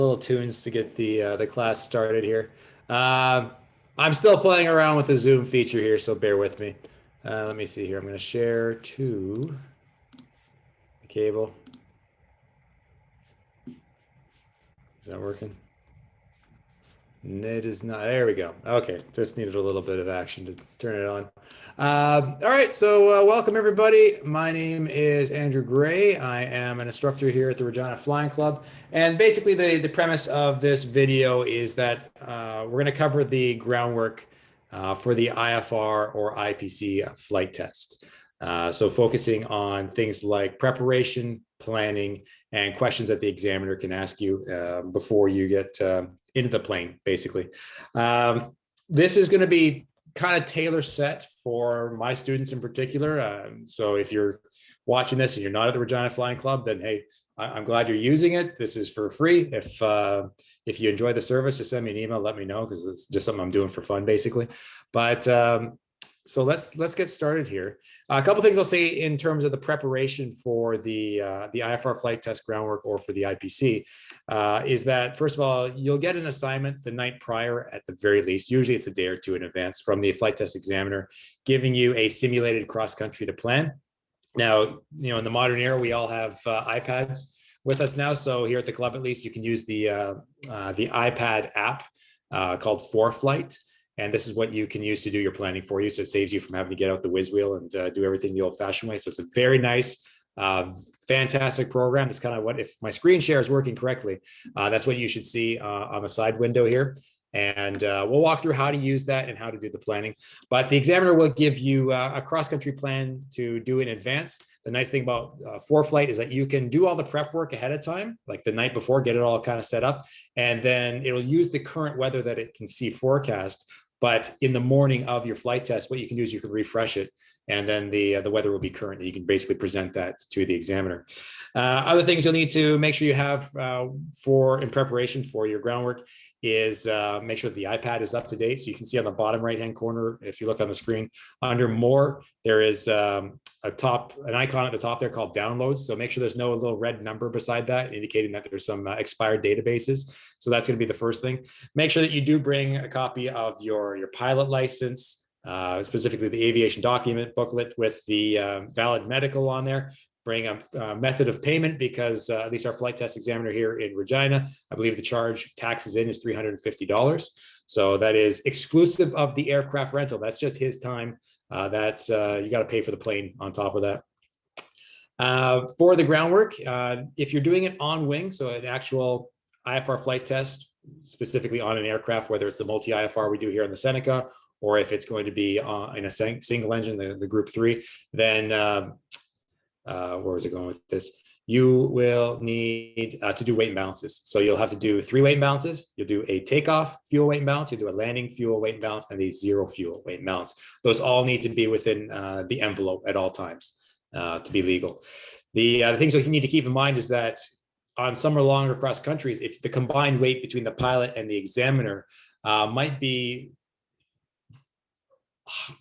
Little tunes to get the class started here. I'm still playing around with the Zoom feature here, so bear with me. Let me see here. I'm going to share to the cable. Is that working? It is not. There we go. Okay, just needed a little bit of action to turn it on. All right, so welcome everybody. My name is Andrew Gray. I am an instructor here at the Regina Flying Club. And basically the premise of this video is that we're going to cover the groundwork for the IFR or IPC flight test. So focusing on things like preparation, planning, and questions that the examiner can ask you before you get into the plane, basically. This is going to be kind of tailor set for my students in particular. So if you're watching this and you're not at the Regina Flying Club, then hey, I'm glad you're using it. This is for free. If you enjoy the service, just send me an email, let me know, because it's just something I'm doing for fun, basically. But so let's get started here. A couple things I'll say in terms of the preparation for the IFR Flight Test Groundwork or for the IPC is that, first of all, you'll get an assignment the night prior at the very least. Usually it's a day or two in advance from the flight test examiner, giving you a simulated cross country to plan. Now, in the modern era, we all have iPads with us now. So here at the club, at least, you can use the iPad app called 4Flight. And this is what you can use to do your planning for you. So it saves you from having to get out the whiz wheel and do everything the old fashioned way. So it's a very nice, fantastic program. It's kind of what, if my screen share is working correctly, that's what you should see on the side window here. And we'll walk through how to use that and how to do the planning. But the examiner will give you a cross-country plan to do in advance. The nice thing about 4Flight is that you can do all the prep work ahead of time, like the night before, get it all kind of set up. And then it'll use the current weather that it can see forecast. But in the morning of your flight test, what you can do is you can refresh it, and then the weather will be current. And you can basically present that to the examiner. Other things you'll need to make sure you have in preparation for your groundwork is make sure the iPad is up to date. So you can see on the bottom right-hand corner, if you look on the screen, under More, there is an icon at the top there called Downloads. So make sure there's no little red number beside that, indicating that there's some expired databases. So that's going to be the first thing. Make sure that you do bring a copy of your pilot license, specifically the aviation document booklet with the valid medical on there. Bring a method of payment, because at least our flight test examiner here in Regina, I believe the charge taxes in is $350. So that is exclusive of the aircraft rental. That's just his time. You got to pay for the plane on top of that. For the groundwork, if you're doing it on wing, so an actual IFR flight test, specifically on an aircraft, whether it's the multi-IFR we do here in the Seneca, or if it's going to be in a single engine, the Group 3, then where was it going with this? You will need to do weight and balances. So you'll have to do 3 weight and balances. You'll do a takeoff fuel weight and balance. You do a landing fuel weight and balance, and a zero fuel weight and balance. Those all need to be within the envelope at all times to be legal. The things that you need to keep in mind is that on some or longer cross countries, if the combined weight between the pilot and the examiner might be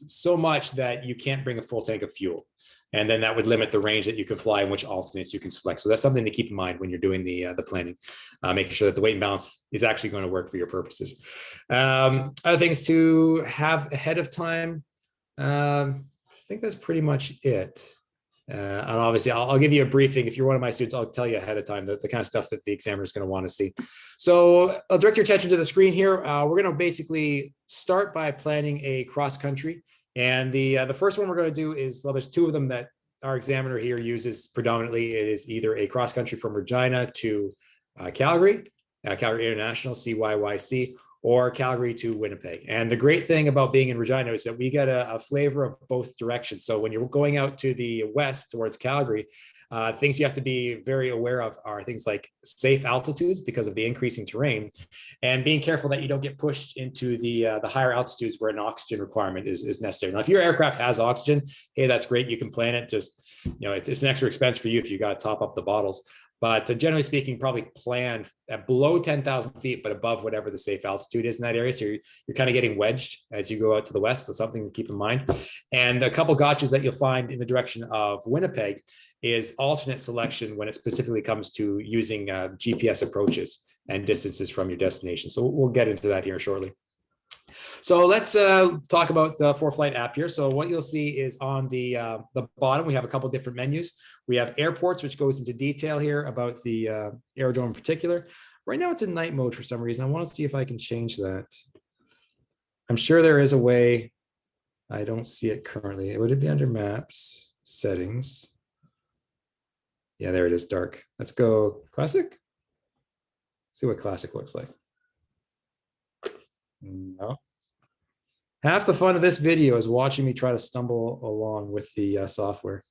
so much that you can't bring a full tank of fuel. And then that would limit the range that you can fly and which alternates you can select. So that's something to keep in mind when you're doing the planning, making sure that the weight and balance is actually going to work for your purposes. Other things to have ahead of time. I think that's pretty much it. And obviously, I'll give you a briefing. If you're one of my students, I'll tell you ahead of time the kind of stuff that the examiner is going to want to see. So I'll direct your attention to the screen here. We're going to basically start by planning a cross country. And the first one we're going to do is, well, there's 2 of them that our examiner here uses predominantly. It is either a cross country from Regina to Calgary, Calgary International, CYYC, or Calgary to Winnipeg. And the great thing about being in Regina is that we get a flavor of both directions. So when you're going out to the west towards Calgary, things you have to be very aware of are things like safe altitudes because of the increasing terrain, and being careful that you don't get pushed into the higher altitudes where an oxygen requirement is necessary. Now, if your aircraft has oxygen, hey, that's great. You can plan it. Just, it's an extra expense for you if you got to top up the bottles. But generally speaking, probably plan at below 10,000 feet, but above whatever the safe altitude is in that area. So you're kind of getting wedged as you go out to the west. So something to keep in mind. And a couple gotchas that you'll find in the direction of Winnipeg is alternate selection when it specifically comes to using GPS approaches. and distances from your destination. So we'll get into that here shortly. So let's talk about the ForeFlight app here. So what you'll see is on the bottom, we have a couple different menus. We have airports, which goes into detail here about the aerodrome in particular. Right now it's in night mode for some reason. I want to see if I can change that. I'm sure there is a way. I don't see it currently. Would it be under maps, settings? Yeah, there it is, dark. Let's go classic. See what classic looks like. No. Half the fun of this video is watching me try to stumble along with the software.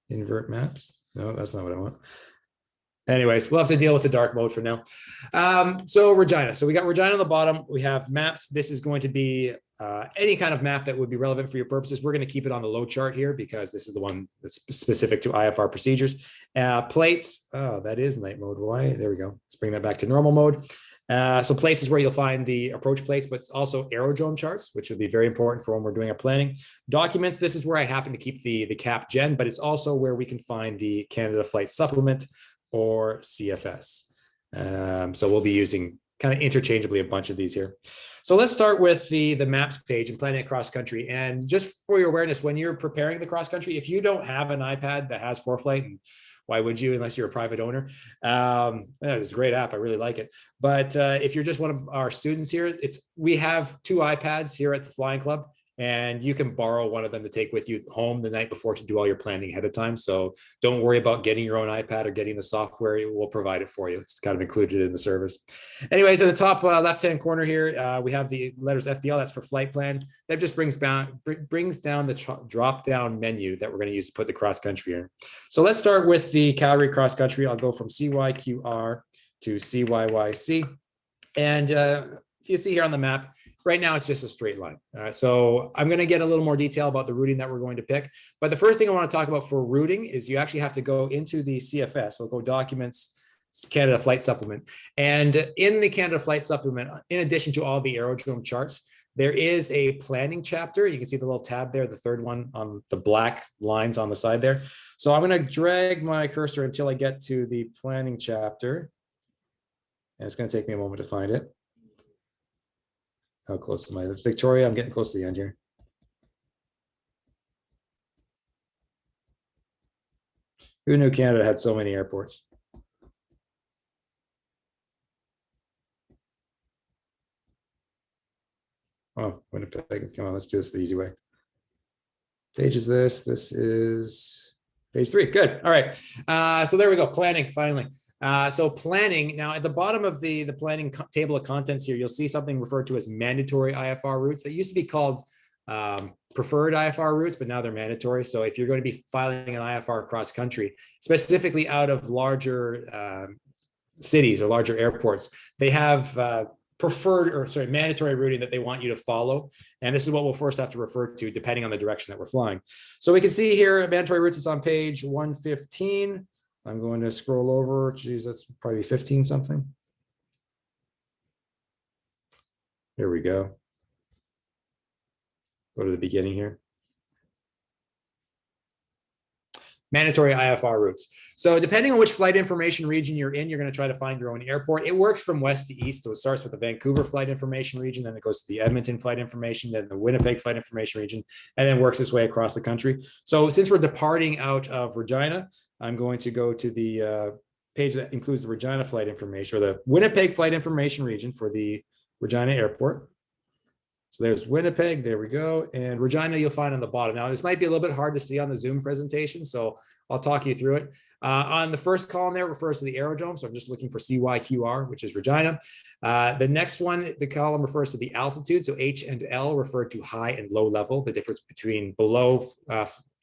Invert maps. No, that's not what I want. Anyways, we'll have to deal with the dark mode for now. So Regina. So we got Regina on the bottom. We have maps. This is going to be any kind of map that would be relevant for your purposes. We're going to keep it on the low chart here because this is the one that's specific to IFR procedures. Plates. Oh, that is night mode. Why? There we go. Let's bring that back to normal mode. So plates is where you'll find the approach plates, but it's also aerodrome charts, which would be very important for when we're doing our planning. Documents, this is where I happen to keep the cap gen, but it's also where we can find the Canada Flight Supplement or CFS. So we'll be using kind of interchangeably a bunch of these here. So let's start with the maps page and planning cross country. And just for your awareness, when you're preparing the cross country, if you don't have an iPad that has ForeFlight, and why would you unless you're a private owner? It's a great app. I really like it. But if you're just one of our students here, we have 2 iPads here at the Flying Club, and you can borrow one of them to take with you home the night before to do all your planning ahead of time. So don't worry about getting your own iPad or getting the software. We'll provide it for you. It's kind of included in the service. Anyways, in the top left-hand corner here, we have the letters FBL. That's for flight plan. That just brings down the drop-down menu that we're going to use to put the cross-country in. So let's start with the Calgary cross-country. I'll go from CYQR to CYYC. And if you see here on the map, right now it's just a straight line. So I'm going to get a little more detail about the routing that we're going to pick. But the first thing I want to talk about for routing is you actually have to go into the CFS. So go Documents, Canada Flight Supplement. And in the Canada Flight Supplement, in addition to all the aerodrome charts, there is a planning chapter. You can see the little tab there, the third one on the black lines on the side there. So I'm going to drag my cursor until I get to the planning chapter. And it's going to take me a moment to find it. How close am I? Victoria, I'm getting close to the end here. Who knew Canada had so many airports? Oh, Winnipeg. Come on, let's do this the easy way. Page is this. This is page 3. Good. All right. So there we go. Planning, finally. So planning, now at the bottom of the planning table of contents here, you'll see something referred to as mandatory IFR routes. That used to be called preferred IFR routes, but now they're mandatory. So if you're going to be filing an IFR cross country, specifically out of larger cities or larger airports, they have mandatory routing that they want you to follow. And this is what we'll first have to refer to depending on the direction that we're flying. So we can see here, mandatory routes is on page 115. I'm going to scroll over. Geez, that's probably 15 something. Here we go. Go to the beginning here. Mandatory IFR routes. So depending on which flight information region you're in, you're going to try to find your own airport. It works from west to east. So it starts with the Vancouver flight information region, then it goes to the Edmonton flight information, then the Winnipeg flight information region, and then works its way across the country. So since we're departing out of Regina, I'm going to go to the page that includes the Regina flight information, or the Winnipeg flight information region for the Regina airport. So there's Winnipeg, there we go. And Regina you'll find on the bottom. Now this might be a little bit hard to see on the Zoom presentation, so I'll talk you through it. On the first column there refers to the aerodrome. So I'm just looking for CYQR, which is Regina. The next one, the column refers to the altitude. So H and L refer to high and low level, the difference between below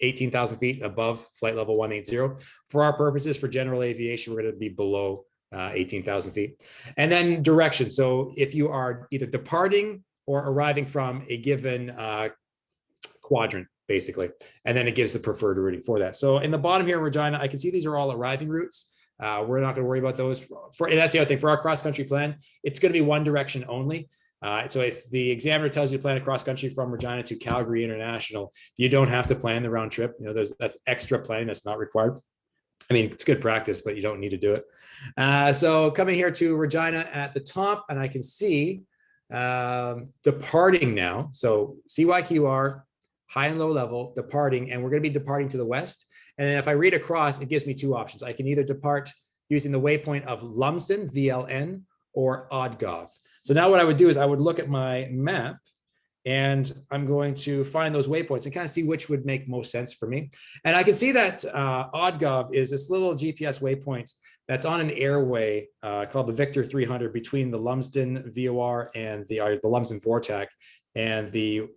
18,000 feet above flight level 180. For our purposes, for general aviation, we're going to be below 18,000 feet. And then direction. So if you are either departing or arriving from a given quadrant, basically. And then it gives the preferred routing for that. So in the bottom here in Regina, I can see these are all arriving routes. We're not going to worry about those. And that's the other thing. For our cross-country plan, it's going to be one direction only. So if the examiner tells you to plan a cross-country from Regina to Calgary International, you don't have to plan the round trip. You know, that's extra planning that's not required. I mean, it's good practice, but you don't need to do it. So coming here to Regina at the top, and I can see departing now. So CYQR, high and low level, departing, and we're going to be departing to the west. And then if I read across, it gives me two options. I can either depart using the waypoint of Lumsden, VLN, or Oddgov. So now what I would do is I would look at my map, and I'm going to find those waypoints and kind of see which would make most sense for me. And I can see that Oddgov is this little GPS waypoint that's on an airway called the Victor 300 between the Lumsden VOR and the Lumsden VORTAC and the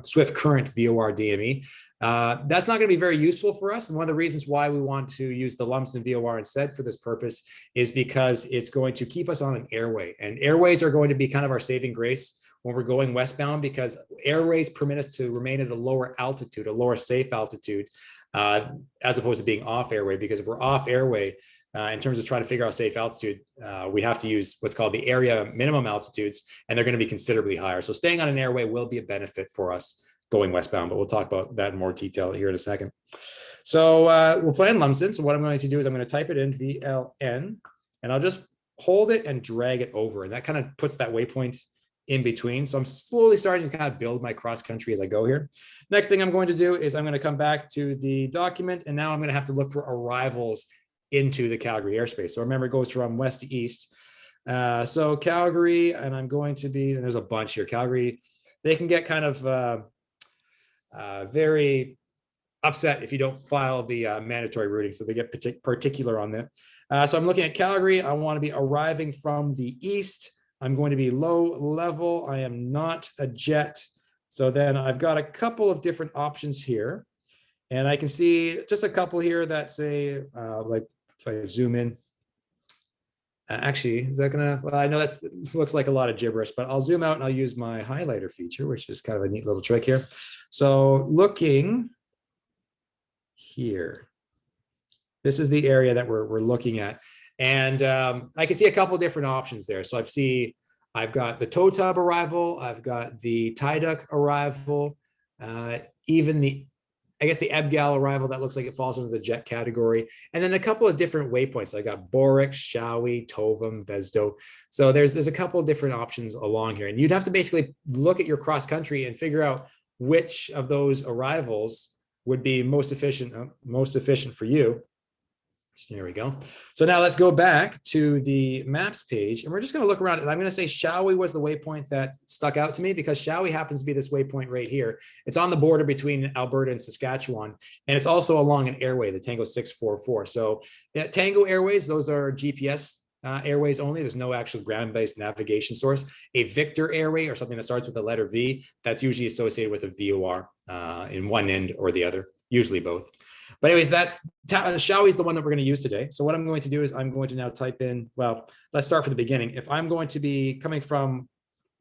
Swift Current VOR DME. That's not going to be very useful for us. And one of the reasons why we want to use the Lumsden VOR instead for this purpose is because it's going to keep us on an airway. And airways are going to be kind of our saving grace when we're going westbound, because airways permit us to remain at a lower altitude, a lower safe altitude, as opposed to being off airway. Because if we're off airway, in terms of trying to figure out safe altitude, we have to use what's called the area minimum altitudes, and they're going to be considerably higher. So staying on an airway will be a benefit for us going westbound, but we'll talk about that in more detail here in a second. So we'll play in Lumsden. So what I'm going to do is I'm going to type it in VLN, and I'll just hold it and drag it over. And that kind of puts that waypoint in between. So I'm slowly starting to kind of build my cross country as I go here. Next thing I'm going to do is I'm going to come back to the document, and now I'm going to have to look for arrivals into the Calgary airspace. So remember, it goes from west to east. So Calgary, and I'm going to be, and there's a bunch here. Calgary, they can get kind of very upset if you don't file the mandatory routing. So they get particular on that. So I'm looking at Calgary. I want to be arriving from the east. I'm going to be low level. I am not a jet. So then I've got a couple of different options here. And I can see just a couple here that say, like if I zoom in, actually, is that gonna, well, I know that looks like a lot of gibberish, but I'll zoom out and I'll use my highlighter feature, which is kind of a neat little trick here. So looking here, this is the area that we're looking at. And I can see a couple of different options there. So I've got the tow tub arrival, I've got the tie duck arrival, even I guess the Ebgal arrival, that looks like it falls into the jet category. And then a couple of different waypoints. I got Boric, Shawi, Tovum, Vesdo. So there's a couple of different options along here. And you'd have to basically look at your cross country and figure out which of those arrivals would be most efficient for you. So there we go. So now let's go back to the maps page, and we're just going to look around. And I'm going to say Shawi was the waypoint that stuck out to me, because Shawi happens to be this waypoint right here. It's on the border between Alberta and Saskatchewan, and it's also along an airway, the Tango 644. So Tango Airways, those are GPS airways only. There's no actual ground-based navigation source. A Victor airway, or something that starts with the letter V, that's usually associated with a VOR in one end or the other, usually both. But anyways, Shawi is the one that we're going to use today. So what I'm going to do is I'm going to now type in, well, let's start from the beginning. If I'm going to be coming from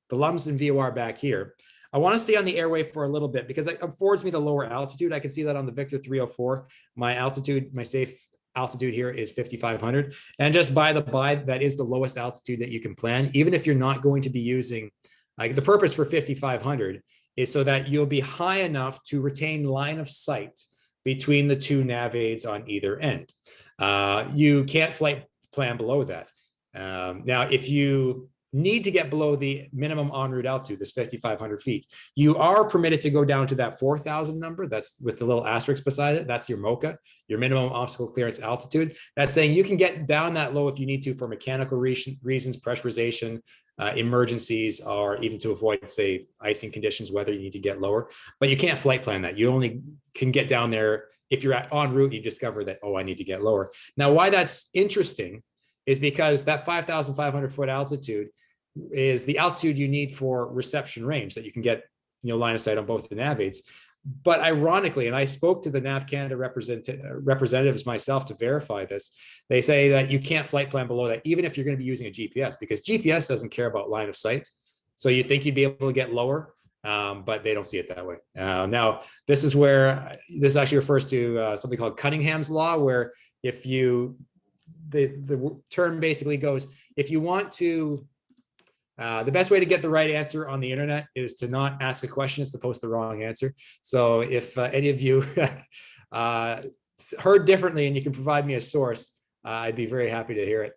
the Lumsden VOR back here, I want to stay on the airway for a little bit, because it affords me the lower altitude. I can see that on the Victor 304, my altitude, my safe altitude here is 5,500. And just by the by, that is the lowest altitude that you can plan, even if you're not going to be using, like, the purpose for 5,500 is so that you'll be high enough to retain line of sight between the two nav aids on either end. You can't flight plan below that. Now, if you need to get below the minimum en route altitude, this 5,500 feet, you are permitted to go down to that 4,000 number. That's with the little asterisk beside it. That's your MOCA, your minimum obstacle clearance altitude. That's saying you can get down that low if you need to for mechanical reasons, pressurization, emergencies, or even to avoid, say, icing conditions, whether you need to get lower. But you can't flight plan that. You only can get down there if you're en route and you discover that, oh, I need to get lower. Now, why that's interesting is because that 5,500 foot altitude is the altitude you need for reception range, that you can get, line of sight on both the nav aids. But ironically, and I spoke to the Nav Canada representatives myself to verify this, they say that you can't flight plan below that, even if you're going to be using a GPS, because GPS doesn't care about line of sight. So you think you'd be able to get lower, but they don't see it that way. Now, this is where this actually refers to something called Cunningham's law, where if you, the term basically goes, if you want to, the best way to get the right answer on the internet is to not ask a question, is to post the wrong answer. So if any of you heard differently and you can provide me a source, I'd be very happy to hear it.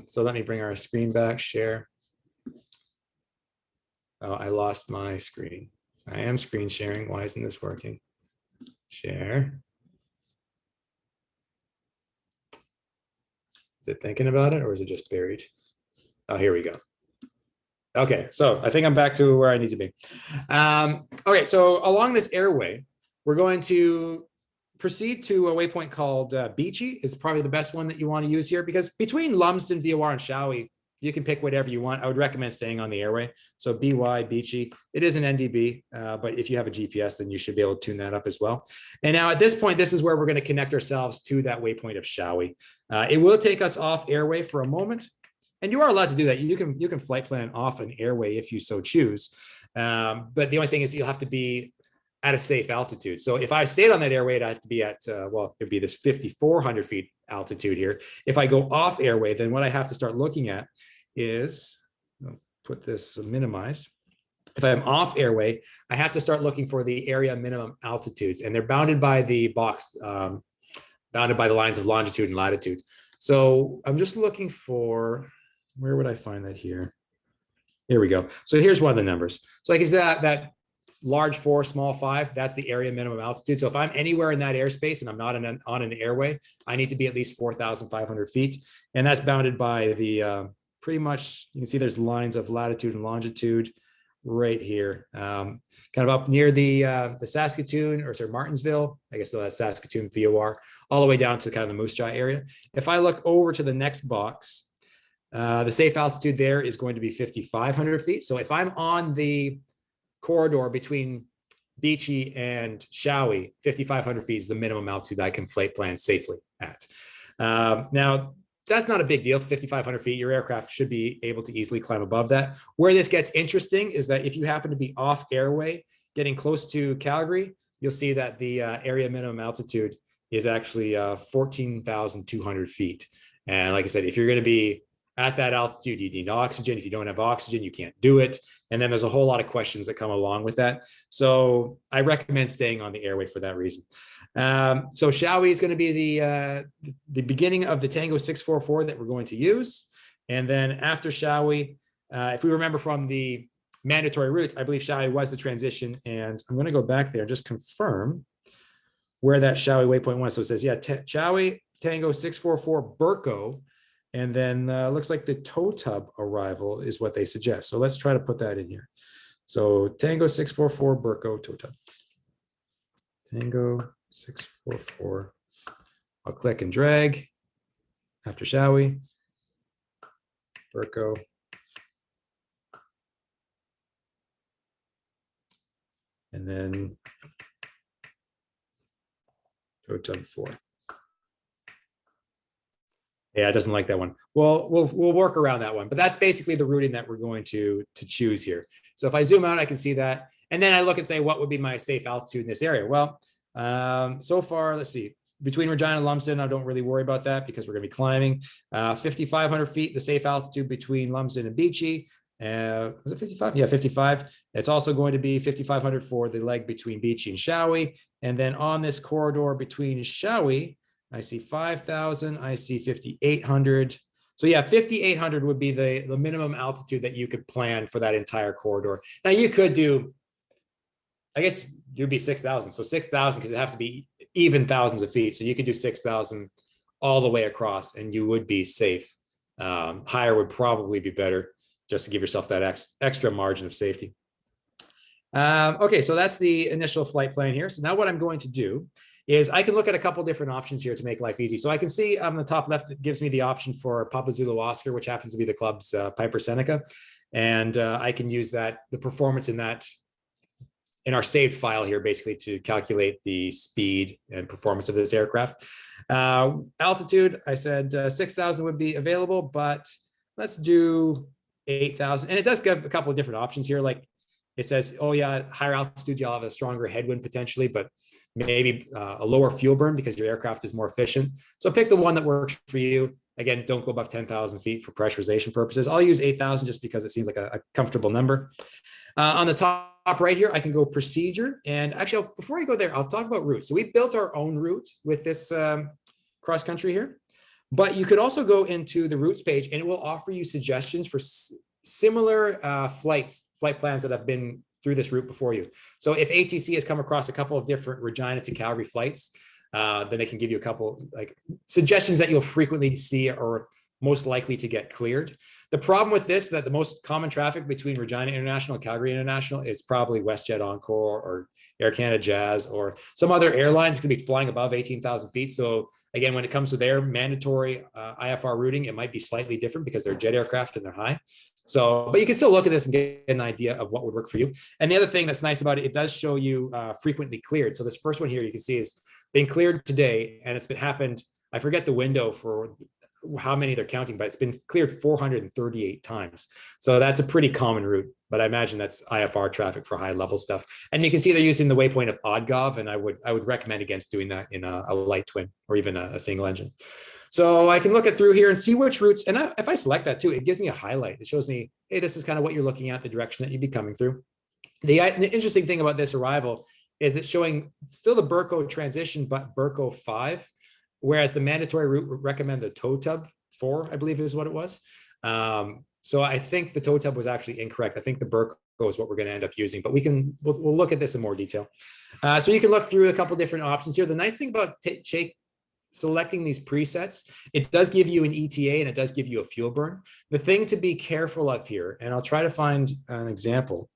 So let me bring our screen back, share. Oh, I lost my screen. So I am screen sharing. Why isn't this working? Share. Is it thinking about it or is it just buried? Oh, here we go. Okay, so I think I'm back to where I need to be. Okay, so along this airway, we're going to proceed to a waypoint called Beachy. Is probably the best one that you want to use here, because between Lumsden, VOR, and Shawi, you can pick whatever you want. I would recommend staying on the airway. So BY, Beachy, it is an NDB, but if you have a GPS, then you should be able to tune that up as well. And now at this point, this is where we're going to connect ourselves to that waypoint of Shawi. It will take us off airway for a moment. And you are allowed to do that. You can flight plan off an airway if you so choose. But the only thing is you'll have to be at a safe altitude. So if I stayed on that airway, I'd have to be at, well, it'd be this 5,400 feet altitude here. If I go off airway, then what I have to start looking at is, I'll put this minimized. If I'm off airway, I have to start looking for the area minimum altitudes, and they're bounded by the box, bounded by the lines of longitude and latitude. So I'm just looking for, where would I find that here? Here we go. So here's one of the numbers. So like is that large 4, small 5, that's the area minimum altitude. So if I'm anywhere in that airspace and I'm not on an airway, I need to be at least 4,500 feet. And that's bounded by the, pretty much, you can see there's lines of latitude and longitude right here, kind of up near the Saskatoon, or sorry, Martinsville, I guess that's Saskatoon VOR, all the way down to kind of the Moose Jaw area. If I look over to the next box, the safe altitude there is going to be 5,500 feet. So if I'm on the corridor between Beachy and Shawi, 5,500 feet is the minimum altitude I can flight plan safely at. Now, that's not a big deal. 5,500 feet, your aircraft should be able to easily climb above that. Where this gets interesting is that if you happen to be off airway, getting close to Calgary, you'll see that the area minimum altitude is actually 14,200 feet. And like I said, if you're going to be at that altitude, you need oxygen. If you don't have oxygen, you can't do it. And then there's a whole lot of questions that come along with that. So I recommend staying on the airway for that reason. So Shawi is going to be the beginning of the Tango 644 that we're going to use. And then after Shawi, if we remember from the mandatory routes, I believe Shawi was the transition. And I'm going to go back there and just confirm where that Shawi waypoint was. So it says, yeah, Shawi, Tango 644, Burko. And then looks like the tow tub arrival is what they suggest. So let's try to put that in here. So Tango 644 Burko tow tub. Tango 644. I'll click and drag after Shawi. Burko. And then tow tub 4. Yeah, it doesn't like that one. Well, we'll work around that one, but that's basically the routing that we're going to choose here. So if I zoom out, I can see that. And then I look and say, what would be my safe altitude in this area? Well, so far, let's see, between Regina and Lumsden, I don't really worry about that because we're going to be climbing 5,500 feet, the safe altitude between Lumsden and Beachy. Was it 55? Yeah, 55. It's also going to be 5,500 for the leg between Beachy and Shawi. And then on this corridor between Shawi, I see 5,000, I see 5,800. So yeah, 5,800 would be the minimum altitude that you could plan for that entire corridor. Now you could do, I guess you'd be 6,000. So 6,000, because it have to be even thousands of feet. So you could do 6,000 all the way across and you would be safe. Higher would probably be better just to give yourself that extra margin of safety. Okay, so that's the initial flight plan here. So now what I'm going to do is I can look at a couple different options here to make life easy. So I can see on the top left, it gives me the option for Papa Zulu Oscar, which happens to be the club's Piper Seneca. And I can use the performance in our saved file here, basically to calculate the speed and performance of this aircraft. Altitude, I said 6,000 would be available, but let's do 8,000. And it does give a couple of different options here. Like it says, oh yeah, higher altitude, you'll have a stronger headwind potentially, but maybe a lower fuel burn because your aircraft is more efficient. So pick the one that works for you. Again, don't go above 10,000 feet for pressurization purposes. I'll use 8,000 just because it seems like a comfortable number. On the top right here, I can go procedure. And actually, before I go there, I'll talk about routes. So we've built our own route with this cross country here. But you could also go into the routes page and it will offer you suggestions for similar flight plans that have been through this route before you. So if ATC has come across a couple of different Regina to Calgary flights, then they can give you a couple like suggestions that you'll frequently see or most likely to get cleared. The problem with this is that the most common traffic between Regina International and Calgary International is probably WestJet Encore or Air Canada Jazz or some other airline that's going to be flying above 18,000 feet. So again, when it comes to their mandatory IFR routing, it might be slightly different because they're jet aircraft and they're high. So, but you can still look at this and get an idea of what would work for you. And the other thing that's nice about it, it does show you frequently cleared. So this first one here, you can see is being cleared today, and it's been happened. I forget the window for how many they're counting, but it's been cleared 438 times. So that's a pretty common route, but I imagine that's IFR traffic for high level stuff. And you can see they're using the waypoint of OddGov, and I would recommend against doing that in a light twin or even a single engine. So I can look it through here and see which routes. And if I select that too, it gives me a highlight. It shows me, hey, this is kind of what you're looking at, the direction that you'd be coming through. The interesting thing about this arrival is it's showing still the Burco transition, but Burco 5, whereas the mandatory route would recommend the TOTUB 4, I believe is what it was. So I think the TOTUB was actually incorrect. I think the Burco is what we're going to end up using, but we'll look at this in more detail. So you can look through a couple different options here. The nice thing about selecting these presets, it does give you an ETA and it does give you a fuel burn. The thing to be careful of here, and I'll try to find an example,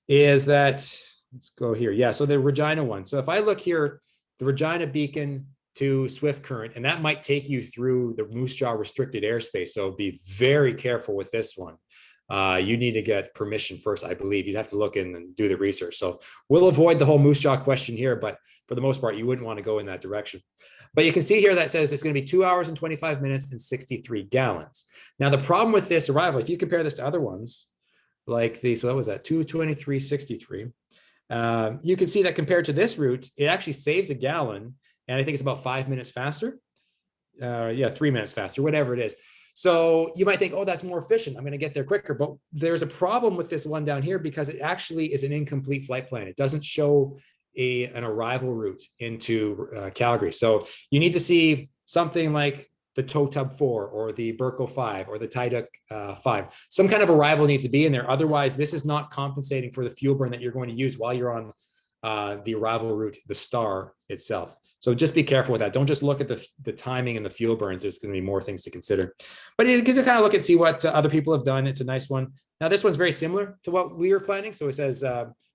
is that, let's go here. Yeah, so the Regina one. So if I look here, the Regina beacon to Swift Current, and that might take you through the Moose Jaw restricted airspace. So be very careful with this one. You need to get permission first, I believe. You'd have to look in and do the research. So we'll avoid the whole Moose Jaw question here, but for the most part, you wouldn't want to go in that direction. But you can see here that says it's going to be 2 hours and 25 minutes and 63 gallons. Now, the problem with this arrival, if you compare this to other ones, like the, so that was at 223.63, you can see that compared to this route, it actually saves a gallon, and I think it's about 5 minutes faster. Yeah, 3 minutes faster, whatever it is. So you might think, oh, that's more efficient. I'm going to get there quicker. But there's a problem with this one down here because it actually is an incomplete flight plan. It doesn't show an arrival route into Calgary. So you need to see something like the TOTUB 4 or the Burco 5 or the Tyduk 5. Some kind of arrival needs to be in there. Otherwise, this is not compensating for the fuel burn that you're going to use while you're on the arrival route, the star itself. So just be careful with that. Don't just look at the timing and the fuel burns. There's going to be more things to consider. But you can kind of look and see what other people have done. It's a nice one. Now, this one's very similar to what we were planning. So it says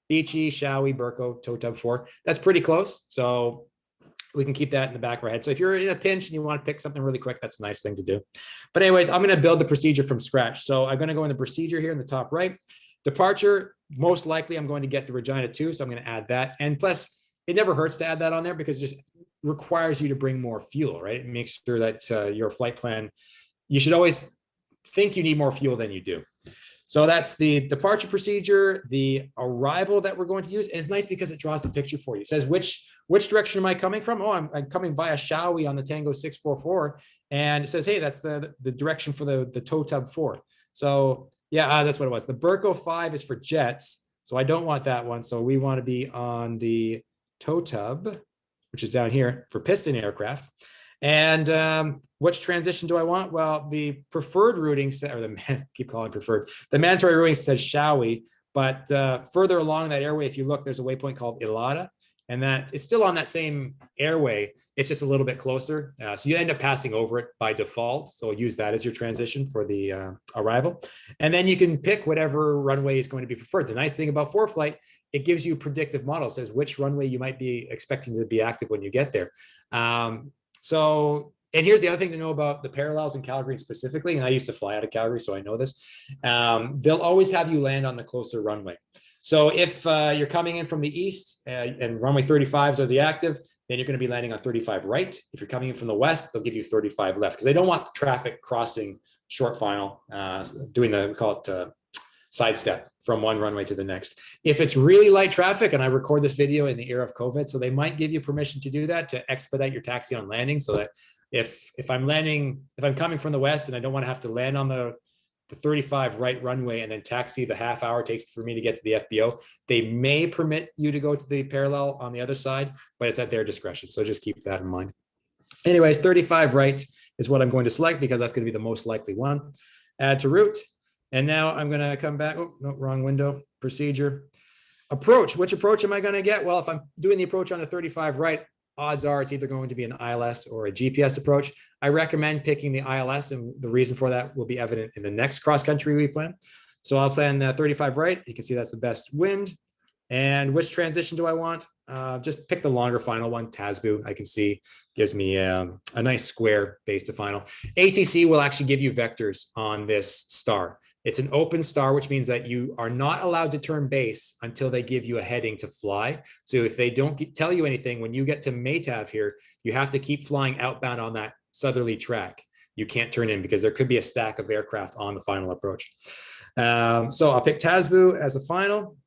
Beachy, Shawi, Burco, TOTUB 4. That's pretty close. So we can keep that in the back of our head. So if you're in a pinch and you want to pick something really quick, that's a nice thing to do. But anyways, I'm going to build the procedure from scratch. So I'm going to go in the procedure here in the top right. Departure, most likely I'm going to get the Regina 2. So I'm going to add that. And plus, it never hurts to add that on there because it just requires you to bring more fuel, right? It makes sure that your flight plan, you should always think you need more fuel than you do. So that's the departure procedure, the arrival that we're going to use. And it's nice because it draws the picture for you. It says, which direction am I coming from? Oh, I'm coming via Shawi on the Tango 644. And it says, hey, that's the direction for the TOTUB 4. So yeah, that's what it was. The Burco 5 is for jets. So I don't want that one. So we want to be on the TOTUB, which is down here for piston aircraft. And which transition do I want? Well, the preferred routing, or keep calling preferred, the mandatory routing says Shawi, but further along that airway, if you look, there's a waypoint called Ilata, and that is still on that same airway. It's just a little bit closer. So you end up passing over it by default. So use that as your transition for the arrival. And then you can pick whatever runway is going to be preferred. The nice thing about ForeFlight, it gives you a predictive model, says which runway you might be expecting to be active when you get there. So, and here's the other thing to know about the parallels in Calgary specifically, and I used to fly out of Calgary, so I know this. They'll always have you land on the closer runway. So if you're coming in from the east and runway 35s are the active, then you're going to be landing on 35 right. If you're coming in from the west, they'll give you 35 left because they don't want traffic crossing short final, doing the, we call it sidestep from one runway to the next. If it's really light traffic, and I record this video in the era of COVID, so they might give you permission to do that to expedite your taxi on landing, so that if I'm coming from the west and I don't want to have to land on the the 35 right runway and then taxi the half hour it takes for me to get to the FBO. They may permit you to go to the parallel on the other side, but it's at their discretion. So just keep that in mind. Anyways, 35 right is what I'm going to select because that's going to be the most likely one. Add to route. And now I'm going to come back. Oh, no, wrong window. Procedure. Approach. Which approach am I going to get? Well, if I'm doing the approach on a 35 right, odds are it's either going to be an ILS or a GPS approach. I recommend picking the ILS, and the reason for that will be evident in the next cross country we plan. So I'll plan 35 right. You can see that's the best wind. And which transition do I want? Just pick the longer final one, TASBU. I can see gives me a nice square base to final. ATC will actually give you vectors on this star. It's an open star, which means that you are not allowed to turn base until they give you a heading to fly. So if they don't tell you anything, when you get to MATAV here, you have to keep flying outbound on that southerly track. You can't turn in because there could be a stack of aircraft on the final approach. So I'll pick TASBU as a final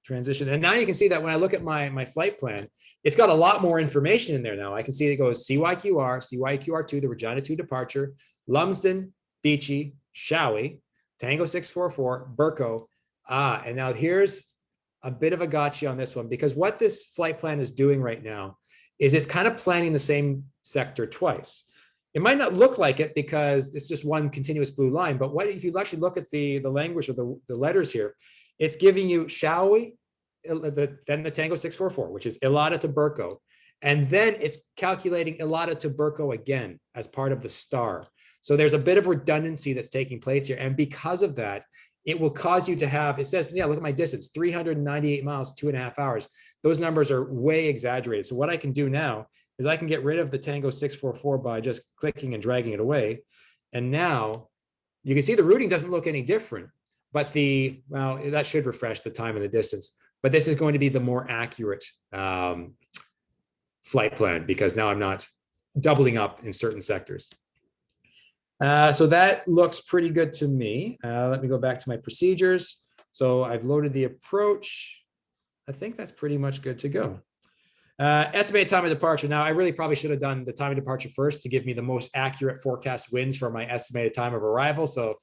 transition. And now you can see that when I look at my flight plan, it's got a lot more information in there now. I can see it goes CYQR, CYQR2, the Regina 2 departure, Lumsden, Beachy, Shawi, Tango 644, Burko. And now here's a bit of a gotcha on this one, because what this flight plan is doing right now is it's kind of planning the same sector twice. It might not look like it because it's just one continuous blue line, but what if you actually look at the language or the letters here, it's giving you Shawi, then the Tango 644, which is Ilata to Burko. And then it's calculating Ilata to Burko again as part of the star. So there's a bit of redundancy that's taking place here. And because of that, it will cause you to have, it says, yeah, look at my distance, 398 miles, 2.5 hours. Those numbers are way exaggerated. So what I can do now is I can get rid of the Tango 644 by just clicking and dragging it away. And now you can see the routing doesn't look any different, but well, that should refresh the time and the distance. But this is going to be the more accurate flight plan because now I'm not doubling up in certain sectors. So that looks pretty good to me. Let me go back to my procedures. So I've loaded the approach. I think that's pretty much good to go. Estimated time of departure. Now, I really probably should have done the time of departure first to give me the most accurate forecast winds for my estimated time of arrival. So,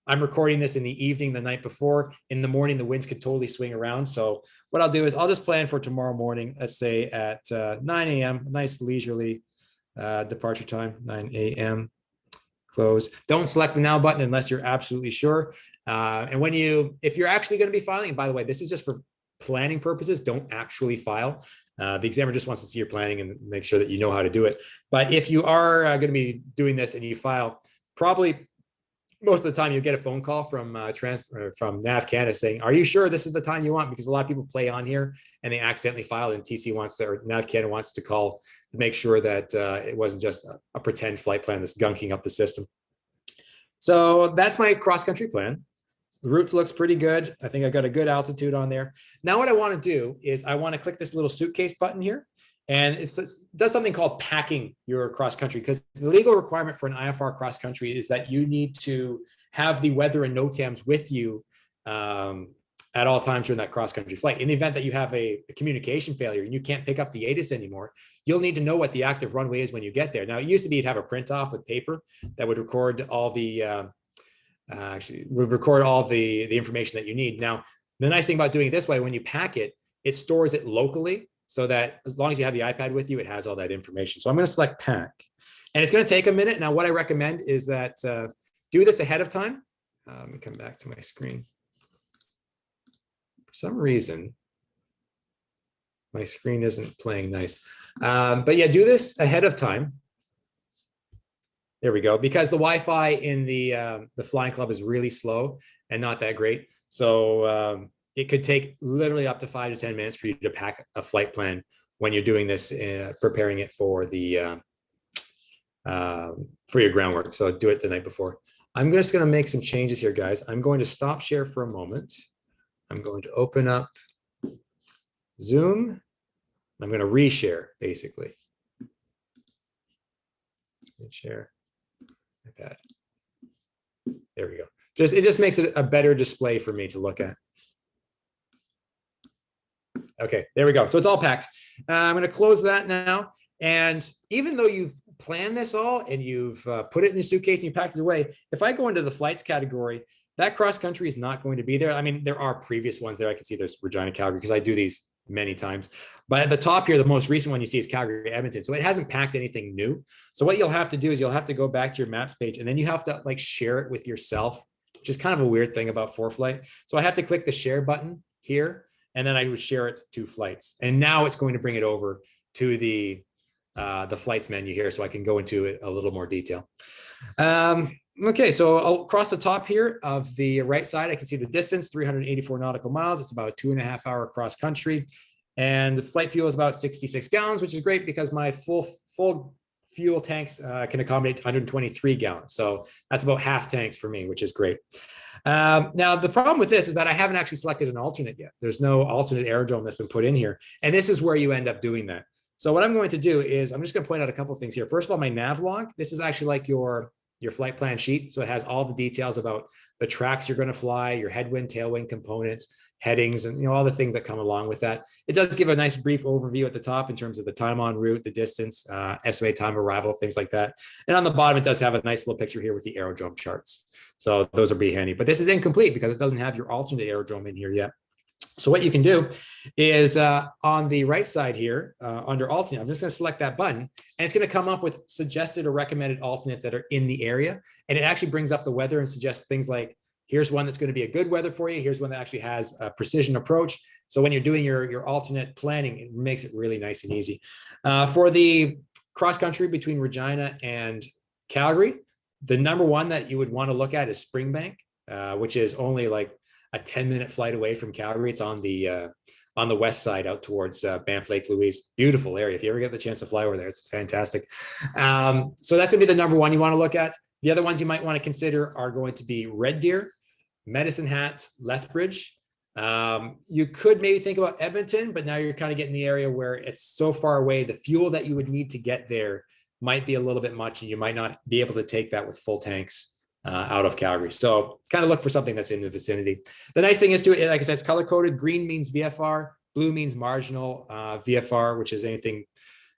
I'm recording this in the evening, the night before. In the morning, the winds could totally swing around. So what I'll do is I'll just plan for tomorrow morning, let's say at 9 a.m., nice leisurely departure time, 9 a.m. Close. Don't select the now button unless you're absolutely sure. And if you're actually going to be filing, by the way, this is just for planning purposes, don't actually file. The examiner just wants to see your planning and make sure that you know how to do it. But if you are going to be doing this and you file, probably most of the time you'll get a phone call from Nav Canada saying, are you sure this is the time you want? Because a lot of people play on here and they accidentally file, and TC wants to, or Nav Canada wants to call to make sure that it wasn't just a pretend flight plan that's gunking up the system. So that's my cross-country plan. The route looks pretty good. I think I've got a good altitude on there. Now what I want to do is I want to click this little suitcase button here, and it does something called packing your cross-country, because the legal requirement for an IFR cross-country is that you need to have the weather and NOTAMs with you at all times during that cross-country flight. In the event that you have a communication failure and you can't pick up the ATIS anymore, you'll need to know what the active runway is when you get there. Now, it used to be you'd have a print off with paper that would record all the information that you need. Now, the nice thing about doing it this way, when you pack it, it stores it locally so that as long as you have the iPad with you, it has all that information. So I'm going to select pack, and it's going to take a minute. Now, what I recommend is that do this ahead of time. Let me come back to my screen. For some reason, my screen isn't playing nice. But yeah, do this ahead of time. There we go, because the Wi-Fi in the Flying Club is really slow and not that great. So it could take literally up to 5 to 10 minutes for you to pack a flight plan when you're doing this, preparing it for the for your groundwork. So do it the night before. I'm just going to make some changes here, guys. I'm going to stop share for a moment. I'm going to open up Zoom. I'm going to reshare, basically. Share iPad. There we go. It just makes it a better display for me to look at. Okay, there we go. So it's all packed. I'm going to close that now. And even though you've planned this all and you've put it in your suitcase and you packed it away, if I go into the flights category, that cross country is not going to be there. I mean, there are previous ones there. I can see there's Regina, Calgary, because I do these many times. But at the top here, the most recent one you see is Calgary, Edmonton. So it hasn't packed anything new. So what you'll have to do is you'll have to go back to your maps page, and then you have to like share it with yourself, which is kind of a weird thing about ForeFlight. So I have to click the share button here, and then I would share it to flights. And now it's going to bring it over to the flights menu here, so I can go into it a little more detail. Okay, so across the top here of the right side, I can see the distance, 384 nautical miles. It's about a 2.5 hour cross country. And the flight fuel is about 66 gallons, which is great because my full fuel tanks can accommodate 123 gallons. So that's about half tanks for me, which is great. Now, the problem with this is that I haven't actually selected an alternate yet. There's no alternate aerodrome that's been put in here. And this is where you end up doing that. So what I'm going to do is I'm just going to point out a couple of things here. First of all, my nav log, this is actually like your flight plan sheet. So it has all the details about the tracks you're going to fly, your headwind, tailwind components, headings, and all the things that come along with that. It does give a nice brief overview at the top in terms of the time en route, the distance, estimated time of arrival, things like that. And on the bottom, it does have a nice little picture here with the aerodrome charts. So those will be handy. But this is incomplete because it doesn't have your alternate aerodrome in here yet. So what you can do is on the right side here, under alternate, I'm just going to select that button, and it's going to come up with suggested or recommended alternates that are in the area. And it actually brings up the weather and suggests things like, here's one that's going to be a good weather for you. Here's one that actually has a precision approach. So when you're doing your alternate planning, it makes it really nice and easy. For the cross country between Regina and Calgary, the number one that you would want to look at is Springbank, which is only like a 10-minute flight away from Calgary. It's on the west side out towards Banff Lake Louise. Beautiful area. If you ever get the chance to fly over there, it's fantastic. So that's gonna be the number one you want to look at. The other ones you might want to consider are going to be Red Deer, Medicine Hat, Lethbridge. You could maybe think about Edmonton, but now you're kind of getting the area where it's so far away. The fuel that you would need to get there might be a little bit much, and you might not be able to take that with full tanks out of Calgary. So kind of look for something that's in the vicinity. The nice thing is to it, like I said, it's color coded. Green means VFR, blue means marginal VFR, which is anything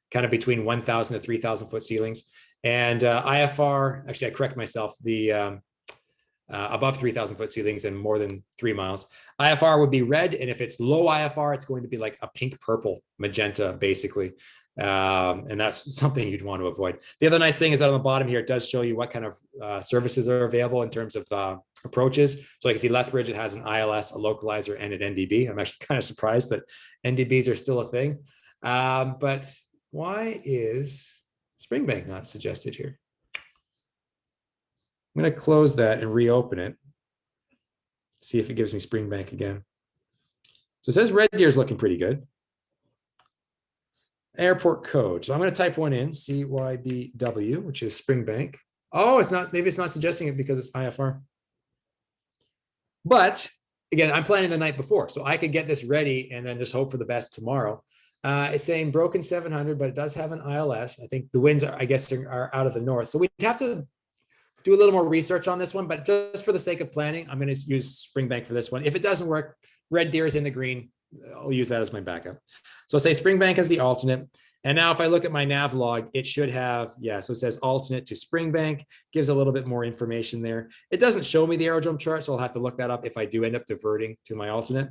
kind of between 1,000 to 3,000 foot ceilings. And IFR, actually, I correct myself, the above 3,000 foot ceilings and more than 3 miles. IFR would be red. And if it's low IFR, it's going to be like a pink, purple, magenta, basically. And that's something you'd want to avoid. The other nice thing is that on the bottom here, it does show you what kind of services are available in terms of approaches. So I can see Lethbridge, it has an ILS, a localizer, and an NDB. I'm actually kind of surprised that NDBs are still a thing. But why is Springbank not suggested here? I'm going to close that and reopen it. See if it gives me Springbank again. So it says Red Deer is looking pretty good. Airport code. So I'm going to type one in, CYBW, which is Springbank. Oh, it's not, maybe it's not suggesting it because it's IFR. But again, I'm planning the night before, so I could get this ready and then just hope for the best tomorrow. It's saying broken 700, but it does have an ILS. I think the winds are, I guess, are out of the north. So we'd have to do a little more research on this one, but just for the sake of planning, I'm going to use Springbank for this one. If it doesn't work, Red Deer is in the green. I'll use that as my backup. So I'll say Springbank as the alternate. And now if I look at my nav log, it should have, yeah, so it says alternate to Springbank, gives a little bit more information there. It doesn't show me the aerodrome chart, so I'll have to look that up if I do end up diverting to my alternate.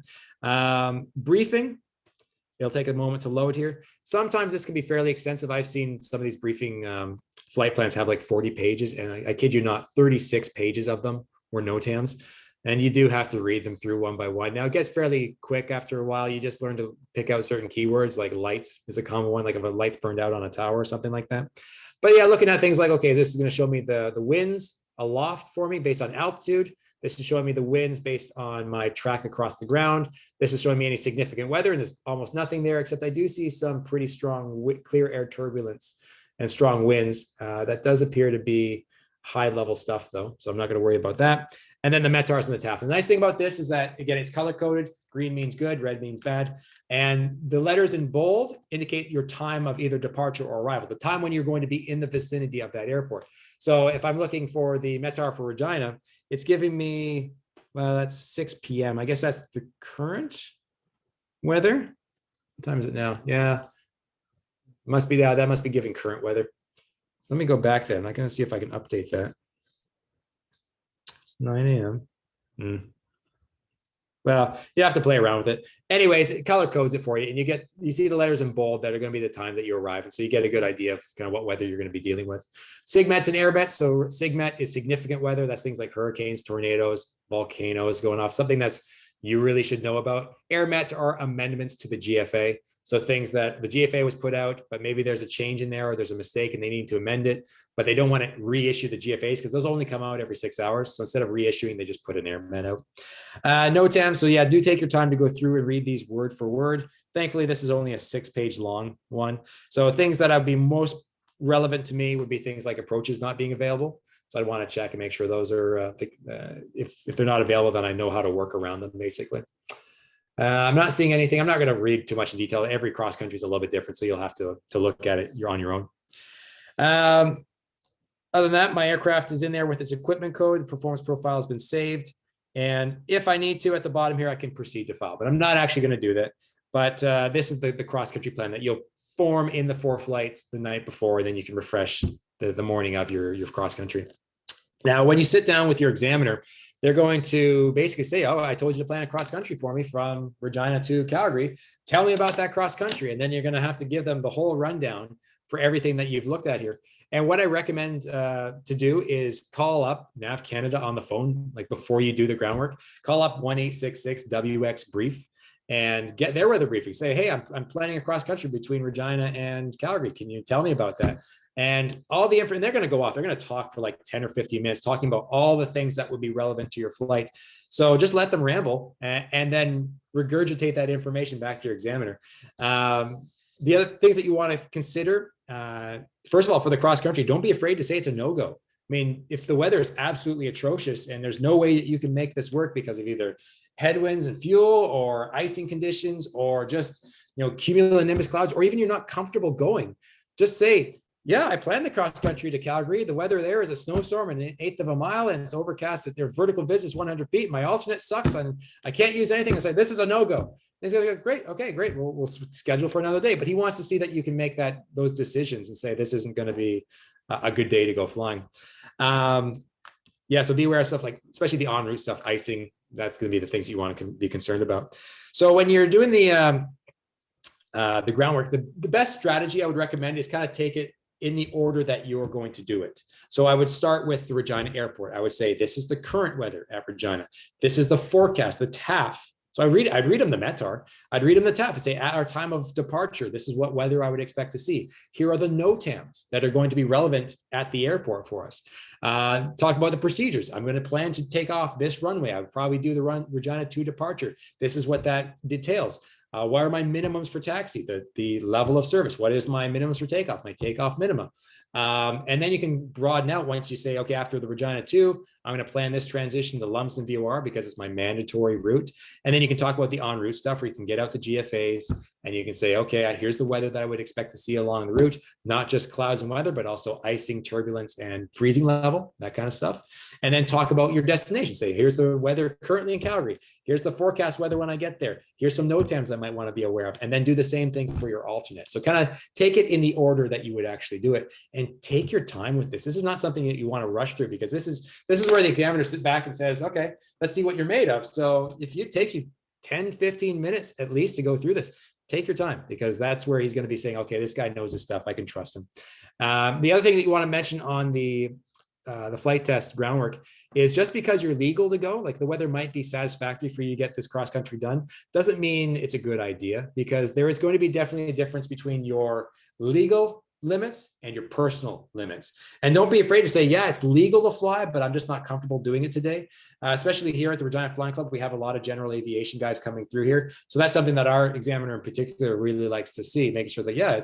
Briefing, it'll take a moment to load here. Sometimes this can be fairly extensive. I've seen some of these briefing flight plans have like 40 pages, and I kid you not, 36 pages of them were NOTAMs. And you do have to read them through one by one. Now it gets fairly quick after a while. You just learn to pick out certain keywords, like lights is a common one, like if a light's burned out on a tower or something like that. But yeah, looking at things like, okay, this is going to show me the winds aloft for me based on altitude. This is showing me the winds based on my track across the ground. This is showing me any significant weather, and there's almost nothing there, except I do see some pretty strong clear air turbulence and strong winds. That does appear to be high level stuff though, so I'm not going to worry about that. And then the METARs and the TAF. And the nice thing about this is that, again, it's color coded. Green means good, red means bad. And the letters in bold indicate your time of either departure or arrival, the time when you're going to be in the vicinity of that airport. So if I'm looking for the METAR for Regina, it's giving me, well, that's 6 p.m. I guess that's the current weather. What time is it now? Yeah, must be that. That must be giving current weather. let me go back there. I'm not going to see if I can update that. It's 9 a.m. Well, you have to play around with it. Anyways, it color codes it for you, and you see the letters in bold that are going to be the time that you arrive, and so you get a good idea of kind of what weather you're going to be dealing with. SIGMETs and AirMETs. So SIGMET is significant weather. That's things like hurricanes, tornadoes, volcanoes going off. Something that's you really should know about. AirMETs are amendments to the GFA. So things that the GFA was put out, but maybe there's a change in there or there's a mistake and they need to amend it, but they don't want to reissue the GFAs because those only come out every 6 hours. So instead of reissuing, they just put an AirMET out. NOTAM. So yeah, do take your time to go through and read these word for word. Thankfully, this is only a 6-page long one. So things that would be most relevant to me would be things like approaches not being available. So I'd want to check and make sure those are, if they're not available, then I know how to work around them basically. I'm not seeing anything. I'm not going to read too much in detail. Every cross country is a little bit different, so you'll have to look at it. You're on your own. Other than that, my aircraft is in there with its equipment code. The performance profile has been saved. And if I need to, at the bottom here, I can proceed to file, but I'm not actually going to do that. But this is the cross-country plan that you'll form in the 4 flights the night before, and then you can refresh the morning of your cross-country. Now, when you sit down with your examiner, they're going to basically say, oh, I told you to plan a cross-country for me from Regina to Calgary. Tell me about that cross-country. And then you're going to have to give them the whole rundown for everything that you've looked at here. And what I recommend to do is call up Nav Canada on the phone, like before you do the groundwork. Call up 1-866-WX brief and get their weather briefing. Say, hey, I'm planning a cross country between Regina and Calgary. Can you tell me about that? And all the information, they're going to go off. They're going to talk for like 10 or 15 minutes talking about all the things that would be relevant to your flight. So just let them ramble and then regurgitate that information back to your examiner. The other things that you want to consider, first of all, for the cross country, don't be afraid to say it's a no-go. I mean, if the weather is absolutely atrocious and there's no way that you can make this work because of either headwinds and fuel or icing conditions or just, cumulonimbus clouds, or even you're not comfortable going, just say, yeah, I planned the cross country to Calgary. The weather there is a snowstorm and 1/8 of a mile, and it's overcast. At their vertical viz is 100 feet. My alternate sucks, and I can't use anything. I say, this is a no-go. He's going to go, great, okay, great. We'll schedule for another day. But he wants to see that you can make those decisions and say, this isn't going to be a good day to go flying. So be aware of stuff like, especially the en route stuff, icing. That's going to be the things you want to be concerned about. So when you're doing the groundwork, the best strategy I would recommend is kind of take it in the order that you're going to do it. So I would start with the Regina Airport. I would say, this is the current weather at Regina. This is the forecast, the TAF. So I'd read them the METAR. I'd read them the TAF and say, at our time of departure, this is what weather I would expect to see. Here are the NOTAMs that are going to be relevant at the airport for us. Talk about the procedures. I'm going to plan to take off this runway. I would probably do the Regina to departure. This is what that details. What are my minimums for taxi? The level of service. What is my minimums for takeoff? My takeoff minima. And then you can broaden out once you say, okay, after the Regina 2, I'm going to plan this transition to Lumsden VOR because it's my mandatory route. And then you can talk about the en route stuff where you can get out the GFAs and you can say, okay, here's the weather that I would expect to see along the route, not just clouds and weather, but also icing, turbulence, and freezing level, that kind of stuff. And then talk about your destination. Say, here's the weather currently in Calgary. Here's the forecast weather when I get there. Here's some NOTAMs I might want to be aware of. And then do the same thing for your alternate. So kind of take it in the order that you would actually do it and take your time with this. This is not something that you want to rush through because this is where the examiner sits back and says, okay, let's see what you're made of. So if it takes you 10, 15 minutes at least to go through this, take your time because that's where he's going to be saying, okay, this guy knows his stuff. I can trust him. The other thing that you want to mention on the flight test groundwork is just because you're legal to go, like the weather might be satisfactory for you to get this cross country done, doesn't mean it's a good idea because there is going to be definitely a difference between your legal limits and your personal limits. And don't be afraid to say, yeah, it's legal to fly, but I'm just not comfortable doing it today. Especially here at the Regina Flying Club, we have a lot of general aviation guys coming through here. So that's something that our examiner in particular really likes to see, making sure that, yeah,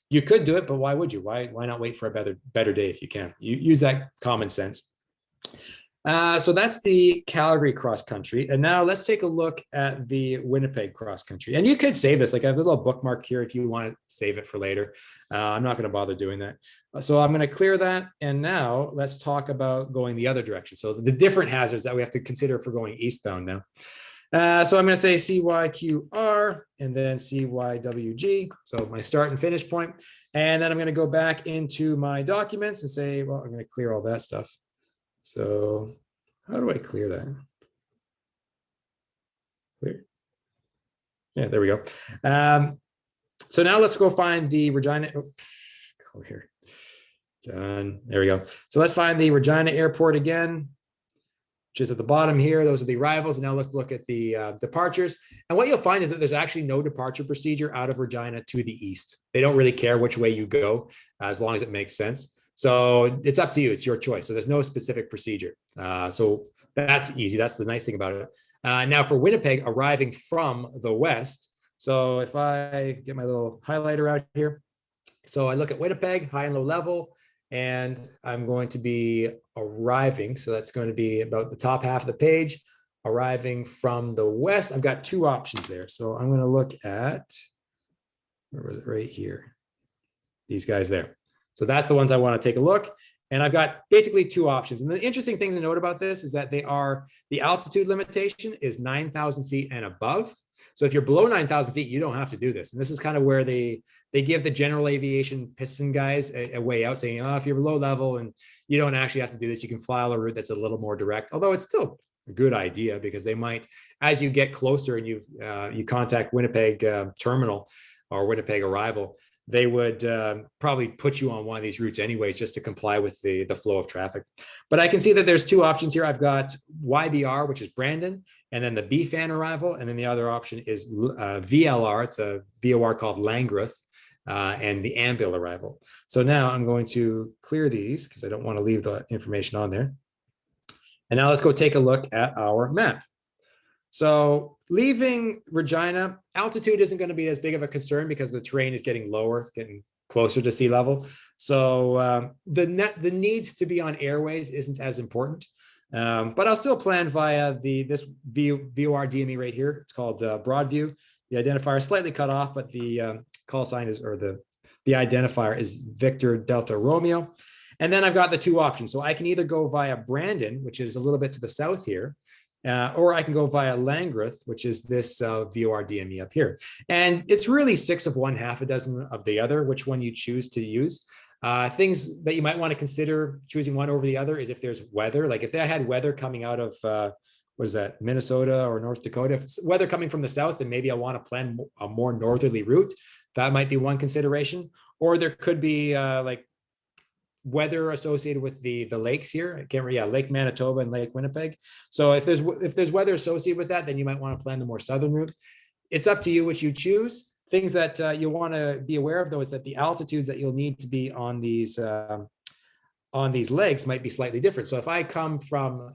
you could do it, but why would you? Why not wait for a better day if you can? You use that common sense. So that's the Calgary cross country. And now let's take a look at the Winnipeg cross country. And you could save this, like I have a little bookmark here if you want to save it for later. I'm not going to bother doing that. So I'm going to clear that. And now let's talk about going the other direction. So the different hazards that we have to consider for going eastbound now. So I'm going to say CYQR and then CYWG. So my start and finish point. And then I'm going to go back into my documents and say, well, I'm going to clear all that stuff. So how do I clear that? Clear. Yeah, there we go. So now let's go find the Regina. Oh, go here. Done. There we go. So let's find the Regina Airport again, which is at the bottom here. Those are the arrivals. And now let's look at the departures. And what you'll find is that there's actually no departure procedure out of Regina to the east. They don't really care which way you go, as long as it makes sense. So it's up to you. It's your choice. So there's no specific procedure. So that's easy. That's the nice thing about it. Now for Winnipeg, arriving from the west. So if I get my little highlighter out here. So I look at Winnipeg, high and low level, and I'm going to be arriving. So that's going to be about the top half of the page, arriving from the west. I've got two options there. So I'm going to look at, where was it, right here, these guys there. So that's the ones I want to take a look. And I've got basically two options. And the interesting thing to note about this is that the altitude limitation is 9,000 feet and above. So if you're below 9,000 feet, you don't have to do this. And this is kind of where they give the general aviation piston guys a way out, saying, oh, if you're below level and you don't actually have to do this, you can fly a route that's a little more direct, although it's still a good idea because they might, as you get closer and you contact Winnipeg terminal or Winnipeg arrival, they would probably put you on one of these routes anyways, just to comply with the flow of traffic. But I can see that there's two options here. I've got YBR, which is Brandon, and then the BFAN arrival. And then the other option is VLR. It's a VOR called Langreth, and the Ambil arrival. So now I'm going to clear these because I don't want to leave the information on there. And now let's go take a look at our map. So leaving Regina, altitude isn't going to be as big of a concern because the terrain is getting lower, it's getting closer to sea level. So the needs to be on airways isn't as important. But I'll still plan via this VOR DME right here. It's called Broadview. The identifier is slightly cut off, but the call sign is, or the identifier is Victor Delta Romeo. And then I've got the two options. So I can either go via Brandon, which is a little bit to the south here, or I can go via Langreth, which is this VOR DME up here. And it's really 6 of one, half a dozen of the other, which one you choose to use. Things that you might want to consider choosing one over the other is if there's weather, like if they had weather coming out of, what is that, Minnesota or North Dakota, if weather coming from the south, then maybe I want to plan a more northerly route. That might be one consideration. Or there could be like weather associated with the lakes here. I can't remember, yeah, Lake Manitoba and Lake Winnipeg. So if there's weather associated with that, then you might want to plan the more southern route. It's up to you which you choose. Things that you'll want to be aware of, though, is that the altitudes that you'll need to be on these legs might be slightly different. So if I come from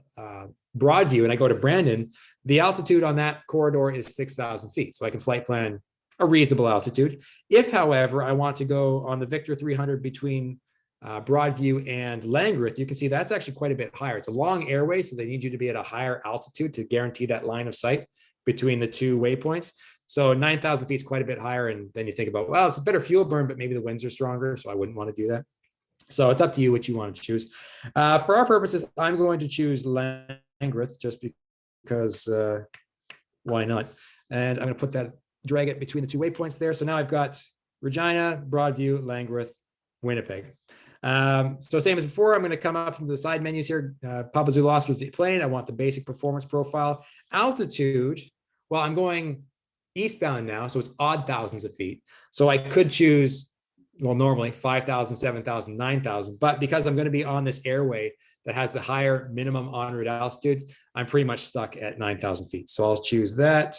Broadview and I go to Brandon, the altitude on that corridor is 6,000 feet. So I can flight plan a reasonable altitude. If, however, I want to go on the Victor 300 between Broadview and Langreth, you can see that's actually quite a bit higher. It's a long airway, so they need you to be at a higher altitude to guarantee that line of sight between the two waypoints. So 9,000 feet is quite a bit higher. And then you think about, well, it's a better fuel burn, but maybe the winds are stronger, so I wouldn't want to do that. So it's up to you what you want to choose. For our purposes, I'm going to choose Langreth just because why not? And I'm going to put that, drag it between the two waypoints there. So now I've got Regina, Broadview, Langreth, Winnipeg. So same as before, I'm going to come up into the side menus here. Papa Zulu Oscar is the plane. I want the basic performance profile. Altitude, well, I'm going eastbound now, so it's odd thousands of feet. So I could choose, well, normally 5,000, 7,000, 9,000, but because I'm going to be on this airway that has the higher minimum en route altitude, I'm pretty much stuck at 9,000 feet. So I'll choose that.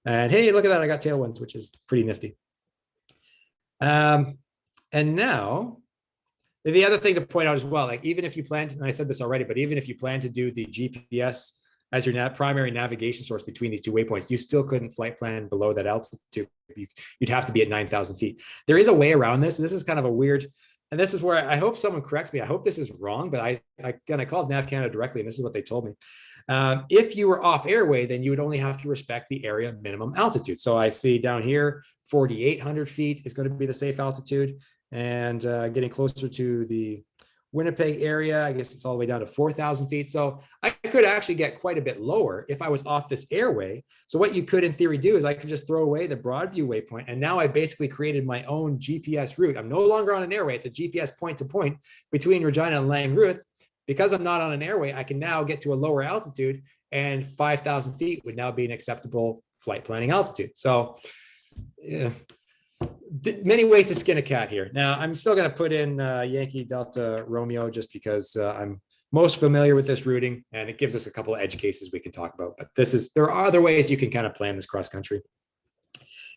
And hey, look at that, I got tailwinds, which is pretty nifty. And now, the other thing to point out as well, like even if you plan to, and I said this already, but even if you plan to do the GPS as your primary navigation source between these two waypoints, you still couldn't flight plan below that altitude. You'd have to be at 9,000 feet. There is a way around this. And this is kind of a weird, and this is where I hope someone corrects me. I hope this is wrong, but I called Nav Canada directly, and this is what they told me. If you were off airway, then you would only have to respect the area minimum altitude. So I see down here, 4,800 feet is going to be the safe altitude. And getting closer to the Winnipeg area, I guess it's all the way down to 4,000 feet. So I could actually get quite a bit lower if I was off this airway. So what you could in theory do is I could just throw away the Broadview waypoint. And now I basically created my own GPS route. I'm no longer on an airway. It's a GPS point to point between Regina and Langreth. Because I'm not on an airway, I can now get to a lower altitude, and 5,000 feet would now be an acceptable flight planning altitude. So yeah, many ways to skin a cat here. Now, I'm still going to put in Yankee Delta Romeo just because I'm most familiar with this routing, and it gives us a couple of edge cases we can talk about. But there are other ways you can kind of plan this cross country.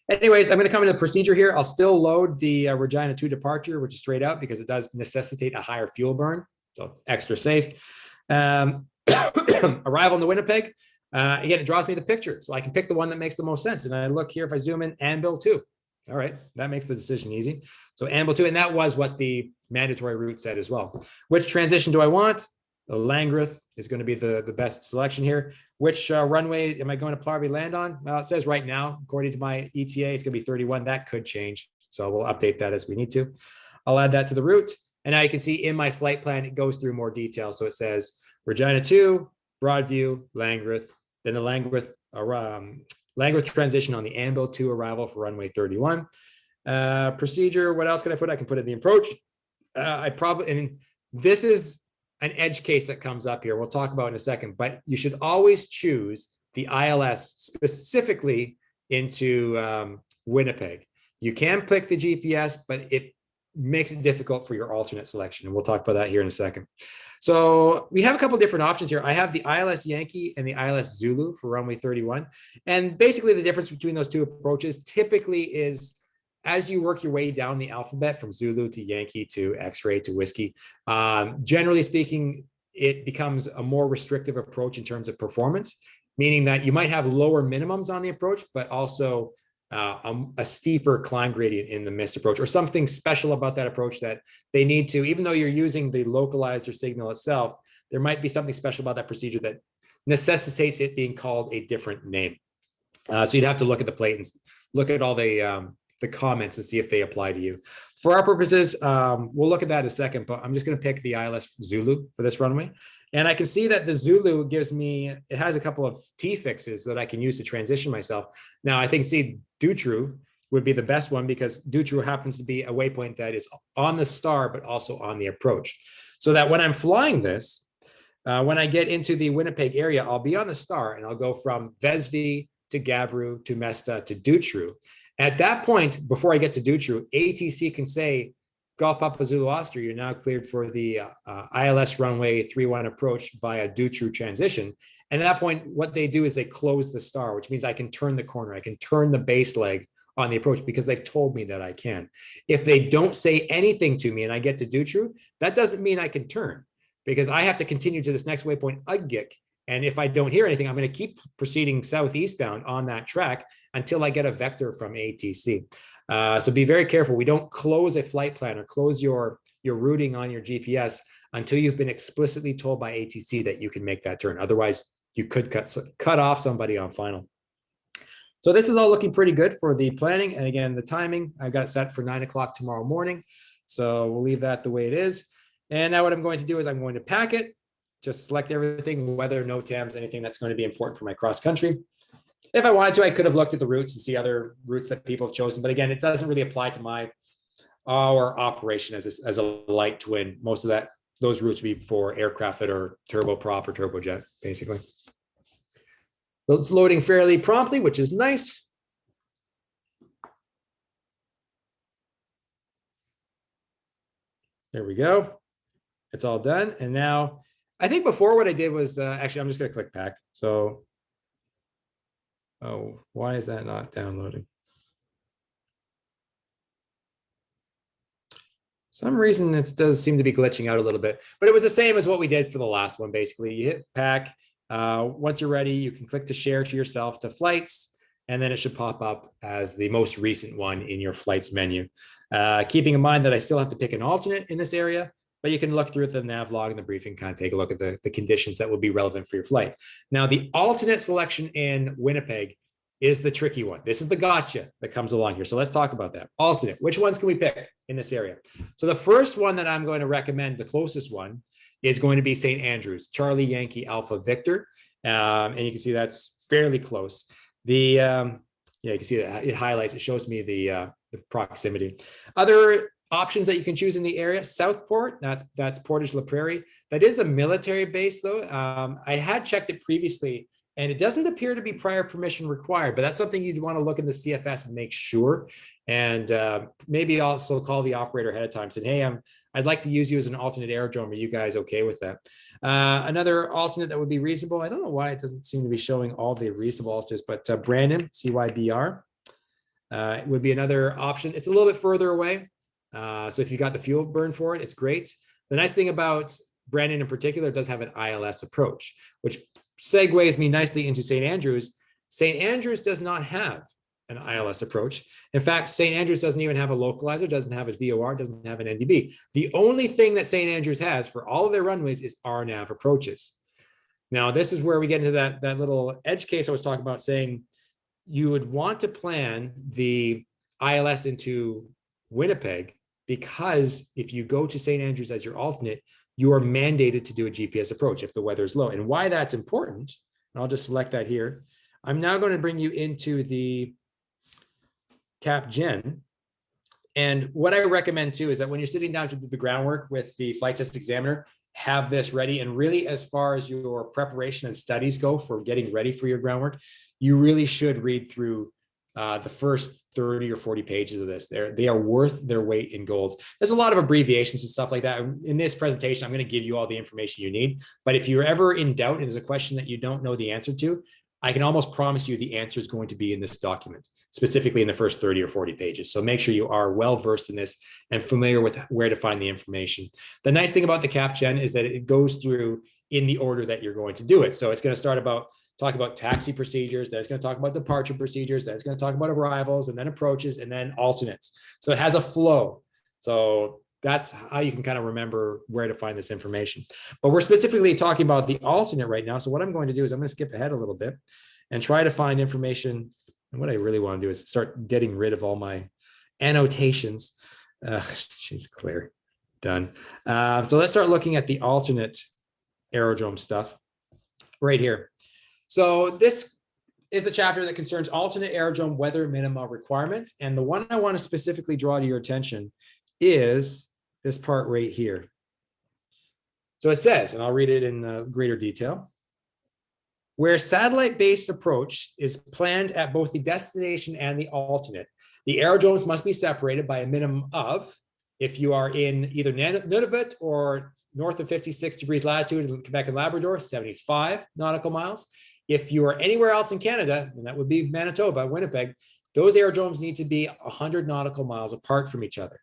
Anyways, I'm going to come into the procedure here. I'll still load the Regina 2 departure, which is straight up because it does necessitate a higher fuel burn. So it's extra safe. Arrival in the Winnipeg. Again, it draws me the picture. So I can pick the one that makes the most sense. And I look here, if I zoom in, Anvil 2. All right, that makes the decision easy. So Anvil 2, and that was what the mandatory route said as well. Which transition do I want? The Langreth is going to be the best selection here. Which runway am I going to probably land on? Well, it says right now, according to my ETA, it's going to be 31. That could change. So we'll update that as we need to. I'll add that to the route. And now you can see in my flight plan, it goes through more detail. So it says Regina 2, Broadview, Langreth, then the Langreth transition on the Anvil 2 arrival for runway 31. Procedure, what else can I put? I can put in the approach. And this is an edge case that comes up here. We'll talk about in a second, but you should always choose the ILS specifically into Winnipeg. You can pick the GPS, but it makes it difficult for your alternate selection. And we'll talk about that here in a second. So we have a couple different options here. I have the ILS Yankee and the ILS Zulu for runway 31. And basically the difference between those two approaches typically is as you work your way down the alphabet from Zulu to Yankee to X-ray to Whiskey, generally speaking, it becomes a more restrictive approach in terms of performance, meaning that you might have lower minimums on the approach, but also a steeper climb gradient in the missed approach, or something special about that approach that they need to, even though you're using the localizer signal itself, there might be something special about that procedure that necessitates it being called a different name. So you'd have to look at the plate and look at all the comments and see if they apply to you. For our purposes, we'll look at that in a second, but I'm just going to pick the ILS Zulu for this runway. And I can see that the Zulu gives me, it has a couple of T-fixes that I can use to transition myself. Now, I think, Dutroux would be the best one because Dutroux happens to be a waypoint that is on the star, but also on the approach. So that when I'm flying this, when I get into the Winnipeg area, I'll be on the star and I'll go from Vesvy to Gabru to Mesta to Dutroux. At that point, before I get to Dutroux, ATC can say, Golf Papa Zulu Oscar, you're now cleared for the ILS runway 31 approach via Dutroux transition. And at that point, what they do is they close the star, which means I can turn the corner. I can turn the base leg on the approach because they've told me that I can. If they don't say anything to me and I get to Dutroux, that doesn't mean I can turn because I have to continue to this next waypoint, Uggick. And if I don't hear anything, I'm going to keep proceeding southeastbound on that track until I get a vector from ATC. So be very careful. We don't close a flight plan or close your routing on your GPS until you've been explicitly told by ATC that you can make that turn. Otherwise, you could cut off somebody on final. So this is all looking pretty good for the planning. And again, the timing, I've got it set for 9 o'clock tomorrow morning. So we'll leave that the way it is. And now what I'm going to do is I'm going to pack it, just select everything, weather, NOTAMs, anything that's going to be important for my cross country. If I wanted to, I could have looked at the routes and see other routes that people have chosen. But again, it doesn't really apply to our operation as a light twin. Most of those routes would be for aircraft that are turboprop or turbojet, basically. So it's loading fairly promptly, which is nice. There we go. It's all done. And now, I think before what I did was, actually, I'm just going to click back. So, oh, why is that not downloading? Some reason it does seem to be glitching out a little bit, but it was the same as what we did for the last one. Basically, you hit pack. Once you're ready, you can click to share to yourself to flights, and then it should pop up as the most recent one in your flights menu. Keeping in mind that I still have to pick an alternate in this area, but you can look through the nav log and the briefing, kind of take a look at the conditions that will be relevant for your flight. Now, the alternate selection in Winnipeg is the tricky one. This is the gotcha that comes along here. So let's talk about that. Alternate, which ones can we pick in this area? So the first one that I'm going to recommend, the closest one, is going to be St. Andrews, Charlie Yankee Alpha Victor. And you can see that's fairly close. Yeah, you can see that it highlights, it shows me the proximity. Other options that you can choose in the area: Southport, that's Portage La Prairie. That is a military base though. I had checked it previously, and it doesn't appear to be prior permission required, but that's something you'd want to look in the CFS and make sure. And maybe also call the operator ahead of time saying, hey, I'd like to use you as an alternate aerodrome. Are you guys okay with that? Another alternate that would be reasonable, I don't know why it doesn't seem to be showing all the reasonable alternates, but Brandon, CYBR, would be another option. It's a little bit further away. So if you got the fuel burn for it, it's great. The nice thing about Brandon in particular, it does have an ILS approach, which segues me nicely into St. Andrews. St. Andrews does not have an ILS approach. In fact, St. Andrews doesn't even have a localizer, doesn't have a VOR, doesn't have an NDB. The only thing that St. Andrews has for all of their runways is RNAV approaches. Now, this is where we get into that little edge case I was talking about, saying you would want to plan the ILS into Winnipeg, because if you go to St. Andrews as your alternate, you are mandated to do a GPS approach if the weather is low. And why that's important, and I'll just select that here. I'm now going to bring you into the Cap Gen. And what I recommend too is that when you're sitting down to do the groundwork with the flight test examiner, have this ready. And really, as far as your preparation and studies go for getting ready for your groundwork, you really should read through the first 30 or 40 pages of this. They are worth their weight in gold. There's a lot of abbreviations and stuff like that. In this presentation, I'm going to give you all the information you need. But if you're ever in doubt and there's a question that you don't know the answer to, I can almost promise you the answer is going to be in this document, specifically in the first 30 or 40 pages. So make sure you are well versed in this and familiar with where to find the information. The nice thing about the Cap Gen is that it goes through in the order that you're going to do it. So it's going to start talk about taxi procedures, then it's going to talk about departure procedures, then it's going to talk about arrivals, and then approaches, and then alternates. So it has a flow. So that's how you can kind of remember where to find this information. But we're specifically talking about the alternate right now. So what I'm going to do is I'm going to skip ahead a little bit and try to find information. And what I really want to do is start getting rid of all my annotations. She's clear. Done. So let's start looking at the alternate aerodrome stuff right here. So this is the chapter that concerns alternate aerodrome weather minima requirements. And the one I want to specifically draw to your attention is this part right here. So it says, and I'll read it in greater detail, where satellite-based approach is planned at both the destination and the alternate, the aerodromes must be separated by a minimum of, if you are in either Nunavut or north of 56 degrees latitude in Quebec and Labrador, 75 nautical miles. If you are anywhere else in Canada, and that would be Manitoba, Winnipeg, those aerodromes need to be 100 nautical miles apart from each other.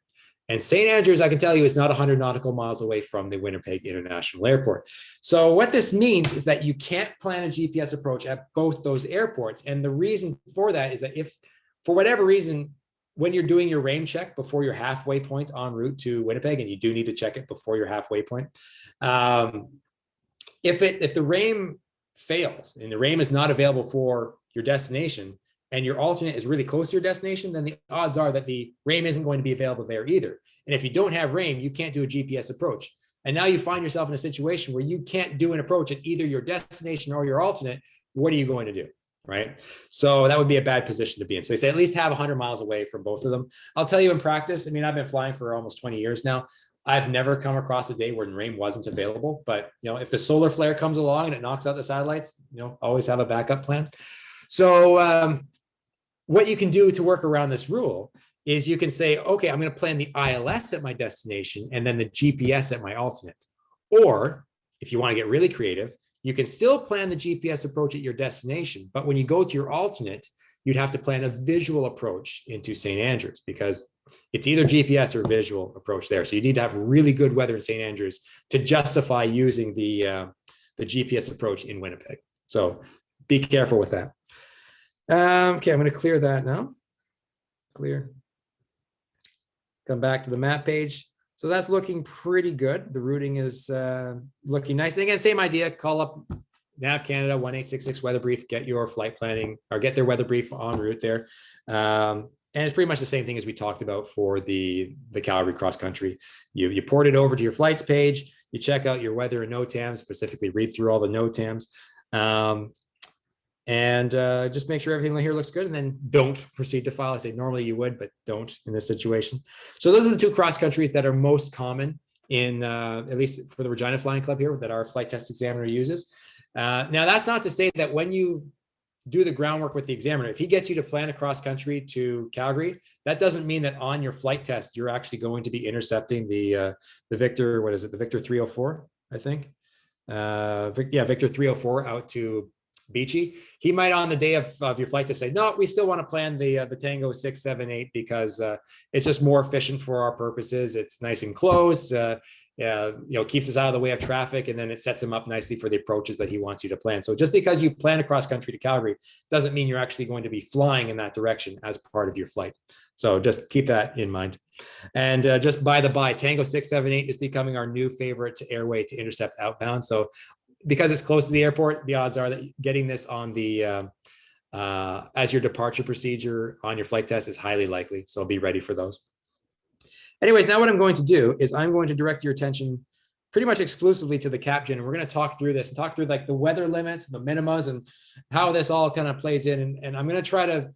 And St. Andrews, I can tell you, is not 100 nautical miles away from the Winnipeg International Airport. So what this means is that you can't plan a GPS approach at both those airports. And the reason for that is that if, for whatever reason, when you're doing your RAIM check before your halfway point en route to Winnipeg, and you do need to check it before your halfway point, if the RAIM fails and the RAIM is not available for your destination, and your alternate is really close to your destination, then the odds are that the RAIM isn't going to be available there either. And if you don't have RAIM, you can't do a GPS approach. And now you find yourself in a situation where you can't do an approach at either your destination or your alternate. What are you going to do? Right? So that would be a bad position to be in. So they say at least have 100 miles away from both of them. I'll tell you in practice, I mean, I've been flying for almost 20 years now. I've never come across a day where RAIM wasn't available. But, you know, if the solar flare comes along and it knocks out the satellites, you know, always have a backup plan. So, what you can do to work around this rule is you can say, okay, I'm going to plan the ILS at my destination and then the GPS at my alternate. Or if you want to get really creative, you can still plan the GPS approach at your destination. But when you go to your alternate, you'd have to plan a visual approach into St. Andrews because it's either GPS or visual approach there. So you need to have really good weather in St. Andrews to justify using the GPS approach in Winnipeg. So be careful with that. Okay, I'm going to clear that now. Clear. Come back to the map page. So that's looking pretty good. The routing is looking nice. And again, same idea. Call up Nav Canada 1866 weather brief, get your flight planning or get their weather brief en route there. And it's pretty much the same thing as we talked about for the Calgary cross country. You port it over to your flights page, you check out your weather and NOTAMs, specifically read through all the NOTAMs. And just make sure everything here looks good, and then don't proceed to file. I say normally you would, but don't in this situation. So those are the two cross countries that are most common in, at least for the Regina Flying Club here, that our flight test examiner uses. Now, that's not to say that when you do the groundwork with the examiner, if he gets you to plan across country to Calgary, that doesn't mean that on your flight test, you're actually going to be intercepting the Victor, what is it? The Victor 304, I think. Yeah, Victor 304 out to Beachy. He might on the day of your flight to say, no, we still want to plan the Tango 678 because it's just more efficient for our purposes. It's nice and close. Keeps us out of the way of traffic, and then it sets him up nicely for the approaches that he wants you to plan. So just because you plan across country to Calgary doesn't mean you're actually going to be flying in that direction as part of your flight. So just keep that in mind. And just by the by, Tango 678 is becoming our new favorite airway to intercept outbound. So because it's close to the airport, the odds are that getting this on the as your departure procedure on your flight test is highly likely. So be ready for those. Anyways, now what I'm going to do is I'm going to direct your attention pretty much exclusively to the capgen, and we're going to talk through this and talk through like the weather limits, the minimas, and how this all kind of plays in. And I'm going to try to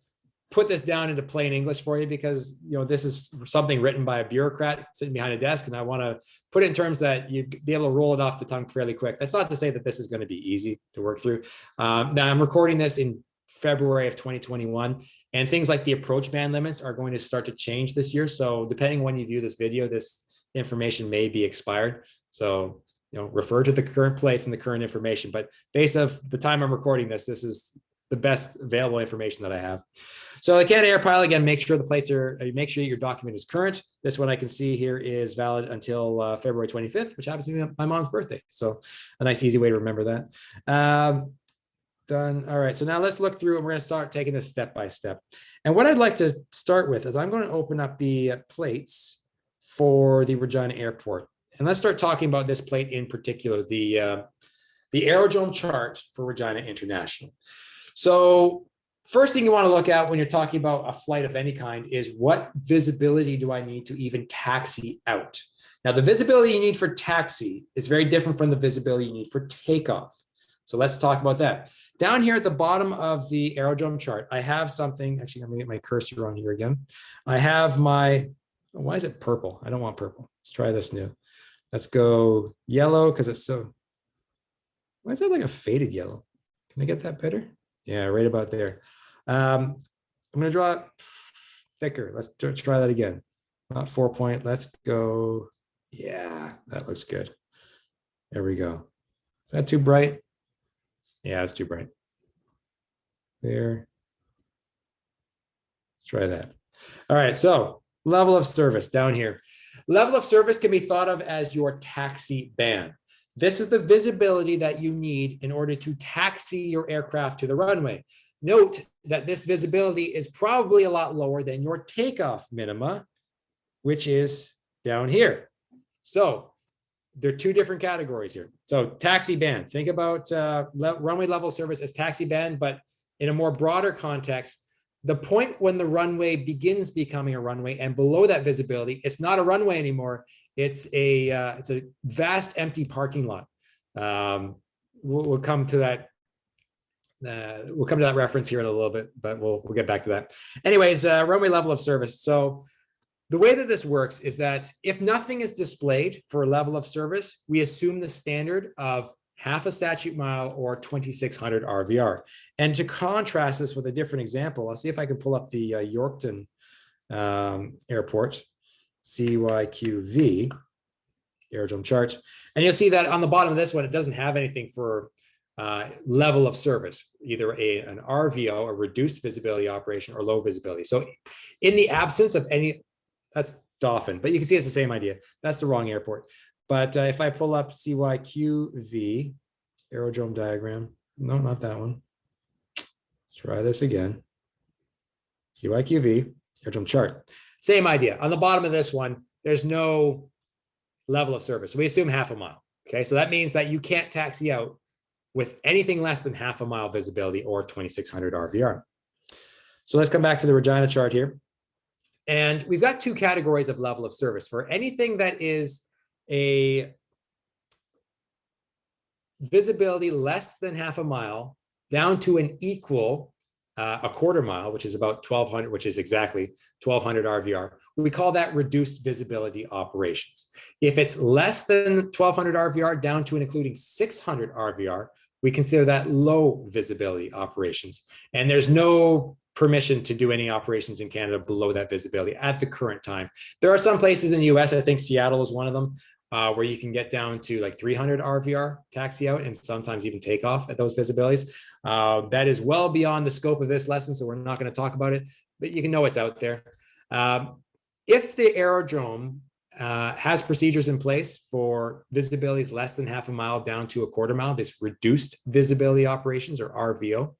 put this down into plain English for you because, this is something written by a bureaucrat sitting behind a desk, and I want to put it in terms that you'd be able to roll it off the tongue fairly quick. That's not to say that this is going to be easy to work through. Now I'm recording this in February of 2021. And things like the approach band limits are going to start to change this year. So depending when you view this video, this information may be expired. So, refer to the current place and the current information. But based off the time I'm recording this, this is the best available information that I have. So the Canada Air Pilot, again, make sure the plates are, make sure your document is current. This one I can see here is valid until February 25th, which happens to be my mom's birthday. So a nice, easy way to remember that. Done. All right. So now let's look through and we're going to start taking this step by step. And what I'd like to start with is I'm going to open up the plates for the Regina Airport. And let's start talking about this plate in particular, the aerodrome chart for Regina International. So first thing you want to look at when you're talking about a flight of any kind is what visibility do I need to even taxi out? Now, the visibility you need for taxi is very different from the visibility you need for takeoff. So let's talk about that. Down here at the bottom of the aerodrome chart, I have something. Actually, I'm going to get my cursor on here again. I have my, why is it purple? I don't want purple. Let's try this new. Let's go yellow because it's so, why is that like a faded yellow? Can I get that better? Yeah, right about there. I'm going to draw it thicker. Let's try that again. Not 4 point. Let's go. Yeah, that looks good. There we go. Is that too bright? Yeah, it's too bright. There. Let's try that. All right, so level of service down here. Level of service can be thought of as your taxi band. This is the visibility that you need in order to taxi your aircraft to the runway. Note that this visibility is probably a lot lower than your takeoff minima, which is down here. So there are two different categories here. So taxi band, think about runway level service as taxi band, but in a more broader context, the point when the runway begins becoming a runway and below that visibility, it's not a runway anymore. It's a vast empty parking lot. We'll come to that. We'll come to that reference here in a little bit, but we'll get back to that. Anyways, runway level of service. So the way that this works is that if nothing is displayed for a level of service, we assume the standard of half a statute mile or 2,600 RVR. And to contrast this with a different example, I'll see if I can pull up the Yorkton Airport, CYQV, aerodrome chart. And you'll see that on the bottom of this one, it doesn't have anything for level of service, either an RVO, a reduced visibility operation, or low visibility. So in the absence of any, that's Dauphin, but you can see it's the same idea. That's the wrong airport. But if I pull up CYQV, aerodrome diagram, no, not that one. Let's try this again. CYQV, aerodrome chart. Same idea. On the bottom of this one, there's no level of service. So we assume half a mile. Okay, so that means that you can't taxi out with anything less than half a mile visibility or 2,600 RVR. So let's come back to the Regina chart here. And we've got two categories of level of service. For anything that is a visibility less than half a mile down to an equal a quarter mile, which is about 1,200, which is exactly 1,200 RVR. We call that reduced visibility operations. If it's less than 1,200 RVR down to and including 600 RVR, we consider that low visibility operations. And there's no permission to do any operations in Canada below that visibility at the current time. There are some places in the US, I think Seattle is one of them, where you can get down to like 300 RVR taxi out and sometimes even take off at those visibilities. That is well beyond the scope of this lesson, so we're not going to talk about it, but you can know it's out there. If the aerodrome has procedures in place for visibilities less than half a mile down to a quarter mile, this reduced visibility operations or RVO,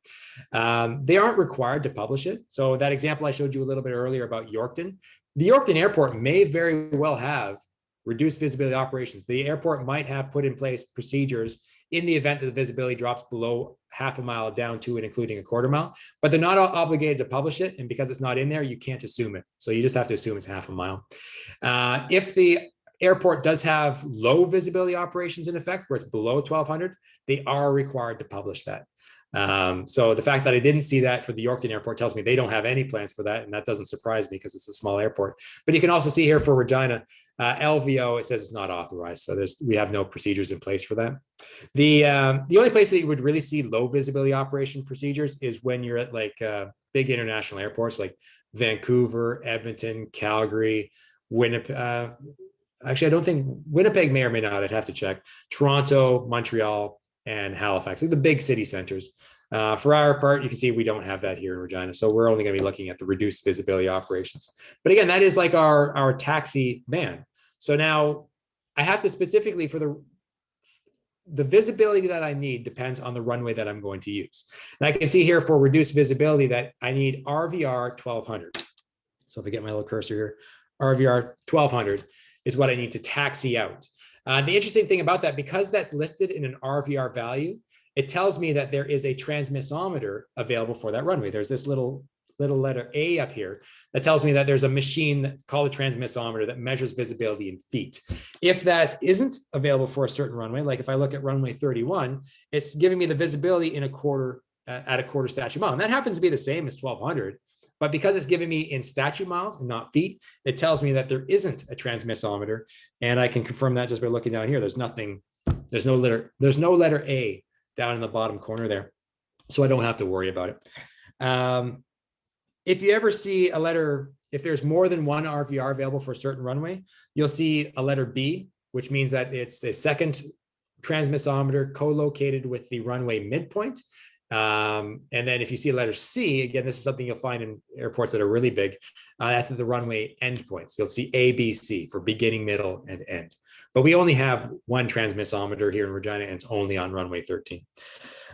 they aren't required to publish it. So that example I showed you a little bit earlier about Yorkton, the Yorkton airport may very well have reduced visibility operations. The airport might have put in place procedures in the event that the visibility drops below half a mile down to and including a quarter mile, but they're not obligated to publish it. And because it's not in there, you can't assume it. So you just have to assume it's half a mile. If the airport does have low visibility operations in effect, where it's below 1,200, they are required to publish that. So the fact that I didn't see that for the Yorkton airport tells me they don't have any plans for that. And that doesn't surprise me because it's a small airport. But you can also see here for Regina, LVO, it says it's not authorized. So we have no procedures in place for that. The only place that you would really see low visibility operation procedures is when you're at like big international airports like Vancouver, Edmonton, Calgary, Winnipeg. Actually, I don't think Winnipeg may or may not. I'd have to check. Toronto, Montreal, and Halifax, like the big city centers. For our part, you can see we don't have that here in Regina. So we're only going to be looking at the reduced visibility operations. But again, that is like our taxi van. So now I have to specifically for the visibility that I need depends on the runway that I'm going to use. And I can see here for reduced visibility that I need RVR 1,200. So if I get my little cursor here, RVR 1,200 is what I need to taxi out. The interesting thing about that, because that's listed in an RVR value, it tells me that there is a transmissometer available for that runway. There's this little letter A up here that tells me that there's a machine called a transmissometer that measures visibility in feet. If that isn't available for a certain runway, like if I look at runway 31, it's giving me the visibility in at a quarter statute mile. And that happens to be the same as 1,200. But because it's giving me in statute miles and not feet, it tells me that there isn't a transmissometer. And I can confirm that just by looking down here. There's no letter A down in the bottom corner there. So I don't have to worry about it. If you ever see a letter, if there's more than one RVR available for a certain runway, you'll see a letter B, which means that it's a second transmissometer co-located with the runway midpoint. And then if you see a letter C, again, this is something you'll find in airports that are really big. That's at the runway endpoints. You'll see A, B, C for beginning, middle, and end. But we only have one transmissometer here in Regina, and it's only on runway 13.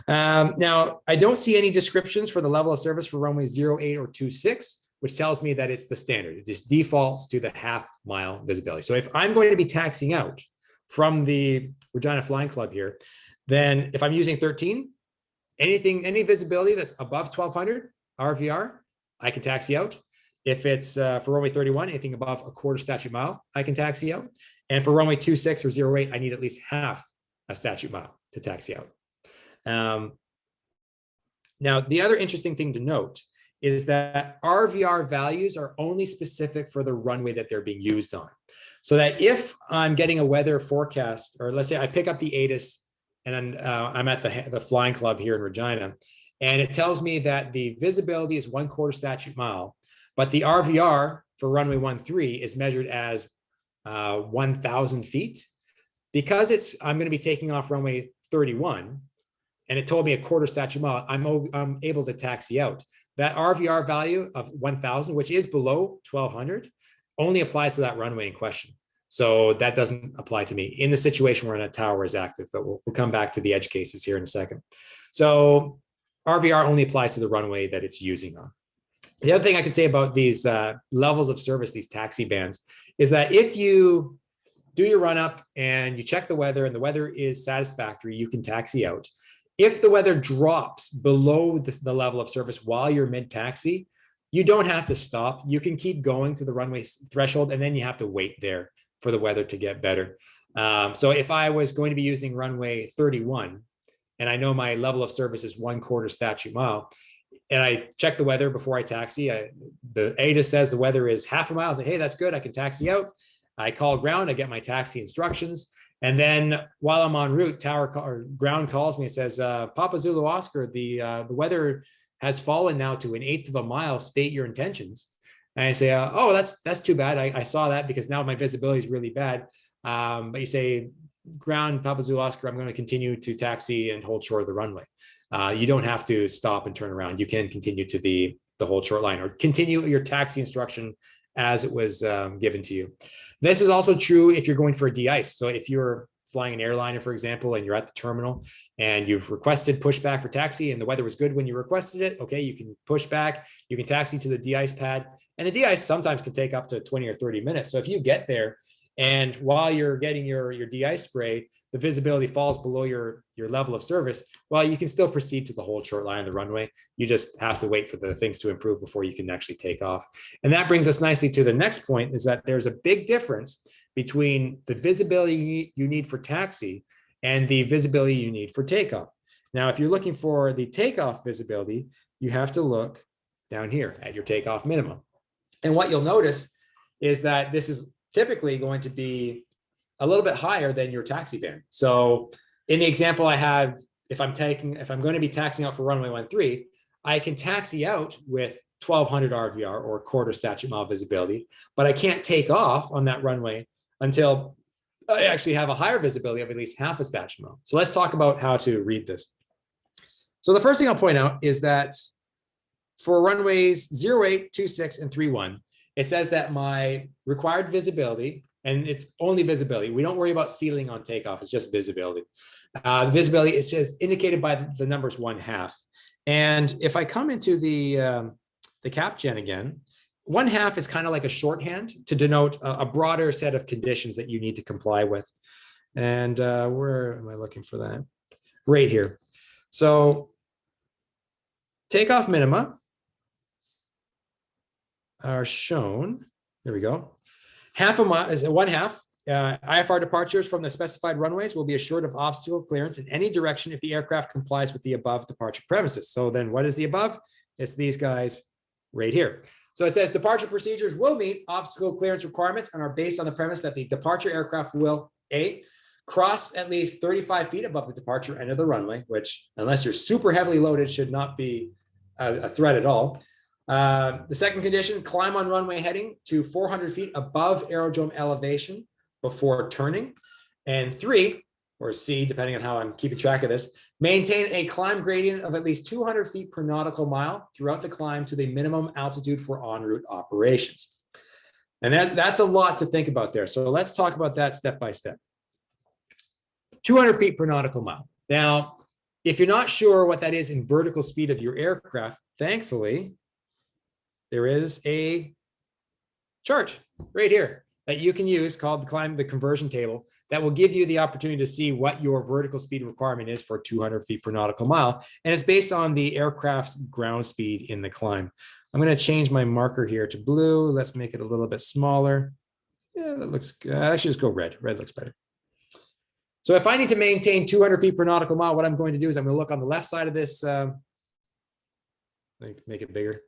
Now, I don't see any descriptions for the level of service for runway 08 or 26, which tells me that it's the standard. It just defaults to the half-mile visibility. So if I'm going to be taxiing out from the Regina Flying Club here, then if I'm using 13, any visibility that's above 1,200 RVR, I can taxi out. If it's for runway 31, anything above a quarter statute mile, I can taxi out. And for runway 26 or 08, I need at least half a statute mile to taxi out. Now, the other interesting thing to note is that RVR values are only specific for the runway that they're being used on. So that if I'm getting a weather forecast, or let's say I pick up the ATIS and I'm at the Flying Club here in Regina, and it tells me that the visibility is 1/4 statute mile, but the RVR for runway 13 is measured as 1,000 feet. Because I'm going to be taking off runway 31, and it told me a quarter statute mile, I'm able to taxi out. That RVR value of 1,000, which is below 1,200, only applies to that runway in question. So that doesn't apply to me in the situation where a tower is active, but we'll come back to the edge cases here in a second. So RVR only applies to the runway that it's using on. The other thing I can say about these levels of service, these taxi bands, is that if you do your run up and you check the weather and the weather is satisfactory, you can taxi out. if the weather drops below the level of service while you're mid-taxi, you don't have to stop. You can keep going to the runway threshold, and then you have to wait there for the weather to get better. So if I was going to be using runway 31, and I know my level of service is 1/4 statute mile, and I check the weather before I taxi, the ATA says the weather is half a mile. I say, hey, that's good. I can taxi out. I call ground. I get my taxi instructions. And then while I'm en route, ground calls me and says, Papa Zulu Oscar, the weather has fallen now to 1/8 of a mile. State your intentions. And I say, oh, that's too bad. I saw that because now my visibility is really bad. But you say, ground, Papa Zulu Oscar, I'm going to continue to taxi and hold short of the runway. You don't have to stop and turn around. You can continue to the hold short line or continue your taxi instruction as it was given to you. This is also true if you're going for a de-ice. So if you're flying an airliner, for example, and you're at the terminal and you've requested pushback for taxi and the weather was good when you requested it, okay, you can push back, you can taxi to the de-ice pad. And the de-ice sometimes can take up to 20 or 30 minutes. So if you get there and while you're getting your de-ice spray, the visibility falls below your level of service, well, you can still proceed to the hold short line of the runway. You just have to wait for the things to improve before you can actually take off. And that brings us nicely to the next point, is that there's a big difference between the visibility you need for taxi and the visibility you need for takeoff. Now, if you're looking for the takeoff visibility, you have to look down here at your takeoff minimum. And what you'll notice is that this is typically going to be a little bit higher than your taxi band. So in the example I had, if I'm going to be taxiing out for runway 13, I can taxi out with 1200 RVR or 1/4 statute mile visibility, but I can't take off on that runway until I actually have a higher visibility of at least half a statute mile. So let's talk about how to read this. So the first thing I'll point out is that for runways 08, 26, and 31, it says that my required visibility, and it's only visibility. We don't worry about ceiling on takeoff. It's just visibility. Visibility, it says indicated by the numbers 1/2. And if I come into the CapGen again, 1/2 is kind of like a shorthand to denote a broader set of conditions that you need to comply with. And where am I looking for that? Right here. So takeoff minima are shown. Here we go. Half a mile is 1/2. IFR departures from the specified runways will be assured of obstacle clearance in any direction if the aircraft complies with the above departure premises. So then what is the above? It's these guys right here. So it says departure procedures will meet obstacle clearance requirements and are based on the premise that the departure aircraft will A, cross at least 35 feet above the departure end of the runway, which unless you're super heavily loaded should not be a threat at all. The second condition, climb on runway heading to 400 feet above aerodrome elevation before turning. And 3, or C, depending on how I'm keeping track of this, maintain a climb gradient of at least 200 feet per nautical mile throughout the climb to the minimum altitude for en route operations. And that's a lot to think about there. So let's talk about that step by step. 200 feet per nautical mile. Now, if you're not sure what that is in vertical speed of your aircraft, thankfully, there is a chart right here that you can use called the conversion table that will give you the opportunity to see what your vertical speed requirement is for 200 feet per nautical mile. And it's based on the aircraft's ground speed in the climb. I'm going to change my marker here to blue. Let's make it a little bit smaller. Yeah, that looks good. I should just go red. Red looks better. So if I need to maintain 200 feet per nautical mile, what I'm going to do is I'm going to look on the left side of this. Make it bigger.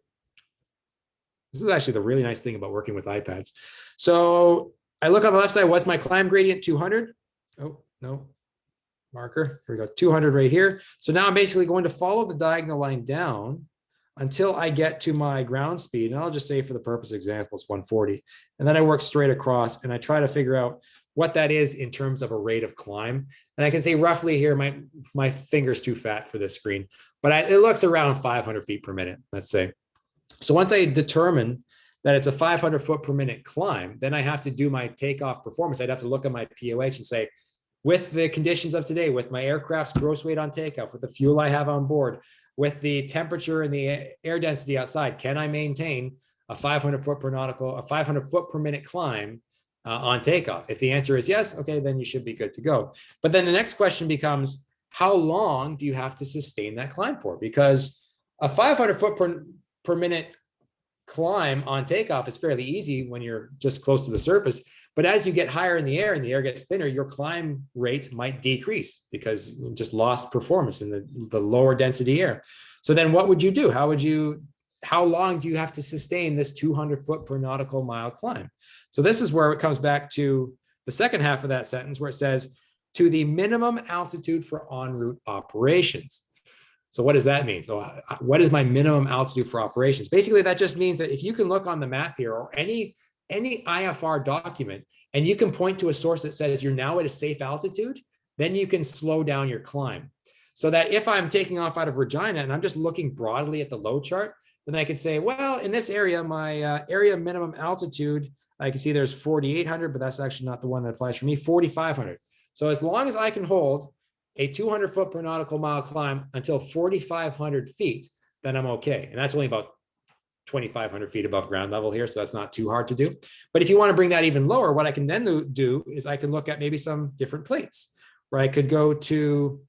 This is actually the really nice thing about working with iPads. So I look on the left side, what's my climb gradient? 200. Oh, no. Marker. Here we go. 200 right here. So now I'm basically going to follow the diagonal line down until I get to my ground speed. And I'll just say for the purpose of example, it's 140. And then I work straight across and I try to figure out what that is in terms of a rate of climb. And I can say roughly here, my finger's too fat for this screen, but it looks around 500 feet per minute, let's say. So once I determine that it's a 500 foot per minute climb, then I have to do my takeoff performance. I'd have to look at my POH and say, with the conditions of today, with my aircraft's gross weight on takeoff, with the fuel I have on board, with the temperature and the air density outside, can I maintain a 500 foot per minute climb on takeoff? If the answer is yes, okay, then you should be good to go. But then the next question becomes, how long do you have to sustain that climb for? Because a 500 foot per minute climb on takeoff is fairly easy when you're just close to the surface. But as you get higher in the air and the air gets thinner, your climb rate might decrease because you just lost performance in the lower density air. So then what would you do? How long do you have to sustain this 200 foot per nautical mile climb? So this is where it comes back to the second half of that sentence where it says to the minimum altitude for en route operations. So what does that mean? So what is my minimum altitude for operations? Basically, that just means that if you can look on the map here or any IFR document and you can point to a source that says you're now at a safe altitude, then you can slow down your climb. So that if I'm taking off out of Regina and I'm just looking broadly at the load chart, then I can say, well, in this area, my area minimum altitude, I can see there's 4,800, but that's actually not the one that applies for me, 4,500. So as long as I can hold a 200 foot per nautical mile climb until 4,500 feet, then I'm okay. And that's only about 2,500 feet above ground level here. So that's not too hard to do. But if you want to bring that even lower, what I can then do is I can look at maybe some different plates where I could go to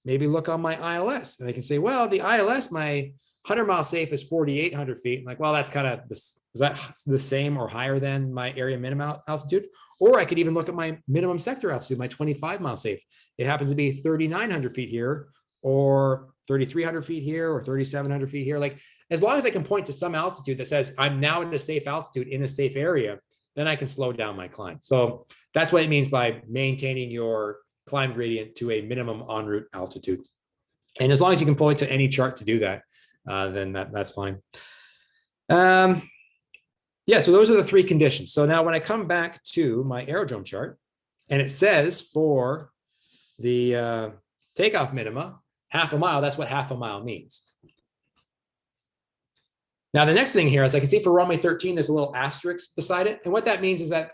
maybe look on my ILS and I can say, well, the ILS, my 100-mile safe is 4,800 feet. I'm like, well, that's kind of this, is that the same or higher than my area minimum altitude? Or I could even look at my minimum sector altitude, my 25-mile safe. It happens to be 3,900 feet here, or 3,300 feet here, or 3,700 feet here. Like, as long as I can point to some altitude that says I'm now at a safe altitude in a safe area, then I can slow down my climb. So that's what it means by maintaining your climb gradient to a minimum en route altitude. And as long as you can point to any chart to do that, then that's fine. Yeah, so those are the three conditions. So now when I come back to my aerodrome chart, and it says for the takeoff minima, half a mile, that's what half a mile means. Now, the next thing here is I can see for runway 13, there's a little asterisk beside it. And what that means is that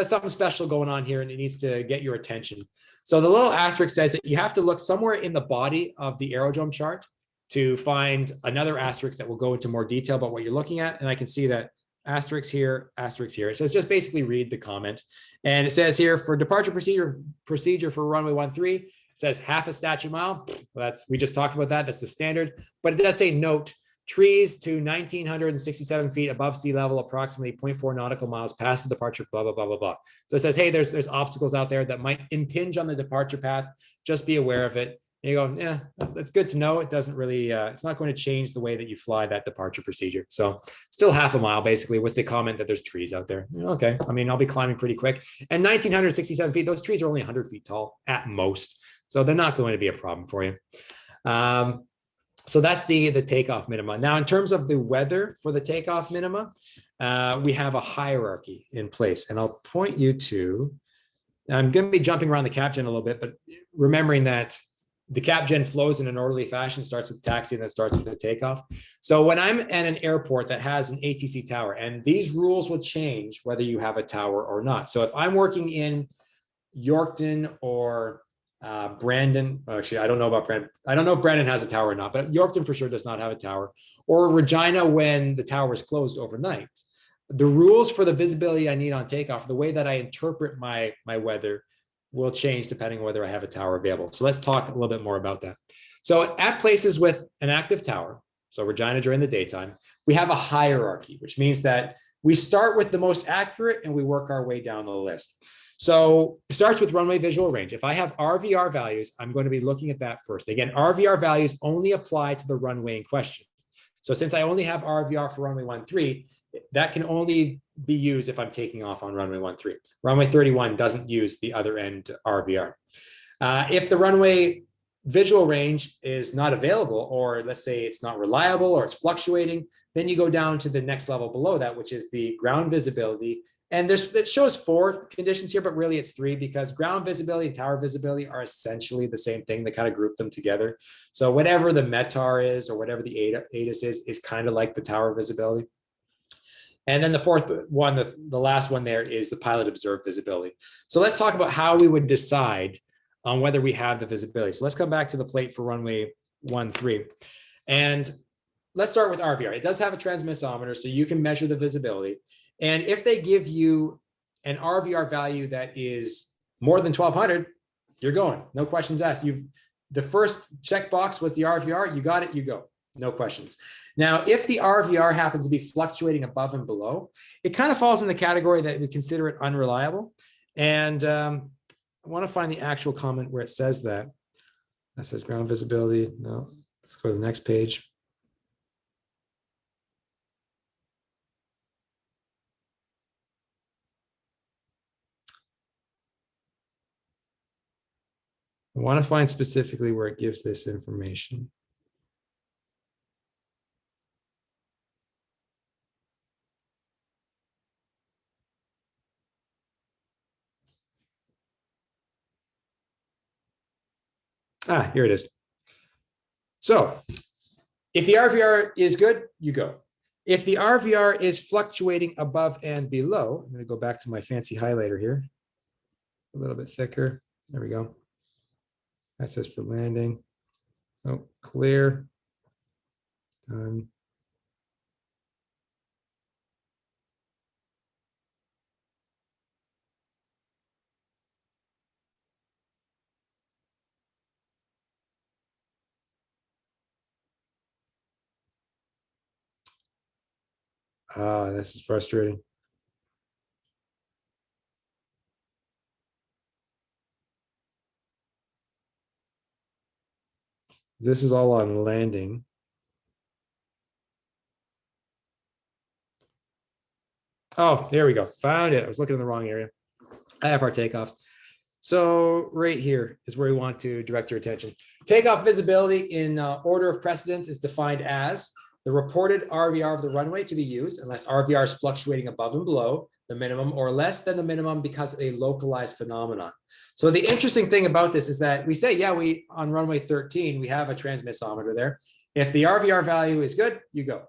something special going on here and it needs to get your attention. So the little asterisk says that you have to look somewhere in the body of the aerodrome chart to find another asterisk that will go into more detail about what you're looking at. And I can see that asterisk here, asterisk here. It says just basically read the comment. And it says here for departure procedure for runway 13, it says half a statute mile. Well, we just talked about that. That's the standard. But it does say note trees to 1,967 feet above sea level, approximately 0.4 nautical miles past the departure, blah, blah, blah, blah, blah. So it says, hey, there's obstacles out there that might impinge on the departure path. Just be aware of it. And you go, yeah, that's good to know. It doesn't really, it's not going to change the way that you fly that departure procedure. So still half a mile, basically, with the comment that there's trees out there. Okay, I mean, I'll be climbing pretty quick. And 1,967 feet, those trees are only 100 feet tall at most. So they're not going to be a problem for you. So that's the takeoff minima. Now, in terms of the weather for the takeoff minima, we have a hierarchy in place. And I'll point you to, I'm going to be jumping around the capgen a little bit, but remembering that the capgen flows in an orderly fashion, starts with taxi and then starts with the takeoff. So when I'm at an airport that has an ATC tower, and these rules will change whether you have a tower or not. So if I'm working in Yorkton or Brandon, actually, I don't know about Brandon. I don't know if Brandon has a tower or not, but Yorkton for sure does not have a tower. Or Regina when the tower is closed overnight. The rules for the visibility I need on takeoff, the way that I interpret my weather will change depending on whether I have a tower available. So let's talk a little bit more about that. So at places with an active tower, so Regina during the daytime, we have a hierarchy, which means that we start with the most accurate and we work our way down the list. So it starts with runway visual range. If I have RVR values, I'm going to be looking at that first. Again, RVR values only apply to the runway in question. So since I only have RVR for runway 13, that can only be used if I'm taking off on runway 13. Runway 31 doesn't use the other end RVR. If the runway visual range is not available, or let's say it's not reliable or it's fluctuating, then you go down to the next level below that, which is the ground visibility. And it shows 4 conditions here, but really it's 3 because ground visibility and tower visibility are essentially the same thing. They kind of group them together. So whatever the METAR is or whatever the ATIS is kind of like the tower visibility. And then the fourth one, the last one there is the pilot observed visibility. So let's talk about how we would decide on whether we have the visibility. So let's come back to the plate for runway 13. And let's start with RVR. It does have a transmissometer, so you can measure the visibility. And if they give you an RVR value that is more than 1,200, you're going, no questions asked. the first checkbox was the RVR, you got it, you go, no questions. Now, if the RVR happens to be fluctuating above and below, it kind of falls in the category that we consider it unreliable. And I want to find the actual comment where it says that. That says ground visibility. No, let's go to the next page. I want to find specifically where it gives this information. Ah, here it is. So if the RVR is good, you go. If the RVR is fluctuating above and below, I'm going to go back to my fancy highlighter here. A little bit thicker. There we go. That says for landing. Oh, clear. Done. Ah, this is frustrating. This is all on landing. Oh, here we go. Found it. I was looking in the wrong area. IFR takeoffs. So right here is where we want to direct your attention. Takeoff visibility in order of precedence is defined as the reported RVR of the runway to be used unless RVR is fluctuating above and below the minimum or less than the minimum because of a localized phenomenon. So the interesting thing about this is that we say, yeah, we on runway 13, we have a transmissometer there. If the RVR value is good, you go.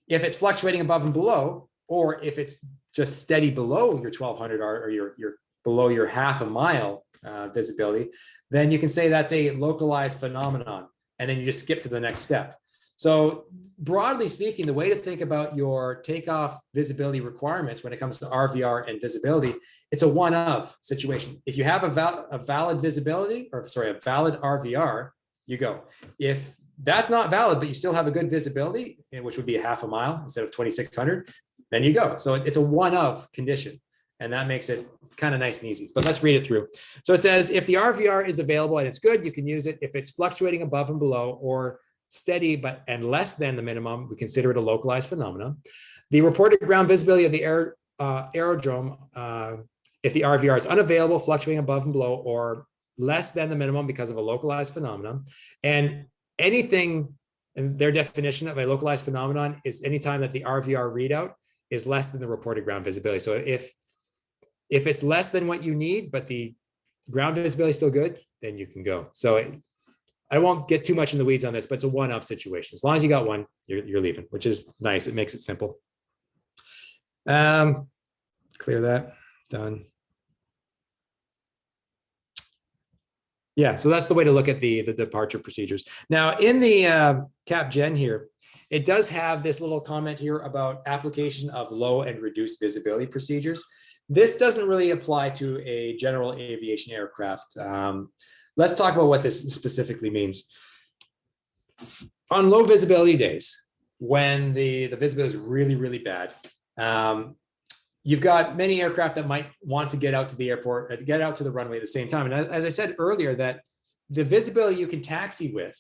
If it's fluctuating above and below, or if it's just steady below your 1200 or your below your half a mile visibility, then you can say that's a localized phenomenon. And then you just skip to the next step. So broadly speaking, the way to think about your takeoff visibility requirements when it comes to RVR and visibility, it's a one of situation. If you have a valid visibility, or sorry, a valid RVR, you go. If that's not valid, but you still have a good visibility, which would be a half a mile instead of 2,600, then you go. So it's a one of condition. And that makes it kind of nice and easy. But let's read it through. So it says, if the RVR is available and it's good, you can use it. If it's fluctuating above and below or steady and less than the minimum, we consider it a localized phenomenon. The reported ground visibility of the aerodrome, if the RVR is unavailable, fluctuating above and below, or less than the minimum because of a localized phenomenon. And anything, and their definition of a localized phenomenon is anytime that the RVR readout is less than the reported ground visibility. So if it's less than what you need, but the ground visibility is still good, then you can go. So I won't get too much in the weeds on this, but it's a one-off situation. As long as you got one, you're leaving, which is nice. It makes it simple. Clear that. Done. Yeah, so that's the way to look at the departure procedures. Now, in the Cap Gen here, it does have this little comment here about application of low and reduced visibility procedures. This doesn't really apply to a general aviation aircraft. Let's talk about what this specifically means. On low visibility days, when the visibility is really, really bad, you've got many aircraft that might want to get out to the airport, get out to the runway at the same time. And as I said earlier, that the visibility you can taxi with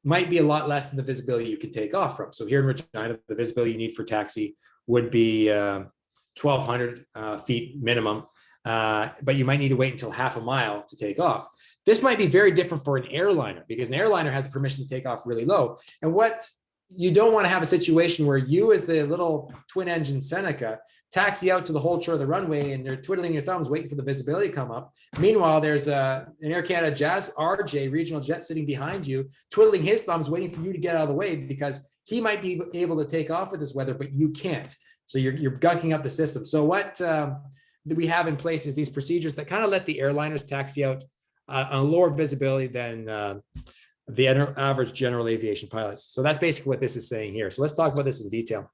might be a lot less than the visibility you can take off from. So here in Regina, the visibility you need for taxi would be 1,200 feet minimum, but you might need to wait until half a mile to take off. This might be very different for an airliner because an airliner has permission to take off really low. And what you don't want to have a situation where you, as the little twin engine Seneca, taxi out to the whole shore of the runway and you're twiddling your thumbs waiting for the visibility to come up. Meanwhile, there's an Air Canada Jazz RJ regional jet sitting behind you, twiddling his thumbs waiting for you to get out of the way because he might be able to take off with this weather, but you can't. So you're gunking up the system. So what we have in place is these procedures that kind of let the airliners taxi out on lower visibility than the average general aviation pilots. So that's basically what this is saying here. So let's talk about this in detail.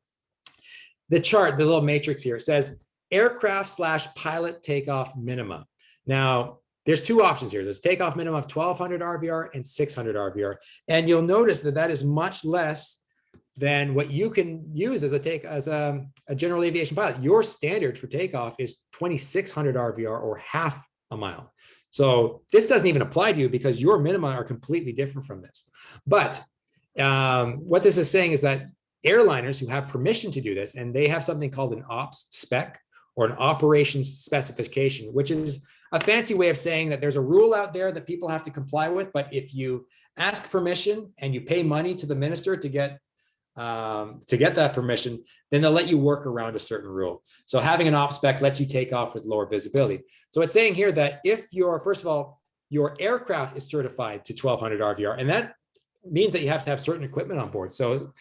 The chart, the little matrix here, says aircraft / pilot takeoff minima. Now, there's two options here. There's takeoff minimum of 1200 RVR and 600 RVR. And you'll notice that that is much less than what you can use as a general aviation pilot. Your standard for takeoff is 2600 RVR or half a mile. So this doesn't even apply to you because your minima are completely different from this. But what this is saying is that airliners who have permission to do this, and they have something called an ops spec or an operations specification, which is a fancy way of saying that there's a rule out there that people have to comply with. But if you ask permission and you pay money to the minister to get that permission, then they'll let you work around a certain rule. So having an op spec lets you take off with lower visibility. So it's saying here that if first of all, your aircraft is certified to 1200 RVR, and that means that you have to have certain equipment on board. So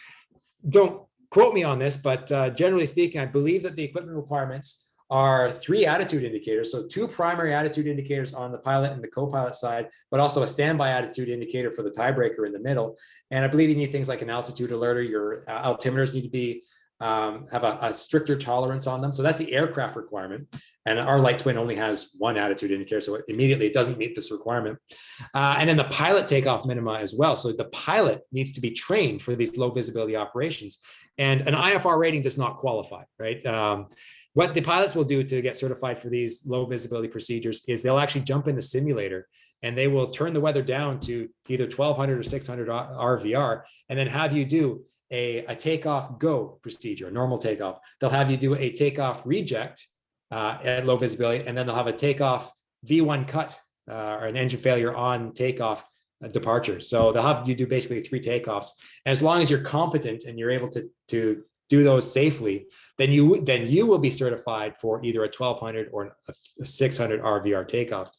don't quote me on this, but generally speaking, I believe that the equipment requirements are 3 attitude indicators. So 2 primary attitude indicators on the pilot and the co-pilot side, but also a standby attitude indicator for the tiebreaker in the middle. And I believe you need things like an altitude alerter. Your altimeters need to be have a stricter tolerance on them. So that's the aircraft requirement. And our light twin only has 1 attitude indicator, so immediately it doesn't meet this requirement. And then the pilot takeoff minima as well. So the pilot needs to be trained for these low visibility operations. And an IFR rating does not qualify, right? What the pilots will do to get certified for these low visibility procedures is they'll actually jump in the simulator and they will turn the weather down to either 1200 or 600 RVR and then have you do a takeoff go procedure, a normal takeoff. They'll have you do a takeoff reject at low visibility, and then they'll have a takeoff V1 cut or an engine failure on takeoff departure. So they'll have you do basically 3 takeoffs. And as long as you're competent and you're able to do those safely, then you will be certified for either a 1200 or a 600 RVR takeoff.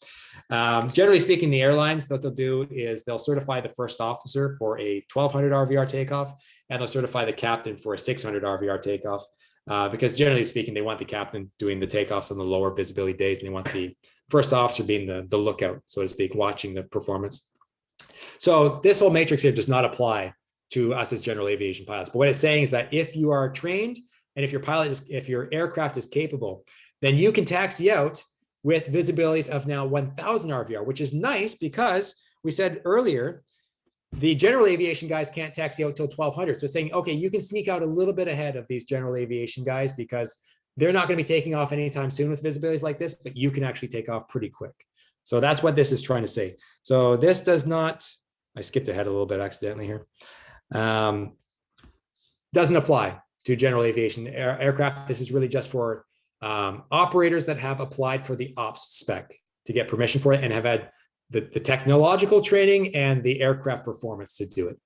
Generally speaking, the airlines, what they'll do is they'll certify the first officer for a 1200 RVR takeoff, and they'll certify the captain for a 600 RVR takeoff. Because generally speaking, they want the captain doing the takeoffs on the lower visibility days, and they want the first officer being the lookout, so to speak, watching the performance. So this whole matrix here does not apply to us as general aviation pilots. But what it's saying is that if you are trained and if your aircraft is capable, then you can taxi out with visibilities of now 1000 RVR, which is nice because we said earlier, the general aviation guys can't taxi out till 1200. So it's saying, okay, you can sneak out a little bit ahead of these general aviation guys because they're not going to be taking off anytime soon with visibilities like this, but you can actually take off pretty quick. So that's what this is trying to say. So this does not, I skipped ahead a little bit accidentally here. Doesn't apply to general aviation aircraft. This is really just for operators that have applied for the ops spec to get permission for it and have had the technological training and the aircraft performance to do it.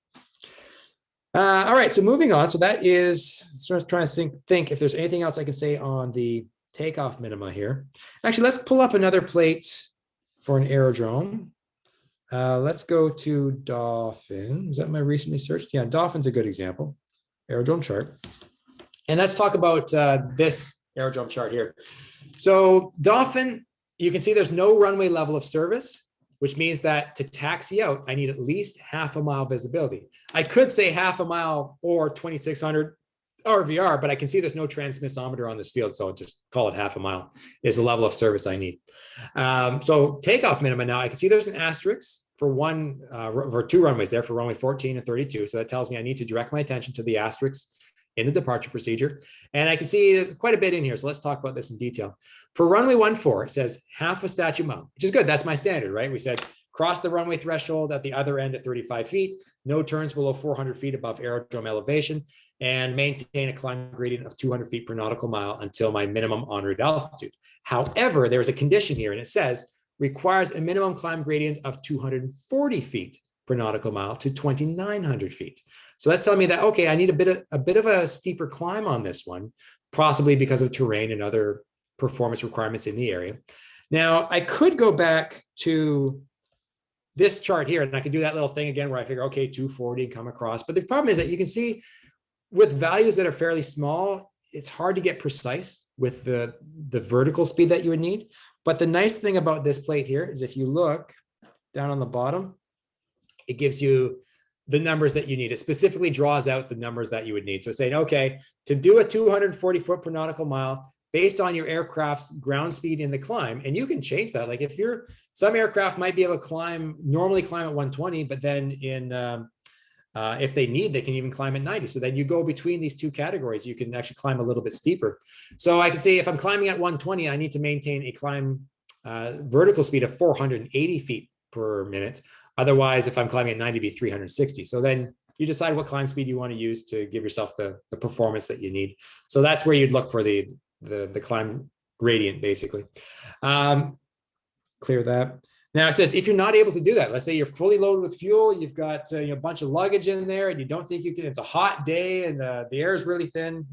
All right, so moving on. So that is sort of trying to think if there's anything else I can say on the takeoff minima here. Actually, let's pull up another plate for an aerodrome. Let's go to Dolphin. Is that my recently searched? Yeah, Dolphin's a good example. Aerodrome chart. And let's talk about this aerodrome chart here. So Dolphin, you can see there's no runway level of service, which means that to taxi out, I need at least half a mile visibility. I could say half a mile or 2600 RVR, but I can see there's no transmissometer on this field, so I'll just call it half a mile is the level of service I need. So takeoff minimum now, I can see there's an asterisk for 2 runways there for runway 14 and 32. So that tells me I need to direct my attention to the asterisk in the departure procedure. And I can see there's quite a bit in here. So let's talk about this in detail. For runway 14, it says half a statute mile, which is good. That's my standard, right? We said cross the runway threshold at the other end at 35 feet, no turns below 400 feet above aerodrome elevation, and maintain a climb gradient of 200 feet per nautical mile until my minimum en route altitude. However, there's a condition here, and it says requires a minimum climb gradient of 240 feet per nautical mile to 2,900 feet. So that's telling me that, okay, I need a bit of a steeper climb on this one, possibly because of terrain and other performance requirements in the area. Now, I could go back to this chart here, and I could do that little thing again where I figure, okay, 240 and come across. But the problem is that you can see with values that are fairly small, it's hard to get precise with the vertical speed that you would need. But the nice thing about this plate here is if you look down on the bottom, it gives you the numbers that you need. It specifically draws out the numbers that you would need. So saying, okay, to do a 240 foot per nautical mile, based on your aircraft's ground speed in the climb. And you can change that. Like if some aircraft might be able to normally climb at 120, but then if they need, they can even climb at 90. So then you go between these two categories. You can actually climb a little bit steeper. So I can say if I'm climbing at 120, I need to maintain a climb vertical speed of 480 feet per minute. Otherwise, if I'm climbing at 90, it'd be 360. So then you decide what climb speed you want to use to give yourself the performance that you need. So that's where you'd look for the climb gradient, basically. Clear that. Now it says if you're not able to do that, let's say you're fully loaded with fuel, you've got a bunch of luggage in there, and you don't think you can. It's a hot day, and the air is really thin,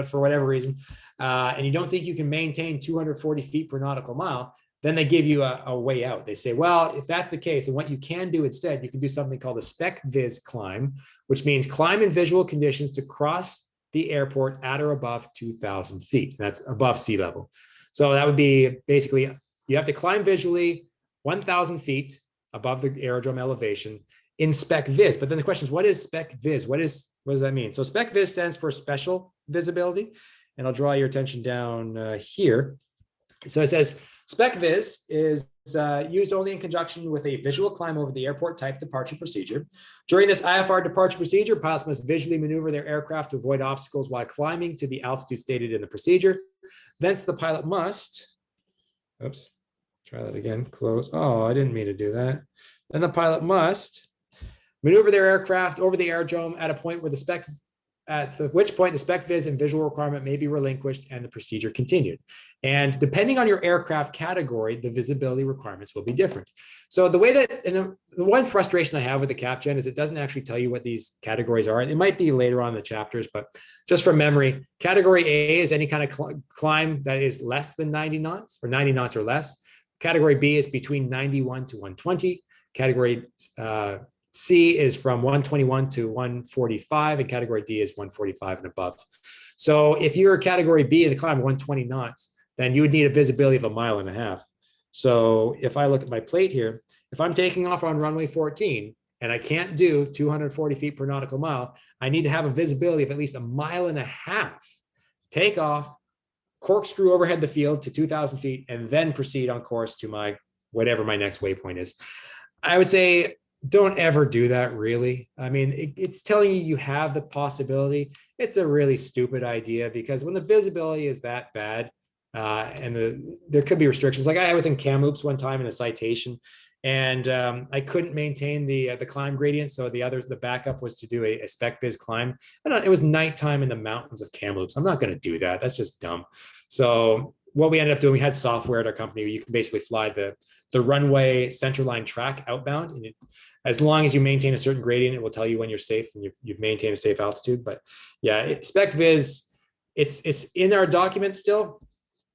for whatever reason, and you don't think you can maintain 240 feet per nautical mile. Then they give you a way out. They say, well, if that's the case, and what you can do instead, you can do something called a spec viz climb, which means climb in visual conditions to cross the airport at or above 2,000 feet. That's above sea level. So that would be basically, you have to climb visually 1,000 feet above the aerodrome elevation in spec viz. But then the question is, what is spec viz? What does that mean? So spec viz stands for special visibility. And I'll draw your attention down here. So it says, spec viz is used only in conjunction with a visual climb over the airport type departure procedure. During this IFR departure procedure, pilots must visually maneuver their aircraft to avoid obstacles while climbing to the altitude stated in the procedure. Thence the pilot must, oops, try that again, close. Oh, I didn't mean to do that. Then the pilot must maneuver their aircraft over the aerodrome at a point where which point the spec viz and visual requirement may be relinquished and the procedure continued. And depending on your aircraft category, the visibility requirements will be different. So the way that, and the one frustration I have with the CapGen is it doesn't actually tell you what these categories are. It might be later on in the chapters, but just from memory, category A is any kind of climb that is less than 90 knots or 90 knots or less. Category B is between 91 to 120. Category C is from 121 to 145, and category D is 145 and above. So if you're category B and the climb 120 knots, then you would need a visibility of 1.5 miles. So if I look at my plate here, if I'm taking off on runway 14 and I can't do 240 feet per nautical mile, I need to have a visibility of at least 1.5 miles. Take off, corkscrew overhead the field to 2,000 feet, and then proceed on course to whatever my next waypoint is. I would say, don't ever do that, really. I mean, it's telling you you have the possibility. It's a really stupid idea because when the visibility is that bad and there could be restrictions. Like I was in Kamloops one time in a citation and I couldn't maintain the climb gradient. So the backup was to do a spec viz climb. And it was nighttime in the mountains of Kamloops. I'm not going to do that. That's just dumb. So what we ended up doing, we had software at our company where you can basically fly the runway centerline track outbound. And as long as you maintain a certain gradient, it will tell you when you're safe and you've maintained a safe altitude. But yeah, spec viz, it's in our document still.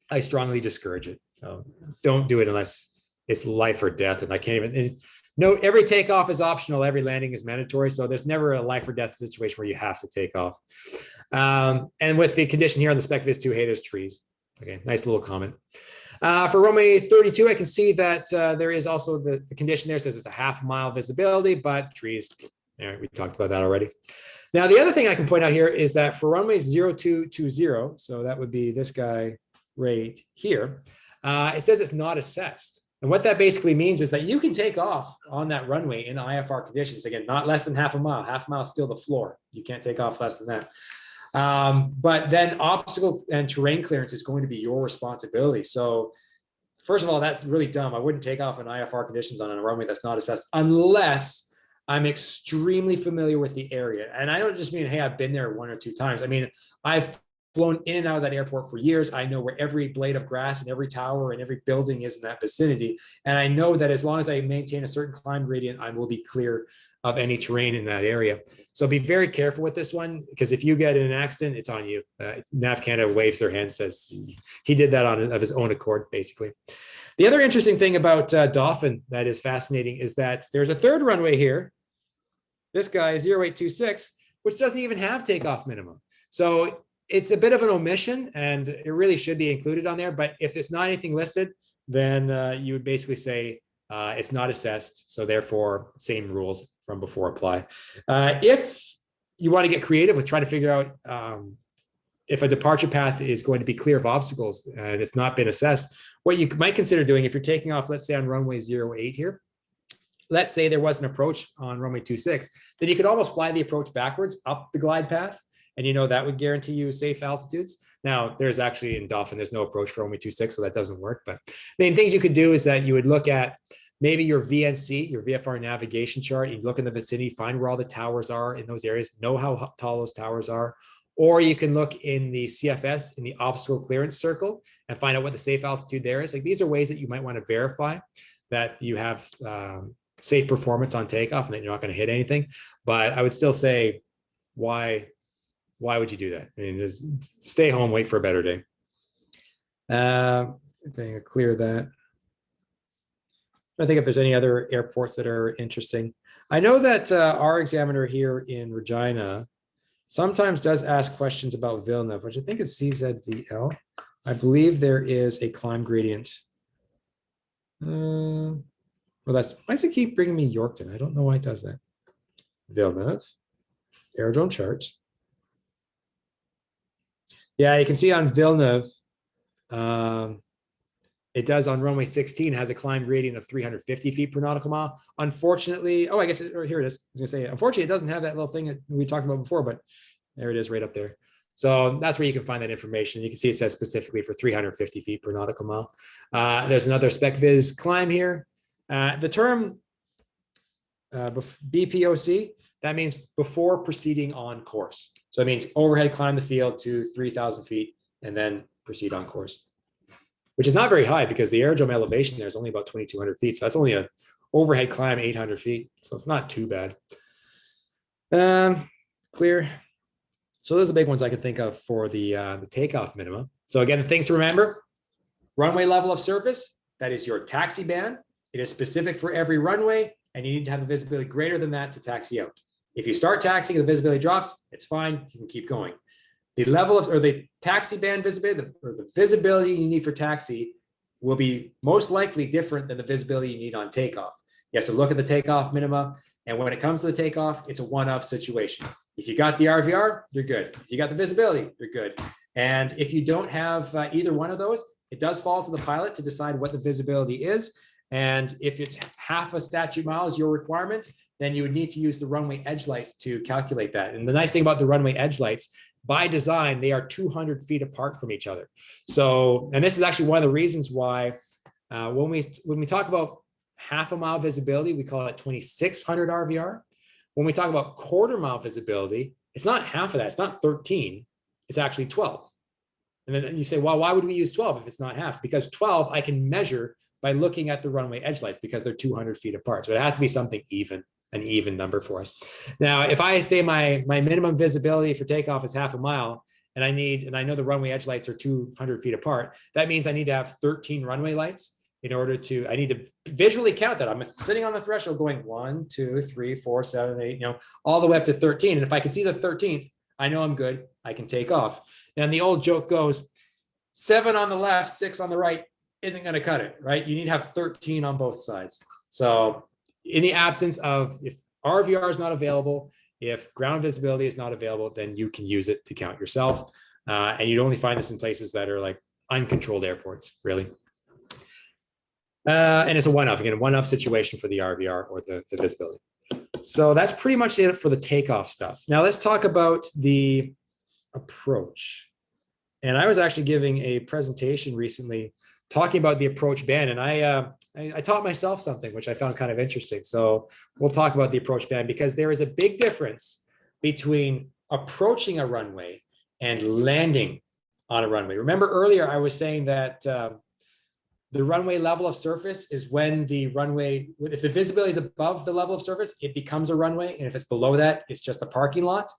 I strongly discourage it. So don't do it unless it's life or death. And I can't even, every takeoff is optional. Every landing is mandatory. So there's never a life or death situation where you have to take off. And with the condition here on the spec viz too, hey, there's trees. Okay, nice little comment. For runway 32, I can see that there is also the condition there says it's a 1/2 mile visibility, but trees, we talked about that already. Now, the other thing I can point out here is that for runway 0220, so that would be this guy right here, it says it's not assessed. And what that basically means is that you can take off on that runway in IFR conditions. Again, not less than 1/2 mile. 1/2 mile is still the floor. You can't take off less than that. But then obstacle and terrain clearance is going to be your responsibility. So first of all, that's really dumb. I wouldn't take off in IFR conditions on a runway that's not assessed unless I'm extremely familiar with the area. And I don't just mean, hey, I've been there 1 or 2 times. I mean, I've flown in and out of that airport for years. I know where every blade of grass and every tower and every building is in that vicinity. And I know that as long as I maintain a certain climb gradient, I will be clear of any terrain in that area. So be very careful with this one, because if you get in an accident, it's on you. Nav Canada waves their hand, says he did that of his own accord, basically. The other interesting thing about Dauphin that is fascinating is that there's a third runway here. This guy, 0826, which doesn't even have takeoff minimum. So it's a bit of an omission, and it really should be included on there. But if it's not anything listed, then you would basically say it's not assessed. So therefore, same rules from before apply. If you want to get creative with trying to figure out if a departure path is going to be clear of obstacles and it's not been assessed, what you might consider doing if you're taking off, let's say on runway 08 here, let's say there was an approach on runway 26, then you could almost fly the approach backwards up the glide path. And that would guarantee you safe altitudes. Now, there's actually in Dauphin, there's no approach for runway 26, so that doesn't work. But main things you could do is that you would look at maybe your VNC, your VFR navigation chart. You look in the vicinity, find where all the towers are in those areas, know how tall those towers are. Or you can look in the CFS, in the obstacle clearance circle, and find out what the safe altitude there is. Like, these are ways that you might want to verify that you have safe performance on takeoff and that you're not going to hit anything. But I would still say, why would you do that? I mean, just stay home, wait for a better day. Okay, clear that. I think if there's any other airports that are interesting. I know that our examiner here in Regina sometimes does ask questions about Villeneuve, which I think is CZVL. I believe there is a climb gradient. Well, why does it keep bringing me Yorkton? I don't know why it does that. Villeneuve, aerodrome charts. Yeah, you can see on Villeneuve, it does on runway 16 has a climb gradient of 350 feet per nautical mile. Unfortunately, oh, I guess here it is. I was gonna say, unfortunately, it doesn't have that little thing that we talked about before, but there it is right up there. So that's where you can find that information. You can see it says specifically for 350 feet per nautical mile. There's another SpecViz climb here. The term BPOC, that means before proceeding on course. So it means overhead climb the field to 3,000 feet and then proceed on course, which is not very high because the aerodrome elevation there is only about 2,200 feet. So that's only an overhead climb 800 feet. So it's not too bad. Clear. So those are the big ones I can think of for the takeoff minimum. So again, things to remember: runway level of surface, that is your taxi band. It is specific for every runway, and you need to have the visibility greater than that to taxi out. If you start taxiing, the visibility drops, it's fine, you can keep going. The level of, or the taxi band visibility, or the visibility you need for taxi will be most likely different than the visibility you need on takeoff. You have to look at the takeoff minima, and when it comes to the takeoff, it's a one-off situation. If you got the RVR, you're good. If you got the visibility, you're good. And if you don't have either one of those, it does fall to the pilot to decide what the visibility is. And if it's half a statute mile is your requirement, then you would need to use the runway edge lights to calculate that. And the nice thing about the runway edge lights, by design, they are 200 feet apart from each other. So, and this is actually one of the reasons why when we talk about half a mile visibility, we call it 2,600 RVR. When we talk about quarter mile visibility, it's not half of that. It's not 13. It's actually 12. And then you say, well, why would we use 12 if it's not half? Because 12 I can measure by looking at the runway edge lights because they're 200 feet apart. So it has to be something even, an even number for us. Now, if I say my minimum visibility for takeoff is half a mile, and I know the runway edge lights are 200 feet apart, that means I need to have 13 runway lights in order to, I need to visually count that. I'm sitting on the threshold going 1, 2, 3, 4, 7, 8, all the way up to 13. And if I can see the 13th, I know I'm good. I can take off. And the old joke goes, 7 on the left, 6 on the right isn't going to cut it, right? You need to have 13 on both sides. So in the absence of, if RVR is not available, if ground visibility is not available, then you can use it to count yourself. And you'd only find this in places that are like uncontrolled airports, really. And it's a one-off, again, a one-off situation for the RVR or the visibility. So that's pretty much it for the takeoff stuff. Now let's talk about the approach. And I was actually giving a presentation recently talking about the approach band, and I taught myself something which I found kind of interesting. So we'll talk about the approach band because there is a big difference between approaching a runway and landing on a runway. Remember earlier I was saying that the runway level of surface is when the runway, if the visibility is above the level of surface, it becomes a runway. And if it's below that, it's just a parking lot.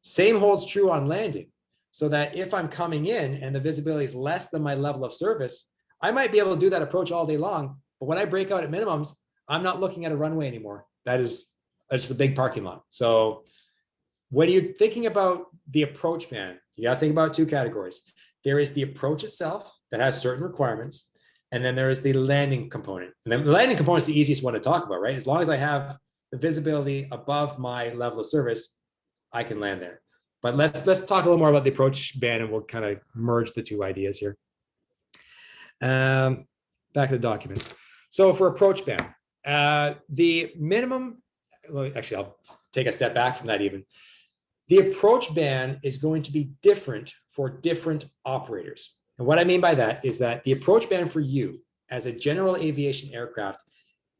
Same holds true on landing. So that if I'm coming in and the visibility is less than my level of surface, I might be able to do that approach all day long. But when I break out at minimums, I'm not looking at a runway anymore. That's just a big parking lot. So when you're thinking about the approach band, you got to think about two categories. There is the approach itself that has certain requirements. And then there is the landing component. And then the landing component is the easiest one to talk about, right? As long as I have the visibility above my level of service, I can land there. But let's talk a little more about the approach band, and we'll kind of merge the two ideas here. Back to the documents. So for approach band, the minimum, well, actually, I'll take a step back from that even. The approach band is going to be different for different operators. And what I mean by that is that the approach band for you as a general aviation aircraft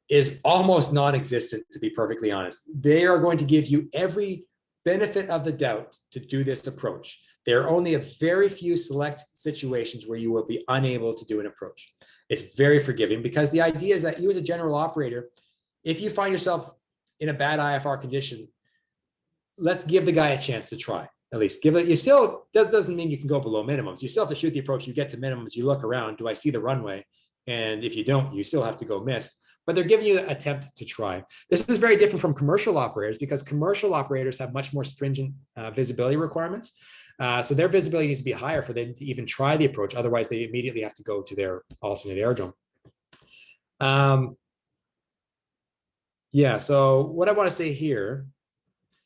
is almost non-existent, to be perfectly honest. They are going to give you every benefit of the doubt to do this approach. There are only a very few select situations where you will be unable to do an approach. It's very forgiving, because the idea is that you as a general operator, if you find yourself in a bad IFR condition, let's give the guy a chance to try. At least give it. You still, that doesn't mean you can go below minimums. You still have to shoot the approach. You get to minimums, you look around, do I see the runway? And if you don't, you still have to go miss. But they're giving you an attempt to try. This is very different from commercial operators, because commercial operators have much more stringent visibility requirements. So their visibility needs to be higher for them to even try the approach. Otherwise, they immediately have to go to their alternate aerodrome. Yeah, so what I want to say here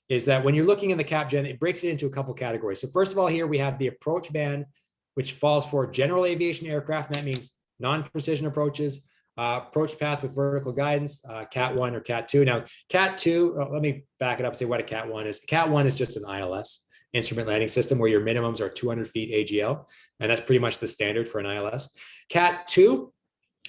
is that when you're looking in the cap gen, it breaks it into a couple categories. So first of all, here we have the approach band, which falls for general aviation aircraft. And that means non-precision approaches, approach path with vertical guidance, Cat 1 or Cat 2. Now, Cat 2, let me back it up and say what a Cat 1 is. Cat 1 is just an ILS, instrument landing system, where your minimums are 200 feet AGL. And that's pretty much the standard for an ILS. Cat 2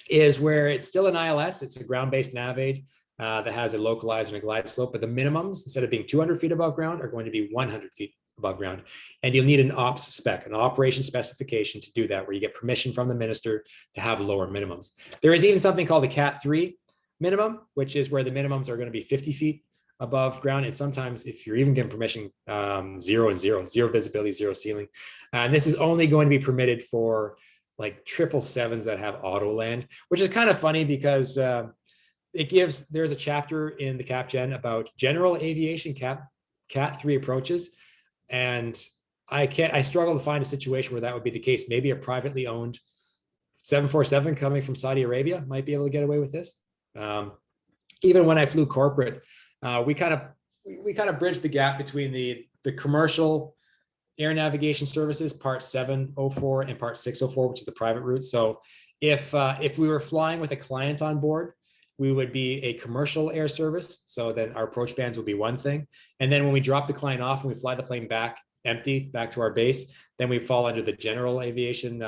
is where it's still an ILS. It's a ground-based nav aid that has a localizer and a glide slope, but the minimums, instead of being 200 feet above ground, are going to be 100 feet above ground. And you'll need an ops spec, an operation specification to do that, where you get permission from the minister to have lower minimums. There is even something called the Cat 3 minimum, which is where the minimums are going to be 50 feet above ground. And sometimes, if you're even given permission, zero visibility, zero ceiling. And this is only going to be permitted for like 777s that have auto land, which is kind of funny, because there's a chapter in the Cap Gen about general aviation Cat 3 approaches. And I struggle to find a situation where that would be the case. Maybe a privately owned 747 coming from Saudi Arabia might be able to get away with this. Even when I flew corporate, we kind of bridged the gap between the commercial air navigation services, part 704 and part 604, which is the private route. So if we were flying with a client on board, we would be a commercial air service. So then our approach bands will be one thing. And then when we drop the client off and we fly the plane back empty, back to our base, then we fall under the general aviation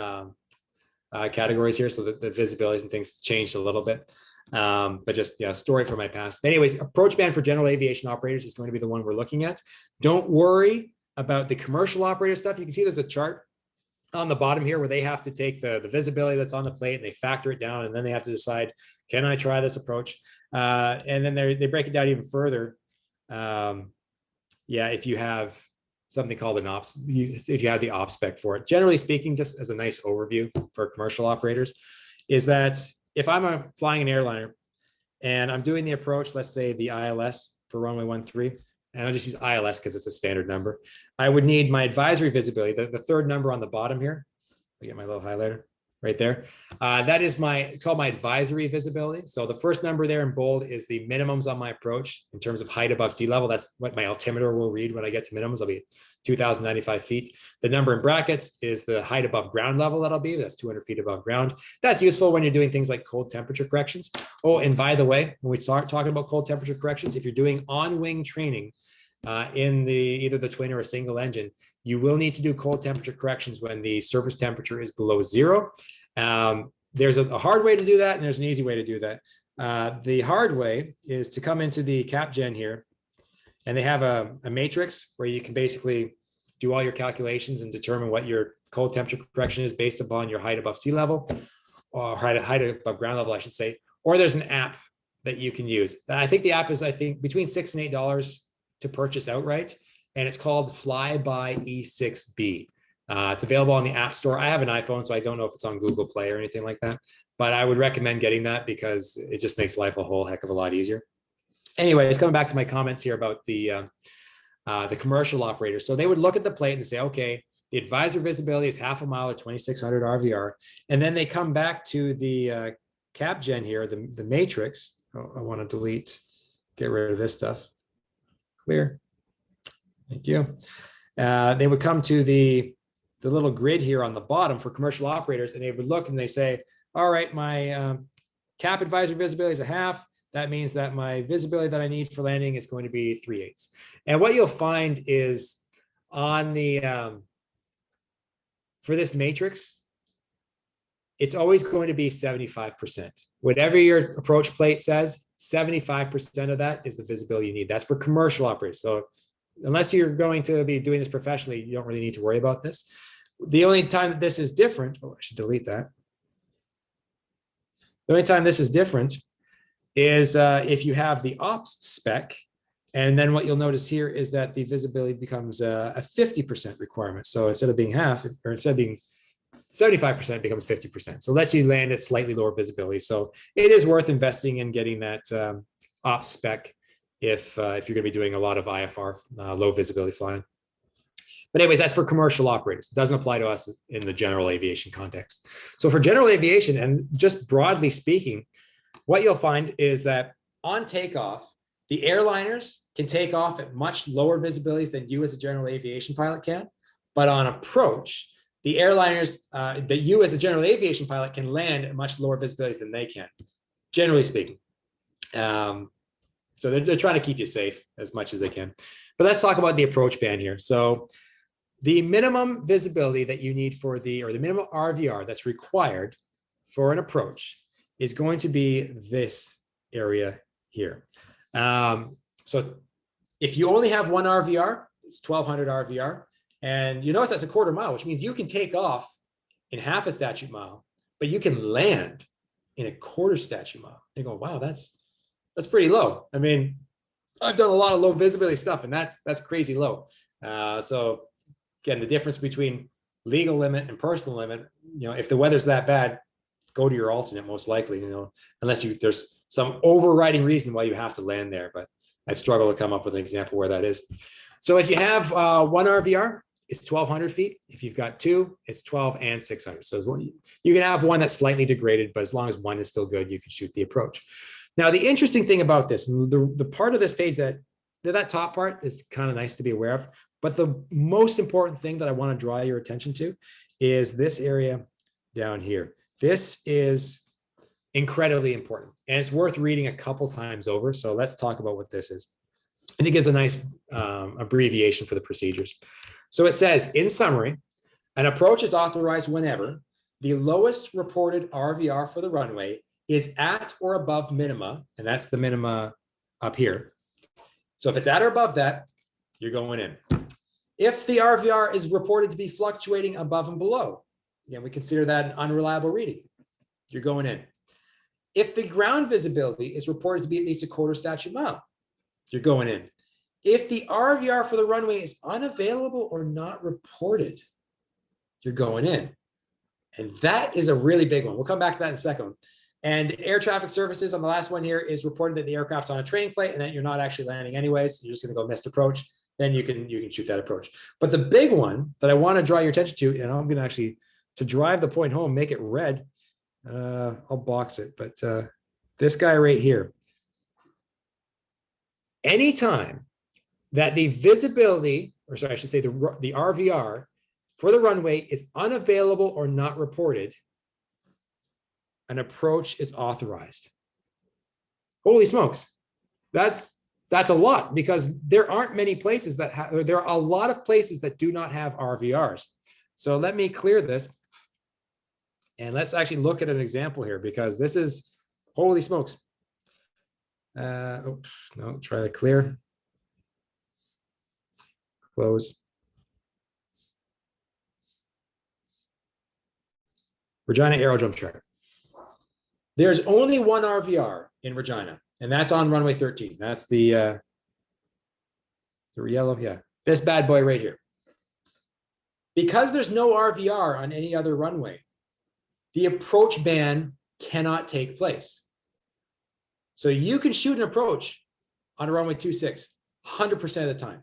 categories here. So the visibilities and things changed a little bit. But just, yeah, story from my past. Anyways, approach band for general aviation operators is going to be the one we're looking at. Don't worry about the commercial operator stuff. You can see there's a chart on the bottom here where they have to take the visibility that's on the plate and they factor it down, and then they have to decide, can I try this approach? And then they break it down even further. Yeah, if you have something called an ops, if you have the ops spec for it. Generally speaking, just as a nice overview for commercial operators, is that if I'm flying an airliner and I'm doing the approach, let's say the ILS for runway 13, and I'll just use ILS because it's a standard number, I would need my advisory visibility, the third number on the bottom here. I get my little highlighter right there. That is it's called my advisory visibility. So the first number there in bold is the minimums on my approach in terms of height above sea level. That's what my altimeter will read when I get to minimums. I'll be 2,095 feet. The number in brackets is the height above ground level that I'll be. That's 200 feet above ground. That's useful when you're doing things like cold temperature corrections. Oh, and by the way, when we start talking about cold temperature corrections, if you're doing on-wing training in either the twin or a single engine, you will need to do cold temperature corrections when the surface temperature is below zero. There's a hard way to do that, and there's an easy way to do that. The hard way is to come into the Cap Gen here, and they have a matrix where you can basically do all your calculations and determine what your cold temperature correction is based upon your height above sea level, or height above ground level, I should say. Or there's an app that you can use. I think the app is, between $6 and $8 to purchase outright, and it's called Flyby E6B. It's available on the App Store. I have an iPhone, so I don't know if it's on Google Play or anything like that, but I would recommend getting that because it just makes life a whole heck of a lot easier. Anyways, coming back to my comments here about the commercial operators. So they would look at the plate and say, okay, the advisor visibility is half a mile or 2,600 RVR. And then they come back to the Cap Gen here, the matrix. Oh, I want to get rid of this stuff. Clear. Thank you. they would come to the little grid here on the bottom for commercial operators, and they would look and they say, all right, my cap advisory visibility is a half. That means that my visibility that I need for landing is going to be 3/8. And what you'll find is on the, for this matrix, it's always going to be 75%. Whatever your approach plate says, 75% of that is the visibility you need. That's for commercial operators. So unless you're going to be doing this professionally, you don't really need to worry about this. The only time that this is different, oh, I should delete that. The only time this is different is if you have the ops spec, and then what you'll notice here is that the visibility becomes a 50% requirement. So instead of being half, or instead of being 75%, becomes 50%. So it lets you land at slightly lower visibility. So it is worth investing in getting that ops spec if you're going to be doing a lot of IFR, low visibility flying. But anyways, that's for commercial operators. It doesn't apply to us in the general aviation context. So for general aviation, and just broadly speaking, what you'll find is that on takeoff, the airliners can take off at much lower visibilities than you as a general aviation pilot can. But on approach, the airliners that you as a general aviation pilot can land at much lower visibilities than they can, generally speaking. So they're trying to keep you safe as much as they can. But let's talk about the approach band here. So the minimum visibility that you need for the minimum RVR that's required for an approach is going to be this area here. So if you only have one RVR, it's 1200 RVR. And you notice that's a quarter mile, which means you can take off in half a statute mile, but you can land in a quarter statute mile. They go, wow, that's pretty low. I mean, I've done a lot of low visibility stuff, and that's crazy low. So again, the difference between legal limit and personal limit, if the weather's that bad, go to your alternate most likely, unless there's some overriding reason why you have to land there. But I struggle to come up with an example where that is. So if you have one RVR, it's 1200 feet. If you've got two, it's 12 and 600. So as long, you can have one that's slightly degraded, but as long as one is still good, you can shoot the approach. Now, the interesting thing about this, the part of this page that top part is kind of nice to be aware of, but the most important thing that I want to draw your attention to is this area down here. This is incredibly important, and it's worth reading a couple times over. So let's talk about what this is. I think it's a nice abbreviation for the procedures. So it says, in summary, an approach is authorized whenever the lowest reported RVR for the runway is at or above minima, and that's the minima up here. So if it's at or above that, you're going in. If the RVR is reported to be fluctuating above and below, again, we consider that an unreliable reading, you're going in. If the ground visibility is reported to be at least a quarter statute mile, you're going in. If the RVR for the runway is unavailable or not reported, you're going in. And that is a really big one. We'll come back to that in a second. And air traffic services on the last one here is reported that the aircraft's on a training flight and that you're not actually landing anyways. You're just going to go missed approach. Then you can shoot that approach. But the big one that I want to draw your attention to, and I'm going to actually, to drive the point home, make it red. I'll box it, but this guy right here. Anytime that the visibility, or sorry, I should say the RVR for the runway is unavailable or not reported, an approach is authorized. Holy smokes. That's a lot, because there aren't many places that have, there are a lot of places that do not have RVRs. So let me clear this. And let's actually look at an example here, because this is, holy smokes. Oops, no, try to clear. Close. Regina Aerodrome chart. There's only one RVR in Regina, and that's on runway 13. That's the yellow, yeah. This bad boy right here. Because there's no RVR on any other runway, the approach ban cannot take place. So you can shoot an approach on a runway 26 100% of the time.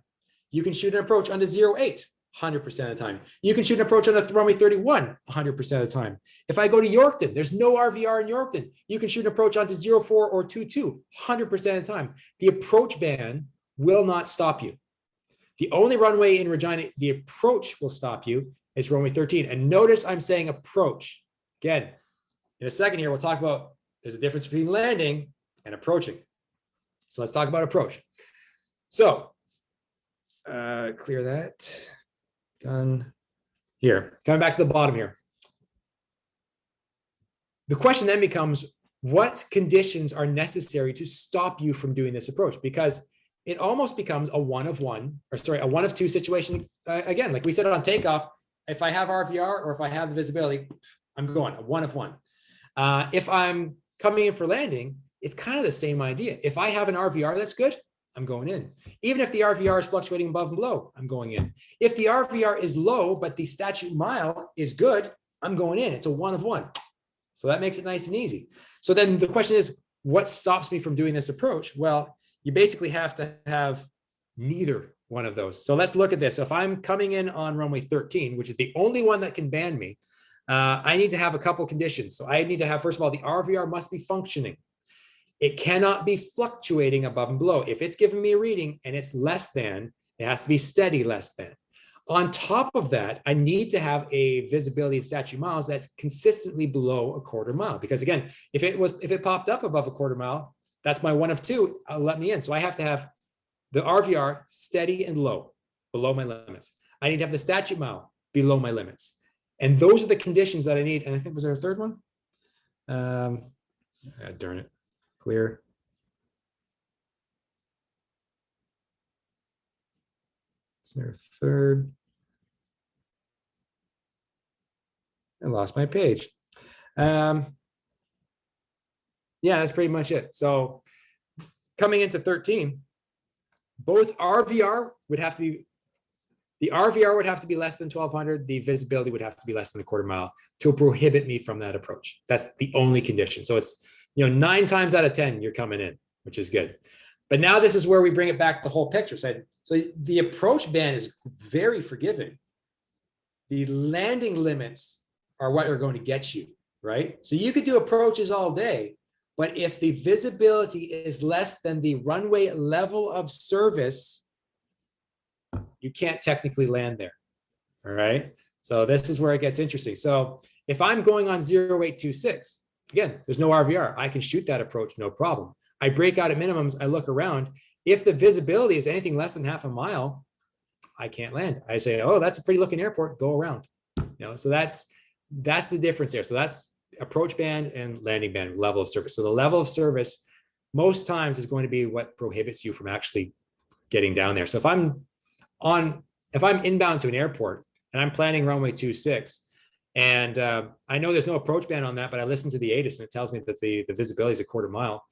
You can shoot an approach onto 08 100% of the time. You can shoot an approach on the runway 31 100% of the time. If I go to Yorkton, there's no RVR in Yorkton. You can shoot an approach onto 04 or 22 100% of the time. The approach ban will not stop you. The only runway in Regina, the approach will stop you, is runway 13. And notice I'm saying approach. Again, in a second here, we'll talk about there's a difference between landing and approaching. So let's talk about approach. So clear that. Done. Here, coming back to the bottom here. The question then becomes, what conditions are necessary to stop you from doing this approach? Because it almost becomes a one of two situation. Again, like we said on takeoff, if I have RVR or if I have the visibility, I'm going a one of one. If I'm coming in for landing, it's kind of the same idea. If I have an RVR that's good, I'm going in. Even if the RVR is fluctuating above and below, I'm going in. If the RVR is low, but the statute mile is good, I'm going in. It's a one of one. So that makes it nice and easy. So then the question is, what stops me from doing this approach? Well, you basically have to have neither one of those. So let's look at this. If I'm coming in on runway 13, which is the only one that can ban me, I need to have a couple conditions. So I need to have, first of all, the RVR must be functioning. It cannot be fluctuating above and below. If it's giving me a reading and it's less than, it has to be steady less than. On top of that, I need to have a visibility in statute miles that's consistently below a quarter mile. Because again, if it popped up above a quarter mile, that's my one of two, let me in. So I have to have the RVR steady and low, below my limits. I need to have the statute mile below my limits. And those are the conditions that I need. And I think, was there a third one? Darn it. Clear. Is there a third? I lost my page. Yeah, that's pretty much it. So coming into 13, both RVR would have to be, the RVR would have to be less than 1200. The visibility would have to be less than a quarter mile to prohibit me from that approach. That's the only condition. So it's, 9 times out of 10, you're coming in, which is good. But now this is where we bring it back to the whole picture. So the approach ban is very forgiving. The landing limits are what are going to get you, right? So you could do approaches all day, but if the visibility is less than the runway level of service, you can't technically land there, all right? So this is where it gets interesting. So if I'm going on 0826, again, there's no RVR. I can shoot that approach, no problem. I break out at minimums, I look around. If the visibility is anything less than half a mile, I can't land. I say, oh, that's a pretty looking airport, go around. So that's the difference there. So that's approach band and landing band, level of service. So the level of service most times is going to be what prohibits you from actually getting down there. So if I'm inbound to an airport and I'm planning runway 26, and I know there's no approach band on that, but I listen to the ATIS and it tells me that the visibility is a quarter mile.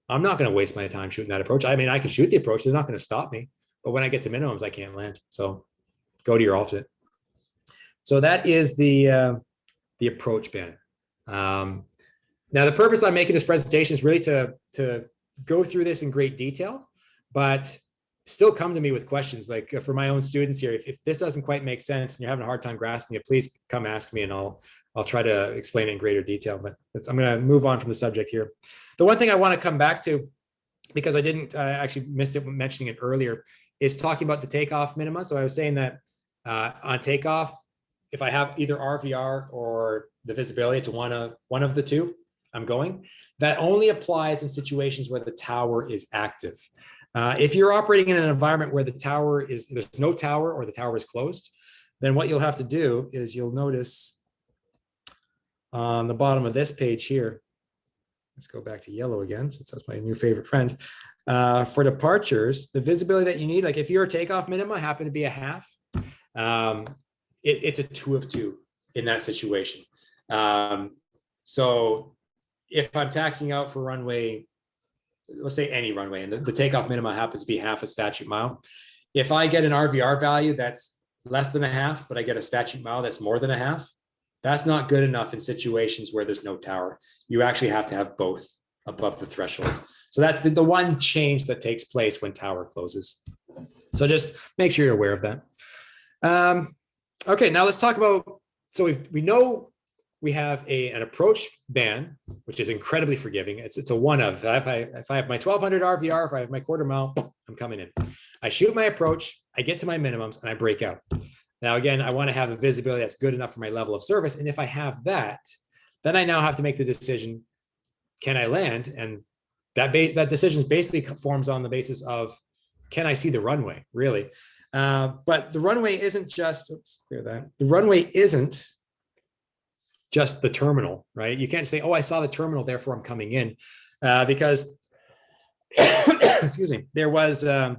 I'm not going to waste my time shooting that approach. I mean, I can shoot the approach. They're not going to stop me. But when I get to minimums, I can't land. So go to your alternate. So that is the approach band. Now, the purpose I'm making this presentation is really to go through this in great detail, but still come to me with questions. Like for my own students here, if this doesn't quite make sense and you're having a hard time grasping it, please come ask me and I'll try to explain it in greater detail. But I'm going to move on from the subject here. The one thing I want to come back to, because I didn't actually missed it when mentioning it earlier, is talking about the takeoff minima. So I was saying that on takeoff, if I have either RVR or the visibility, it's one of the two, I'm going. That only applies in situations where the tower is active. If you're operating in an environment where there's no tower or the tower is closed, then what you'll have to do is you'll notice on the bottom of this page here, let's go back to yellow again, since that's my new favorite friend. For departures, the visibility that you need, like if your takeoff minima happen to be a half, it's a 2 of 2 in that situation. So if I'm taxiing out for runway, let's say any runway, and the takeoff minima happens to be half a statute mile. If I get an RVR value that's less than a half, but I get a statute mile that's more than a half, that's not good enough in situations where there's no tower. You actually have to have both above the threshold. So that's the one change that takes place when tower closes. So just make sure you're aware of that. Okay, now let's talk about, so we know we have an approach band, which is incredibly forgiving. It's a one of, if I have my 1200 RVR, if I have my quarter mile, I'm coming in. I shoot my approach, I get to my minimums, and I break out. Now, again, I want to have a visibility that's good enough for my level of service. And if I have that, then I now have to make the decision, can I land? And that decision basically forms on the basis of, can I see the runway, really? But the runway isn't just, oops, clear that. The runway isn't just the terminal, right? You can't say, oh, I saw the terminal, therefore I'm coming in. Because, excuse me, there was a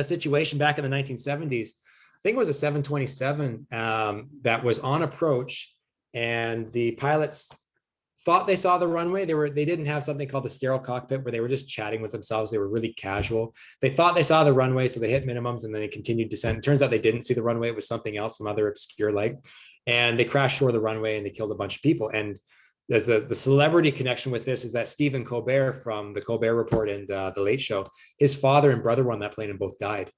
situation back in the 1970s. I think it was a 727 that was on approach, and the pilots thought they saw the runway. They didn't have something called the sterile cockpit where they were just chatting with themselves. They were really casual. They thought they saw the runway, so they hit minimums and then they continued descent. It turns out they didn't see the runway. It was something else, some other obscure light. And they crashed short of the runway and they killed a bunch of people. And there's the celebrity connection with this is that Stephen Colbert from the Colbert Report and the Late Show, his father and brother were on that plane and both died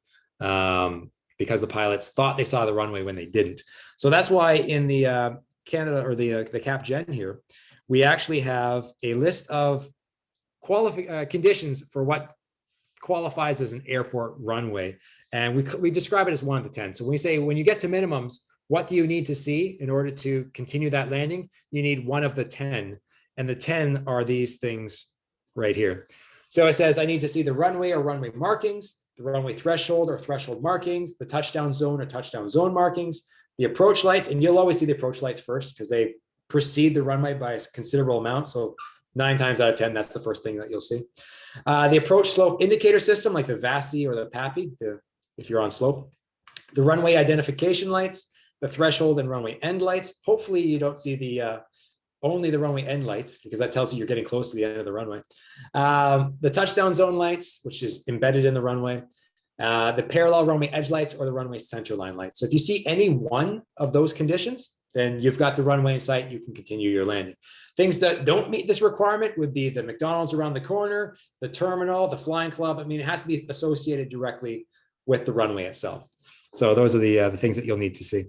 because the pilots thought they saw the runway when they didn't. So that's why in the Canada or the Cap Gen here, we actually have a list of conditions for what qualifies as an airport runway. And we describe it as 1 to 10. So when we say, when you get to minimums, what do you need to see in order to continue that landing? You need 1 of the 10. And the 10 are these things right here. So it says, I need to see the runway or runway markings, the runway threshold or threshold markings, the touchdown zone or touchdown zone markings, the approach lights, and you'll always see the approach lights first because they precede the runway by a considerable amount. So 9 times out of 10, that's the first thing that you'll see. The approach slope indicator system, like the VASI or the PAPI, if you're on slope. The runway identification lights, the threshold and runway end lights. Hopefully you don't see only the runway end lights because that tells you you're getting close to the end of the runway. The touchdown zone lights, which is embedded in the runway. The parallel runway edge lights or the runway center line lights. So if you see any one of those conditions, then you've got the runway in sight, you can continue your landing. Things that don't meet this requirement would be the McDonald's around the corner, the terminal, the flying club. I mean, it has to be associated directly with the runway itself. So those are the things that you'll need to see.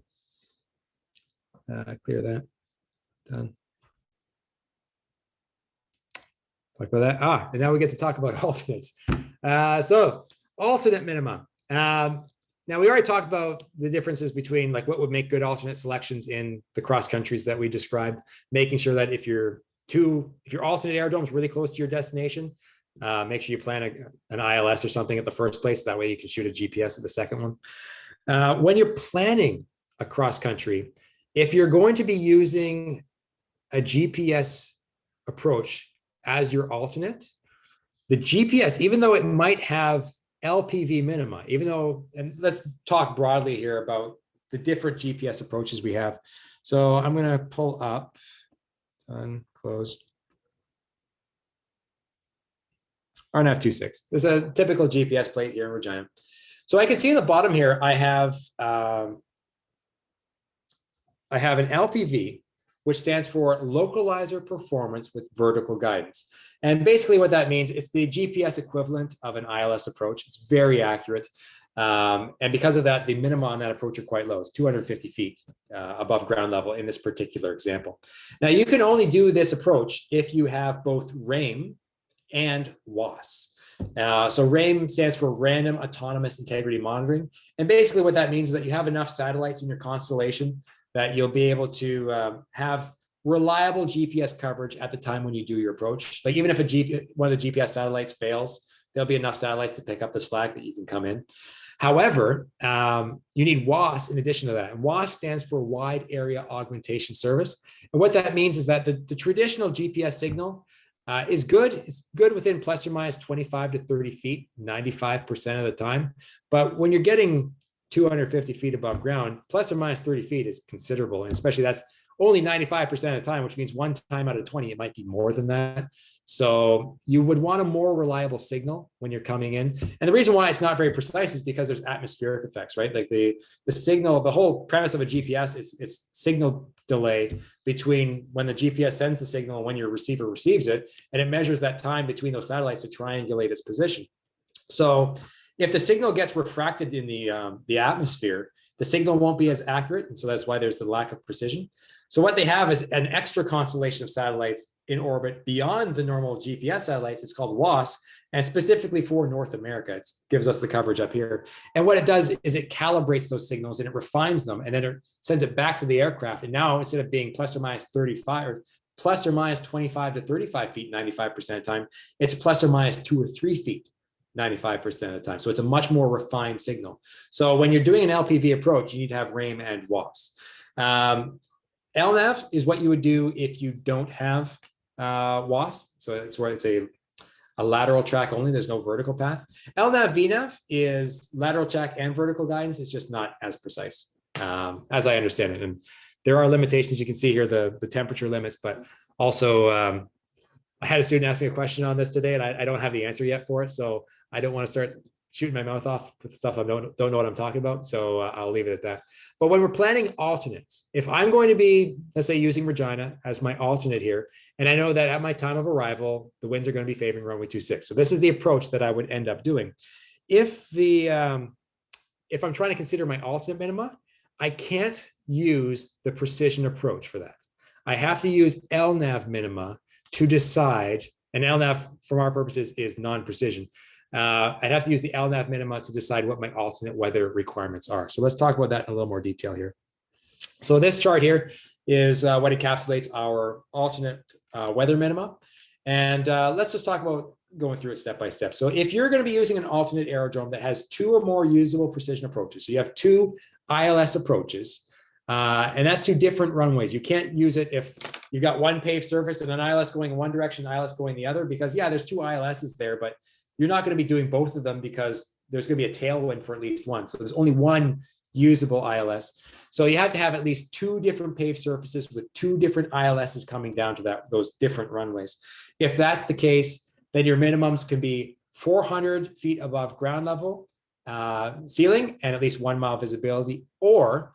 Clear that, done. Talk about that. And now we get to talk about alternates. So alternate minima. Now, we already talked about the differences between like what would make good alternate selections in the cross countries that we described, making sure that if your alternate aerodrome is really close to your destination, make sure you plan an ILS or something at the first place. That way you can shoot a GPS at the second one. When you're planning a cross country, if you're going to be using a GPS approach as your alternate, the GPS, even though it might have LPV minima, and let's talk broadly here about the different GPS approaches we have. So I'm going to pull up, done, close. RNF26. This is a typical GPS plate here in Regina. So I can see in the bottom here, I have an LPV, which stands for localizer performance with vertical guidance. And basically what that means is the GPS equivalent of an ILS approach. It's very accurate. And because of that, the minima on that approach are quite low. It's 250 feet above ground level in this particular example. Now you can only do this approach if you have both RAIM and WAS. So RAIM stands for Random Autonomous Integrity Monitoring. And basically what that means is that you have enough satellites in your constellation that you'll be able to have reliable GPS coverage at the time when you do your approach. Like even if one of the GPS satellites fails, there'll be enough satellites to pick up the slack that you can come in. However, you need WAS in addition to that. And WAS stands for Wide Area Augmentation Service. And what that means is that the traditional GPS signal is good. It's good within plus or minus 25 to 30 feet, 95% of the time. But when you're getting 250 feet above ground, plus or minus 30 feet is considerable. And especially that's only 95% of the time, which means one time out of 20, it might be more than that. So you would want a more reliable signal when you're coming in. And the reason why it's not very precise is because there's atmospheric effects, right? Like the signal, the whole premise of a GPS, it's signal delay between when the GPS sends the signal and when your receiver receives it. And it measures that time between those satellites to triangulate its position. So if the signal gets refracted in the atmosphere, the signal won't be as accurate. And so that's why there's the lack of precision. So what they have is an extra constellation of satellites in orbit beyond the normal GPS satellites. It's called WAS. And specifically for North America, it gives us the coverage up here. And what it does is it calibrates those signals and it refines them, and then it sends it back to the aircraft. And now instead of being plus or minus 35 or plus or minus 25 to 35 feet 95% of the time, it's plus or minus 2 or 3 feet 95% of the time. So it's a much more refined signal. So when you're doing an LPV approach, you need to have RAIM and WAS. LNAV is what you would do if you don't have WAS. So it's where it's a lateral track only. There's no vertical path. LNAV, VNAV is lateral track and vertical guidance. It's just not as precise as I understand it. And there are limitations. You can see here the temperature limits, but also I had a student ask me a question on this today, and I don't have the answer yet for it. So I don't want to start shooting my mouth off with stuff I don't know what I'm talking about. So I'll leave it at that. But when we're planning alternates, if I'm going to be, let's say, using Regina as my alternate here, and I know that at my time of arrival, the winds are going to be favoring runway 26. So this is the approach that I would end up doing. If I'm trying to consider my alternate minima, I can't use the precision approach for that. I have to use LNAV minima to decide, and LNAV from our purposes is non-precision. I'd have to use the LNAV minima to decide what my alternate weather requirements are. So let's talk about that in a little more detail here. So this chart here is what encapsulates our alternate weather minima. And let's just talk about going through it step by step. So if you're going to be using an alternate aerodrome that has 2 or more usable precision approaches, so you have 2 ILS approaches, and that's 2 different runways. You can't use it if you've got one paved surface and an ILS going in one direction, ILS going the other, because yeah, there's 2 ILSs there, but you're not going to be doing both of them because there's going to be a tailwind for at least one. So there's only one usable ILS. So you have to have at least 2 different paved surfaces with 2 different ILSs coming down to those different runways. If that's the case, then your minimums can be 400 feet above ground level ceiling and at least 1 mile visibility, or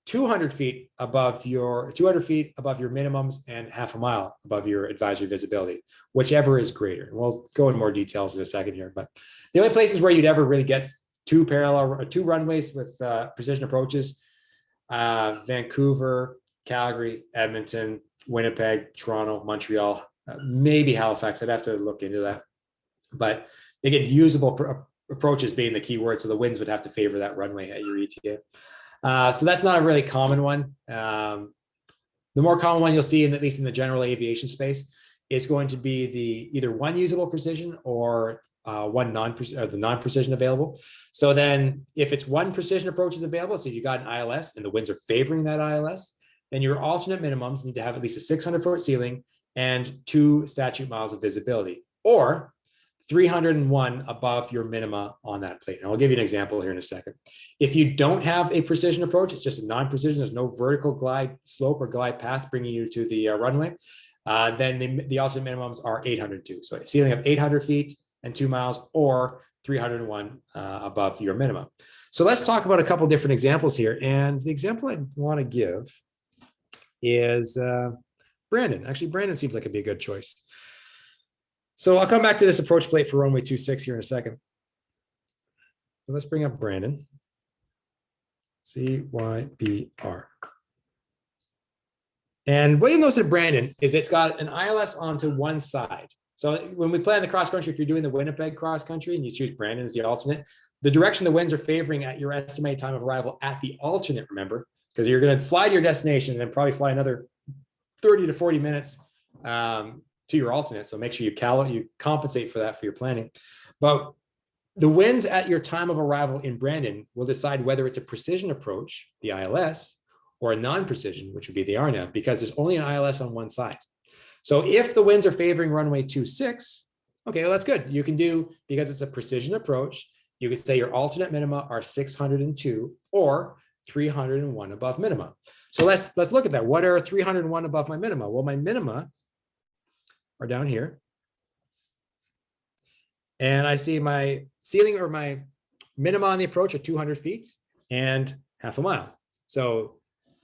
200 feet above your minimums and half a mile above your advisory visibility, whichever is greater. We'll go in more details in a second here, but the only places where you'd ever really get 2 runways with precision approaches, Vancouver, Calgary, Edmonton, Winnipeg, Toronto, Montreal, maybe Halifax. I'd have to look into that. But again, usable approaches being the key word. So the winds would have to favor that runway at your ETA. So that's not a really common one. The more common one you'll see, at least in the general aviation space, is going to be either 1 usable precision or the non-precision available. So then if it's 1 precision approach is available, so if you got an ILS and the winds are favoring that ILS, then your alternate minimums need to have at least a 600-foot ceiling and 2 statute miles of visibility, or 301 above your minima on that plate. And I'll give you an example here in a second. If you don't have a precision approach, it's just a non-precision, there's no vertical glide slope or glide path bringing you to the runway, then the alternate minimums are 802. So a ceiling of 800 feet and 2 miles, or 301 above your minimum. So let's talk about a couple different examples here. And the example I want to give is Brandon. Actually, Brandon seems like it'd be a good choice. So I'll come back to this approach plate for runway 26 here in a second. So let's bring up Brandon. CYBR. And what you'll notice at Brandon is it's got an ILS onto one side. So when we plan the cross country, if you're doing the Winnipeg cross country and you choose Brandon as the alternate, the direction the winds are favoring at your estimated time of arrival at the alternate, remember, because you're going to fly to your destination and then probably fly another 30 to 40 minutes to your alternate. So make sure you compensate for that for your planning. But the winds at your time of arrival in Brandon will decide whether it's a precision approach, the ILS, or a non-precision, which would be the RNAV, because there's only an ILS on one side. So if the winds are favoring runway 26, okay, well, that's good. You can do, because it's a precision approach, you can say your alternate minima are 602 or 301 above minima. So let's look at that. What are 301 above my minima? Well, my minima are down here. And I see my ceiling or my minima on the approach at 200 feet and half a mile. So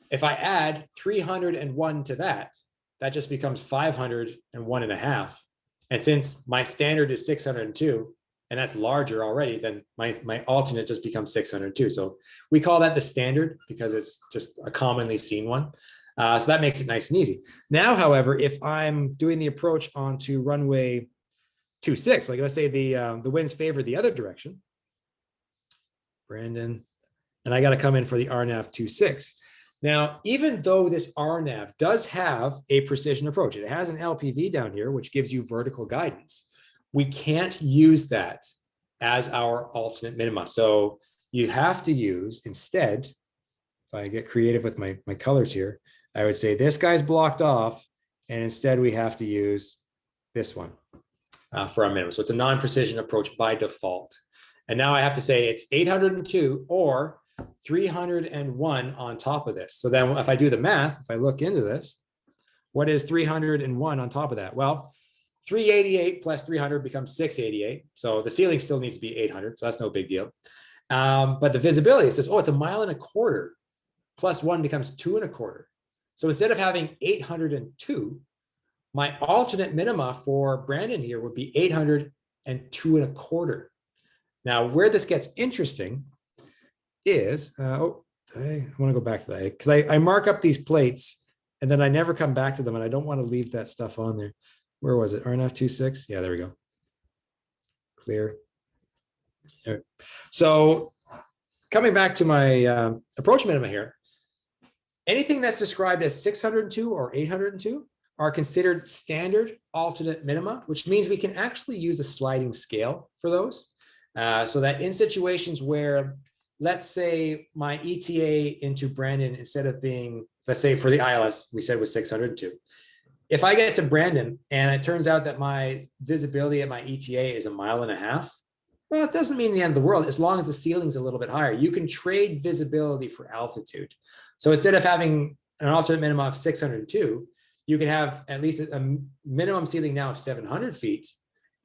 if I add 301 to that, that just becomes 501 and a half. And since my standard is 602, and that's larger already, then my alternate just becomes 602. So we call that the standard because it's just a commonly seen one. So that makes it nice and easy. Now, however, if I'm doing the approach onto runway 2.6. Like let's say the winds favor the other direction. Brandon, and I got to come in for the RNAV 2.6. Now, even though this RNAV does have a precision approach, it has an LPV down here, which gives you vertical guidance. We can't use that as our alternate minima. So you have to use instead, if I get creative with my colors here, I would say this guy's blocked off, and instead we have to use this one for our minimum. So it's a non-precision approach by default. And now I have to say it's 802 or 301 on top of this. So then if I do the math, if I look into this, what is 301 on top of that? Well, 388 plus 300 becomes 688. So the ceiling still needs to be 800. So that's no big deal. But the visibility says, oh, it's 1.25 miles plus 1 becomes 2.25. So instead of having 802, my alternate minima for Brandon here would be 802.25. Now, where this gets interesting is, I want to go back to that because I mark up these plates and then I never come back to them, and I don't want to leave that stuff on there. Where was it? RNF 2.6? Yeah, there we go. Clear. Right. So coming back to my approach minima here, anything that's described as 602 or 802 are considered standard alternate minima, which means we can actually use a sliding scale for those. So that in situations where, let's say my ETA into Brandon, instead of being, let's say for the ILS, we said was 602. If I get to Brandon and it turns out that my visibility at my ETA is 1.5 miles, well, it doesn't mean the end of the world as long as the ceiling's a little bit higher. You can trade visibility for altitude. So instead of having an alternate minimum of 602, you can have at least a minimum ceiling now of 700 feet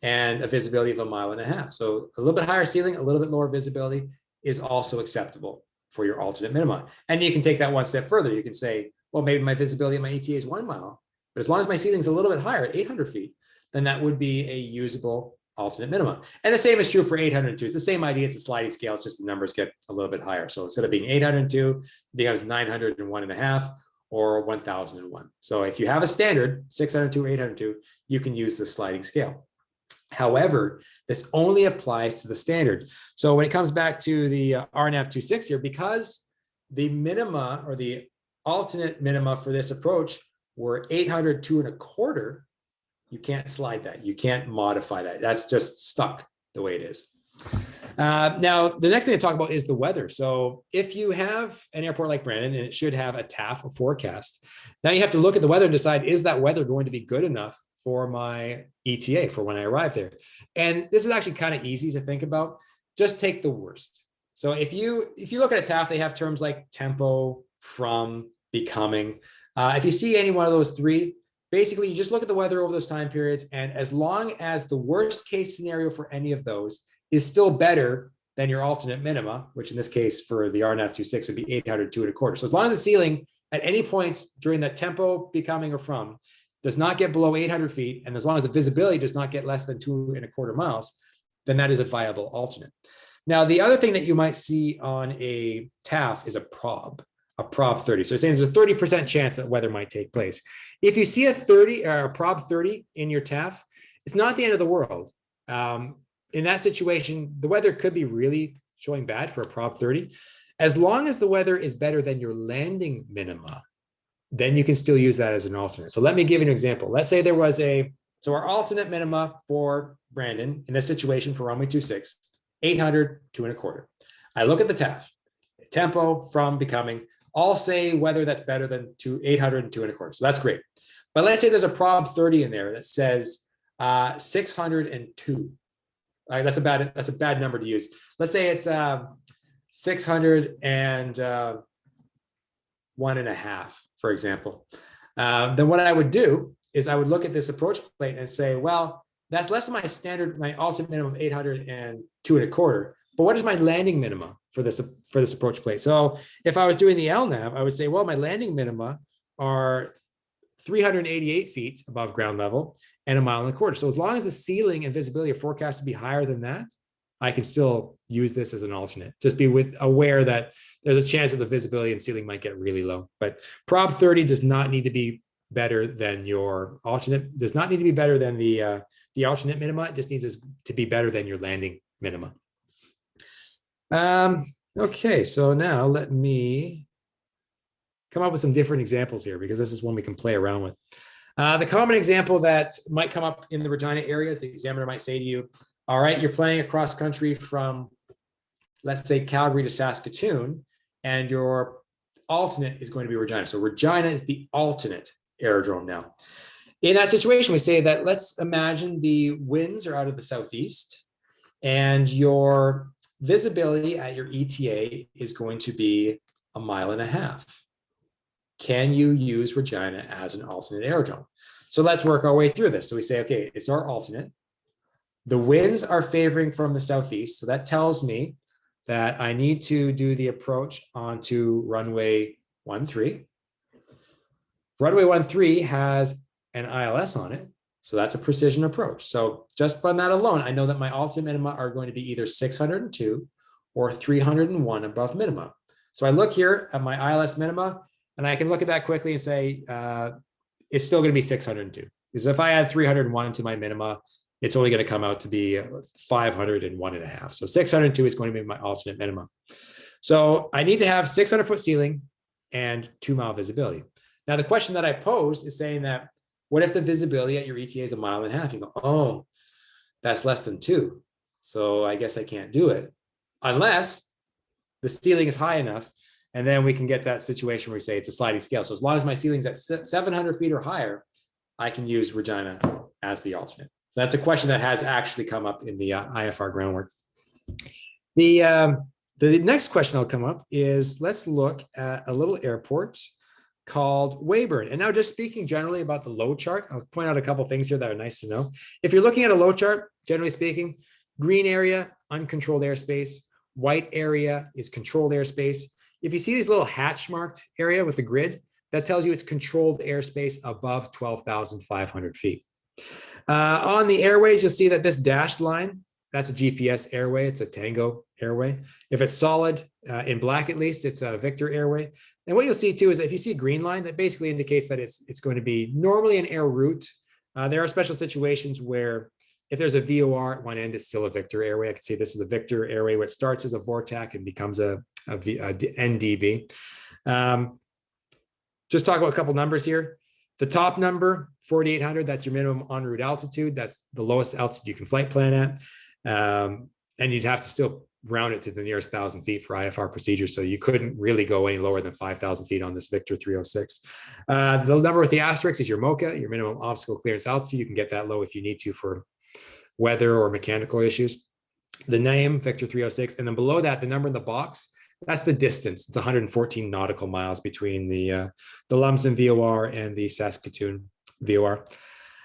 and a visibility of 1.5 miles. So a little bit higher ceiling, a little bit lower visibility is also acceptable for your alternate minima. And you can take that one step further. You can say, well, maybe my visibility at my ETA is 1 mile, but as long as my ceiling's a little bit higher at 800 feet, then that would be a usable alternate minimum. And the same is true for 802. It's the same idea. It's a sliding scale. It's just the numbers get a little bit higher. So instead of being 802, it becomes 901.5 or 1001. So if you have a standard 602, 802, you can use the sliding scale. However, this only applies to the standard. So when it comes back to the RNAV 2.6 here, because the minima or the alternate minima for this approach were 802.25, you can't slide that. You can't modify that. That's just stuck the way it is. Now, the next thing to talk about is the weather. So if you have an airport like Brandon, and it should have a TAF, a forecast, now you have to look at the weather and decide, is that weather going to be good enough for my ETA for when I arrive there? And this is actually kind of easy to think about. Just take the worst. So if you look at a TAF, they have terms like tempo, from, becoming. If you see any one of those three, basically you just look at the weather over those time periods, and as long as the worst case scenario for any of those is still better than your alternate minima, which in this case for the RNAV 2.6 would be 802.25. So as long as the ceiling at any point during that tempo, becoming, or from does not get below 800 feet, and as long as the visibility does not get less than 2.25 miles, then that is a viable alternate. Now, the other thing that you might see on a TAF is a prob 30. So it's saying there's a 30% chance that weather might take place. If you see a 30 or a prob 30 in your TAF, it's not the end of the world. In that situation, the weather could be really showing bad for a prob 30. As long as the weather is better than your landing minima, then you can still use that as an alternate. So let me give you an example. Let's say there was so our alternate minima for Brandon in this situation for runway 26, 802.25. I look at the TAF, tempo, from, becoming, all say weather that's better than 802.25. So that's great. But let's say there's a prob 30 in there that says 602. That's a bad number to use. Let's say it's 601.5, for example. Then what I would do is I would look at this approach plate and say, well, that's less than my standard, my alternate minimum of 802.25. But what is my landing minima for this approach plate? So if I was doing the LNAV, I would say, well, my landing minima are 388 feet above ground level and 1.25 miles. So as long as the ceiling and visibility are forecast to be higher than that, I can still use this as an alternate. Just be aware that there's a chance that the visibility and ceiling might get really low. But prob 30 does not need to be better than your alternate, does not need to be better than the the alternate minima. It just needs to be better than your landing minima. Okay, so now let me come up with some different examples here, because this is one we can play around with. The common example that might come up in the Regina area is the examiner might say to you, all right, you're playing across country from, let's say, Calgary to Saskatoon, and your alternate is going to be Regina. So Regina is the alternate aerodrome now. In that situation, we say that let's imagine the winds are out of the southeast, and your visibility at your ETA is going to be 1.5 miles. Can you use Regina as an alternate aerodrome? So let's work our way through this. So we say, okay, it's our alternate. The winds are favoring from the southeast. So that tells me that I need to do the approach onto runway 13. Runway 13 has an ILS on it. So that's a precision approach. So just from that alone, I know that my alternate minima are going to be either 602 or 301 above minima. So I look here at my ILS minima, and I can look at that quickly and say, it's still going to be 602. Because if I add 301 to my minima, it's only going to come out to be 501.5. So 602 is going to be my alternate minima. So I need to have 600-foot ceiling and 2-mile visibility. Now, the question that I pose is saying that, what if the visibility at your ETA is 1.5 miles? You go, oh, that's less than 2. So I guess I can't do it unless the ceiling is high enough. And then we can get that situation where we say it's a sliding scale. So as long as my ceiling's at 700 feet or higher, I can use Regina as the alternate. So that's a question that has actually come up in the IFR groundwork. The next question that'll come up is, let's look at a little airport called Weyburn. And now, just speaking generally about the load chart, I'll point out a couple of things here that are nice to know. If you're looking at a load chart, generally speaking, green area, uncontrolled airspace, white area is controlled airspace. If you see these little hatch marked area with the grid, that tells you it's controlled airspace above 12,500 feet. On the airways, you'll see that this dashed line, that's a GPS airway. It's a Tango airway. If it's solid, in black at least, it's a Victor airway. And what you'll see too is if you see a green line, that basically indicates that it's going to be normally an air route. There are special situations where if there's a VOR at one end, it's still a Victor airway. I can see this is a Victor airway, which starts as a VORTAC and becomes a NDB. Just talk about a couple numbers here. The top number, 4,800, that's your minimum en route altitude. That's the lowest altitude you can flight plan at. And you'd have to still round it to the nearest 1,000 feet for IFR procedure. So you couldn't really go any lower than 5,000 feet on this Victor 306. The number with the asterisk is your MOCA, your minimum obstacle clearance altitude. You can get that low if you need to for weather or mechanical issues. The name, Victor 306. And then below that, the number in the box, that's the distance. It's 114 nautical miles between the Lumsden VOR and the Saskatoon VOR.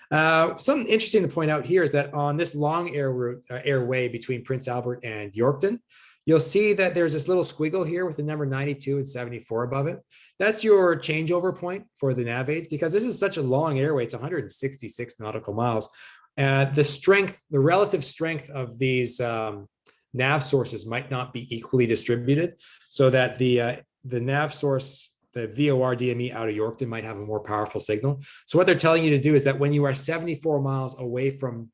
Something interesting to point out here is that on this long airway between Prince Albert and Yorkton, you'll see that there's this little squiggle here with the number 92 and 74 above it. That's your changeover point for the nav aids, because this is such a long airway. It's 166 nautical miles. The relative strength of these nav sources might not be equally distributed, so that the nav source, the VOR DME out of Yorkton, might have a more powerful signal. So what they're telling you to do is that when you are 74 miles away from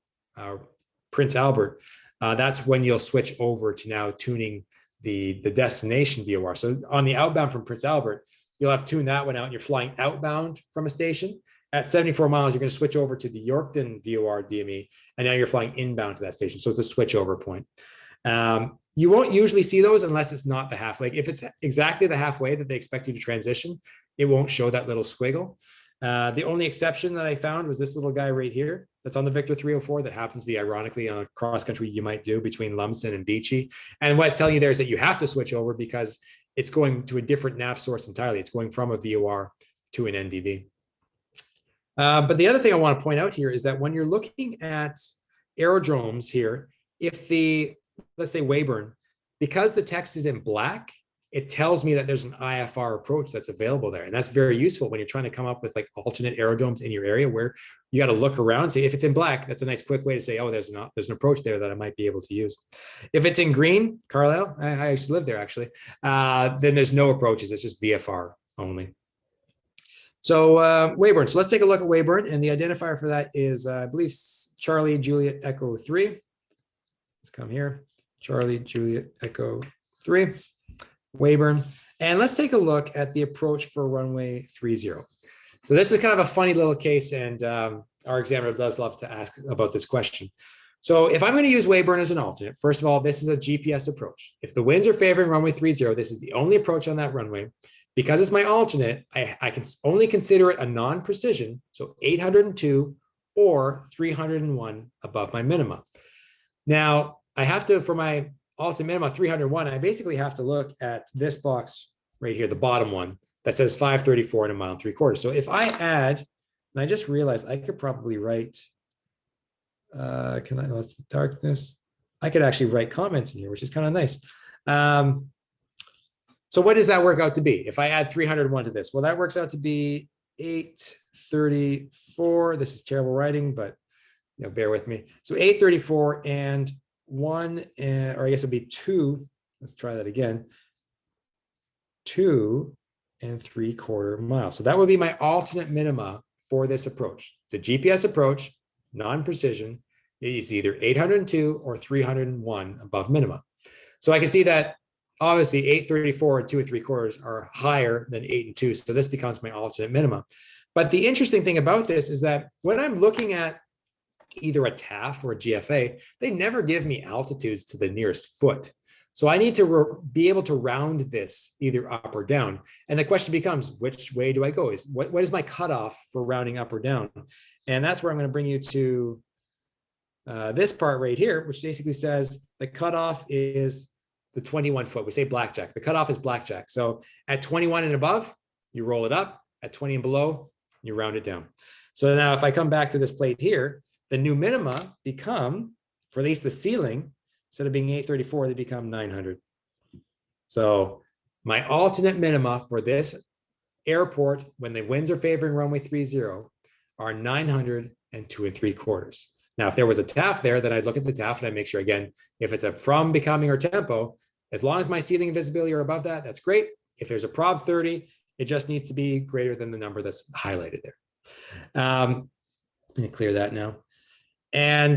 Prince Albert, that's when you'll switch over to now tuning the destination VOR. So on the outbound from Prince Albert, you'll have tuned that one out and you're flying outbound from a station. At 74 miles, you're going to switch over to the Yorkton VOR DME, and now you're flying inbound to that station. So it's a switchover point. You won't usually see those unless it's not the halfway. If it's exactly the halfway that they expect you to transition, it won't show that little squiggle. The only exception that I found was this little guy right here that's on the Victor 304 that happens to be ironically on a cross country you might do between Lumsden and Beachy. And what it's telling you there is that you have to switch over because it's going to a different nav source entirely. It's going from a VOR to an NDB. But the other thing I want to point out here is that when you're looking at aerodromes here, if let's say Weyburn, because the text is in black, it tells me that there's an IFR approach that's available there. And that's very useful when you're trying to come up with like alternate aerodromes in your area, where you got to look around and see if it's in black. That's a nice quick way to say, oh, there's an approach there that I might be able to use. If it's in green, Carlisle, I used to live there actually, then there's no approaches. It's just VFR only. So Wayburn. So let's take a look at Wayburn, and the identifier for that is, I believe, Charlie Juliet Echo 3. Let's come here. Charlie Juliet Echo 3, Wayburn. And let's take a look at the approach for runway 30. So this is kind of a funny little case, and our examiner does love to ask about this question. So if I'm going to use Wayburn as an alternate, first of all, this is a GPS approach. If the winds are favoring runway 30, this is the only approach on that runway. Because it's my alternate, I can only consider it a non-precision, so 802 or 301 above my minima. Now, I have to, for my alternate minima 301, I basically have to look at this box right here, the bottom one, that says 534 and 1 3/4. So if I add, and I just realized I could probably write, let's the darkness. I could actually write comments in here, which is kind of nice. So what does that work out to be? If I add 301 to this, well, that works out to be 834. This is terrible writing, but bear with me. So 834 and 1, or I guess it'd be 2. Let's try that again. 2 3/4 miles. So that would be my alternate minima for this approach. It's a GPS approach, non-precision. It's either 802 or 301 above minima. So I can see that obviously 834 and 2 3/4 are higher than 8 and 2. So this becomes my alternate minima. But the interesting thing about this is that when I'm looking at either a TAF or a GFA, they never give me altitudes to the nearest foot. So I need to be able to round this either up or down. And the question becomes, which way do I go? What is my cutoff for rounding up or down? And that's where I'm going to bring you to this part right here, which basically says the cutoff is the 21 foot. We say blackjack. The cutoff is blackjack. So at 21 and above, you roll it up. At 20 and below, you round it down. So now if I come back to this plate here, the new minima become, for at least the ceiling, instead of being 834, they become 900. So my alternate minima for this airport, when the winds are favoring runway 30, are 900 and 2 3/4. Now, if there was a TAF there, then I'd look at the TAF and I'd make sure, again, if it's a from, becoming, or tempo, as long as my ceiling and visibility are above that, that's great. If there's a prob 30, it just needs to be greater than the number that's highlighted there. Let me clear that now. And,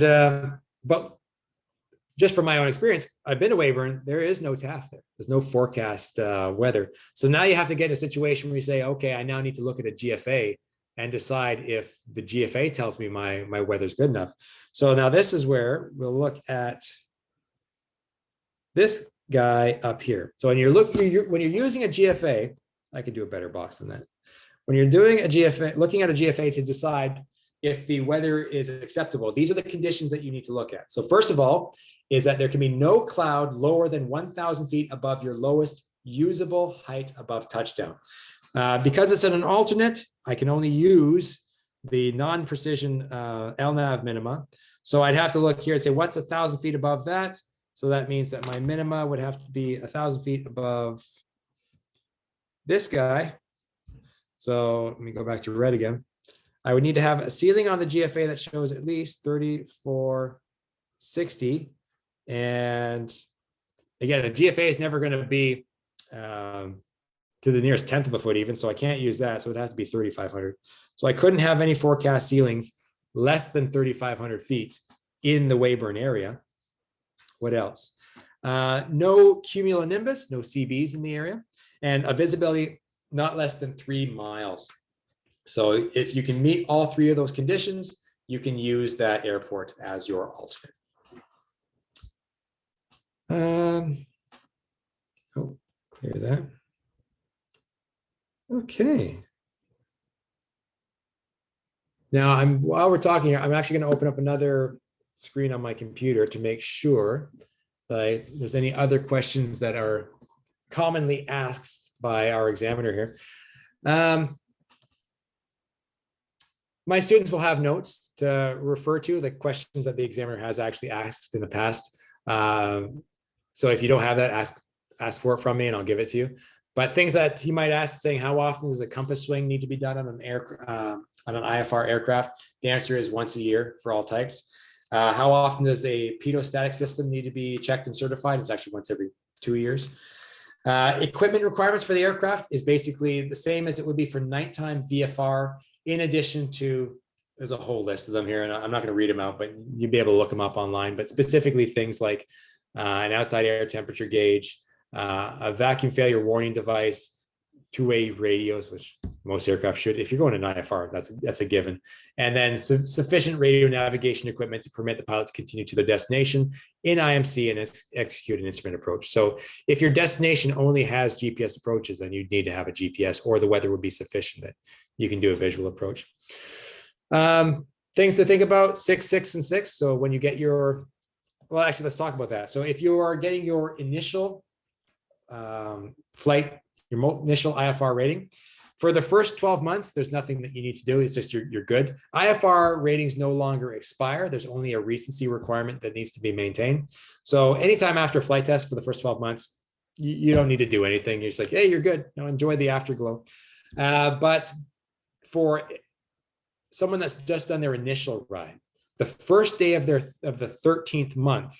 but just from my own experience, I've been to Wayburn, there is no TAF there. There's no forecast weather. So now you have to get in a situation where you say, okay, I now need to look at a GFA and decide if the GFA tells me my weather's good enough. So now this is where we'll look at this guy up here. So when you're using a GFA, I could do a better box than that. When you're doing a GFA, looking at a GFA to decide if the weather is acceptable, these are the conditions that you need to look at. So first of all, is that there can be no cloud lower than 1,000 feet above your lowest usable height above touchdown. Because it's an alternate, I can only use the non-precision LNAV minima. So I'd have to look here and say, what's 1,000 feet above that? So that means that my minima would have to be 1,000 feet above this guy. So let me go back to red again. I would need to have a ceiling on the GFA that shows at least 3460. And again, a GFA is never going to be to the nearest tenth of a foot even, so I can't use that. So it'd have to be 3,500. So I couldn't have any forecast ceilings less than 3,500 feet in the Wayburn area. What else? No cumulonimbus, no CBs in the area, and a visibility not less than 3 miles. So if you can meet all three of those conditions, you can use that airport as your alternate. Oh, clear that. Okay. Now, while we're talking here, I'm actually going to open up another screen on my computer to make sure that there's any other questions that are commonly asked by our examiner here. My students will have notes to refer to, the questions that the examiner has actually asked in the past. So if you don't have that, ask for it from me and I'll give it to you. But things that he might ask, saying how often does a compass swing need to be done on an IFR aircraft? The answer is once a year for all types. How often does a pedostatic system need to be checked and certified? It's actually once every 2 years. Equipment requirements for the aircraft is basically the same as it would be for nighttime VFR, in addition to, there's a whole list of them here, and I'm not going to read them out, but you'll be able to look them up online. But specifically things like an outside air temperature gauge, a vacuum failure warning device, two-way radios, which most aircraft should. If you're going to an IFR, that's a given. And then sufficient radio navigation equipment to permit the pilot to continue to their destination in IMC and execute an instrument approach. So if your destination only has GPS approaches, then you'd need to have a GPS, or the weather would be sufficient that you can do a visual approach. Things to think about: 6, 6, and 6. So when you get your, well, actually, let's talk about that. So if you are getting your initial flight, your initial IFR rating, for the first 12 months, there's nothing that you need to do. It's just you're good. IFR ratings no longer expire. There's only a recency requirement that needs to be maintained. So anytime after flight test for the first 12 months, you don't need to do anything. You're just like, hey, you're good. Enjoy the afterglow. But for someone that's just done their initial ride, the first day of the 13th month,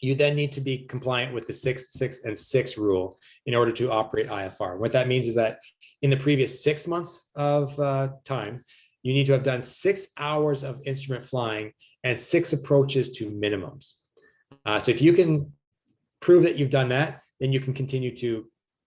you then need to be compliant with the 6, 6, and 6 rule in order to operate IFR. What that means is that in the previous 6 months of time, you need to have done 6 hours of instrument flying and 6 approaches to minimums. So if you can prove that you've done that, then you can continue to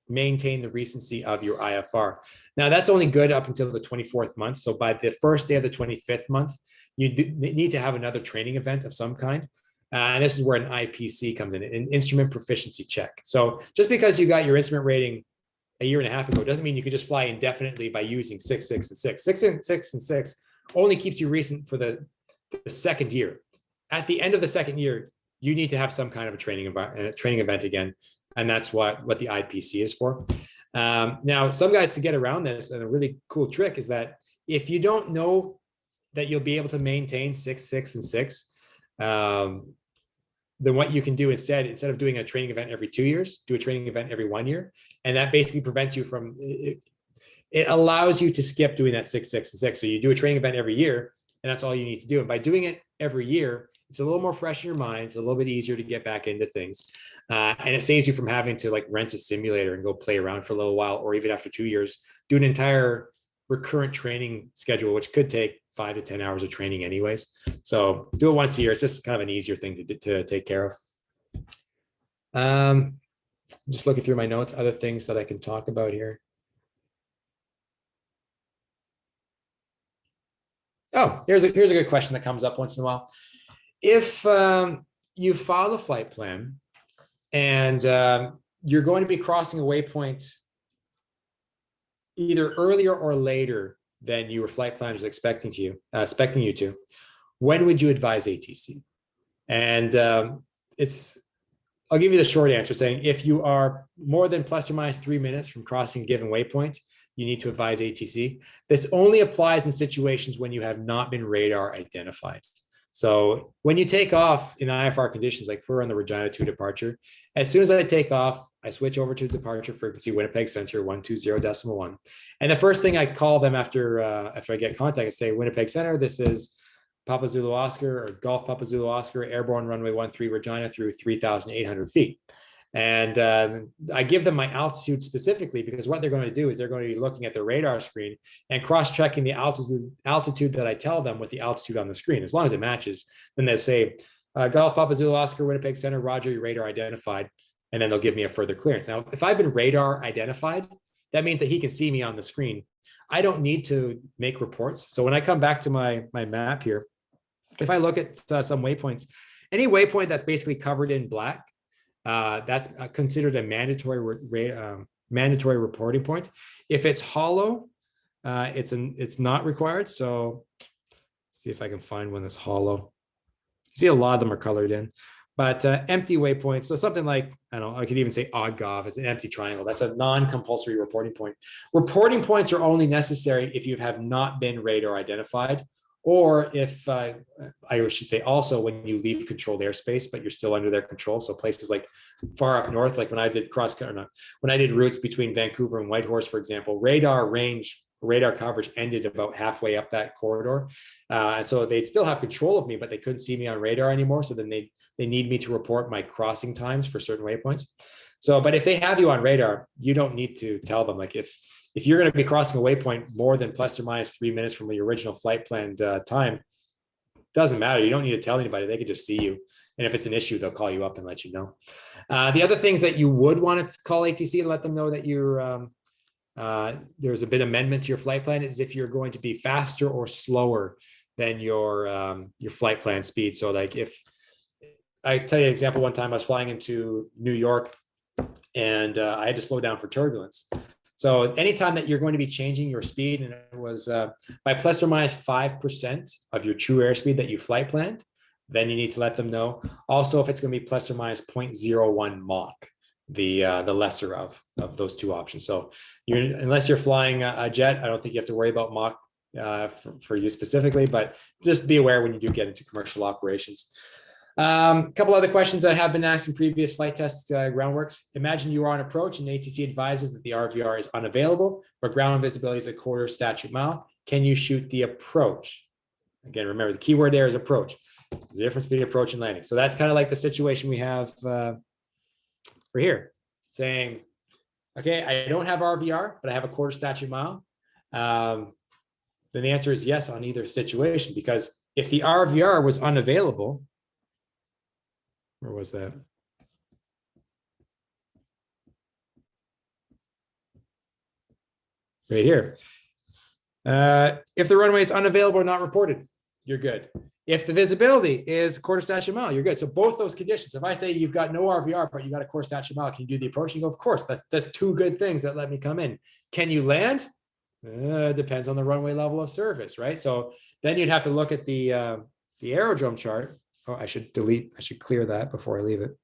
maintain the recency of your IFR. Now, that's only good up until the 24th month. So by the first day of the 25th month, you need to have another training event of some kind. And this is where an IPC comes in, an instrument proficiency check. So just because you got your instrument rating a year and a half ago doesn't mean you can just fly indefinitely by using 6, 6, and 6. 6 and 6 and 6 only keeps you recent for the second year. At the end of the second year, you need to have some kind of a training event again. And that's what the IPC is for. Now, some guys, to get around this, and a really cool trick is that if you don't know that you'll be able to maintain 6, 6, and 6, then what you can do instead of doing a training event every 2 years, do a training event every 1 year. And that basically prevents you from, it allows you to skip doing that 6, 6, and 6. So you do a training event every year, and that's all you need to do. And by doing it every year, it's a little more fresh in your mind. It's a little bit easier to get back into things. And it saves you from having to like rent a simulator and go play around for a little while, or even after 2 years, do an entire recurrent training schedule, which could take 5 to 10 hours of training anyways. So do it once a year. It's just kind of an easier thing to take care of. Just looking through my notes, other things that I can talk about here. Oh, here's a good question that comes up once in a while. If you file a flight plan and you're going to be crossing a waypoint either earlier or later than your flight plan is expecting you to, when would you advise ATC? And I'll give you the short answer, saying if you are more than plus or minus 3 minutes from crossing a given waypoint, you need to advise ATC. This only applies in situations when you have not been radar identified. So when you take off in IFR conditions, like we're on the Regina 2 departure, as soon as I take off, I switch over to departure frequency Winnipeg Center 120.1. And the first thing I call them after I get contact, I say, Winnipeg Center, this is Papa Zulu Oscar or Golf Papa Zulu Oscar, airborne runway 13 Regina through 3,800 feet. And I give them my altitude specifically because what they're going to do is they're going to be looking at the radar screen and cross-checking the altitude that I tell them with the altitude on the screen. As long as it matches, then they say, Golf Papa Zulu Oscar, Winnipeg Center, Roger, your radar identified. And then they'll give me a further clearance. Now, if I've been radar identified, that means that he can see me on the screen. I don't need to make reports. So when I come back to my map here, if I look at some waypoints, any waypoint that's basically covered in black, that's considered a mandatory reporting point. If it's hollow, it's not required. So see if I can find one that's hollow. See, a lot of them are colored in, but empty waypoints. So something like, I don't know, I could even say odd gov. It's an empty triangle. That's a non-compulsory reporting point. Reporting points are only necessary if you have not been radar identified, or if I should say also when you leave controlled airspace, but you're still under their control. So places like far up north, like when I did when I did routes between Vancouver and Whitehorse, for example, radar coverage ended about halfway up that corridor. And so they'd still have control of me, but they couldn't see me on radar anymore. So then they need me to report my crossing times for certain waypoints. So, but if they have you on radar, you don't need to tell them. Like if you're going to be crossing a waypoint more than plus or minus 3 minutes from your original flight planned time, doesn't matter. You don't need to tell anybody. They can just see you. And if it's an issue, they'll call you up and let you know. The other things that you would want to call ATC and let them know that you're there's a bit of amendment to your flight plan is if you're going to be faster or slower than your flight plan speed. So like if I tell you an example, one time I was flying into New York and I had to slow down for turbulence. So anytime that you're going to be changing your speed, and it was by plus or minus 5% of your true airspeed that you flight planned, then you need to let them know. Also, if it's going to be plus or minus 0.01 Mach, the lesser of those two options. So unless you're flying a jet, I don't think you have to worry about Mach for you specifically, but just be aware when you do get into commercial operations. A couple other questions that have been asked in previous flight test groundworks. Imagine you are on approach and ATC advises that the RVR is unavailable, but ground visibility is a quarter statute mile. Can you shoot the approach? Again, remember the key word there is approach. There's a difference between approach and landing. So that's kind of like the situation we have for here, saying, okay, I don't have RVR, but I have a quarter statute mile. Then the answer is yes on either situation, because if the RVR was unavailable, where was that? Right here. If the runway is unavailable or not reported, you're good. If the visibility is quarter statute mile, you're good. So both those conditions, if I say you've got no RVR, but you got a quarter statute mile, can you do the approach? And you go, of course, that's two good things that let me come in. Can you land? Depends on the runway level of service, right? So then you'd have to look at the aerodrome chart. Oh, I should clear that before I leave it.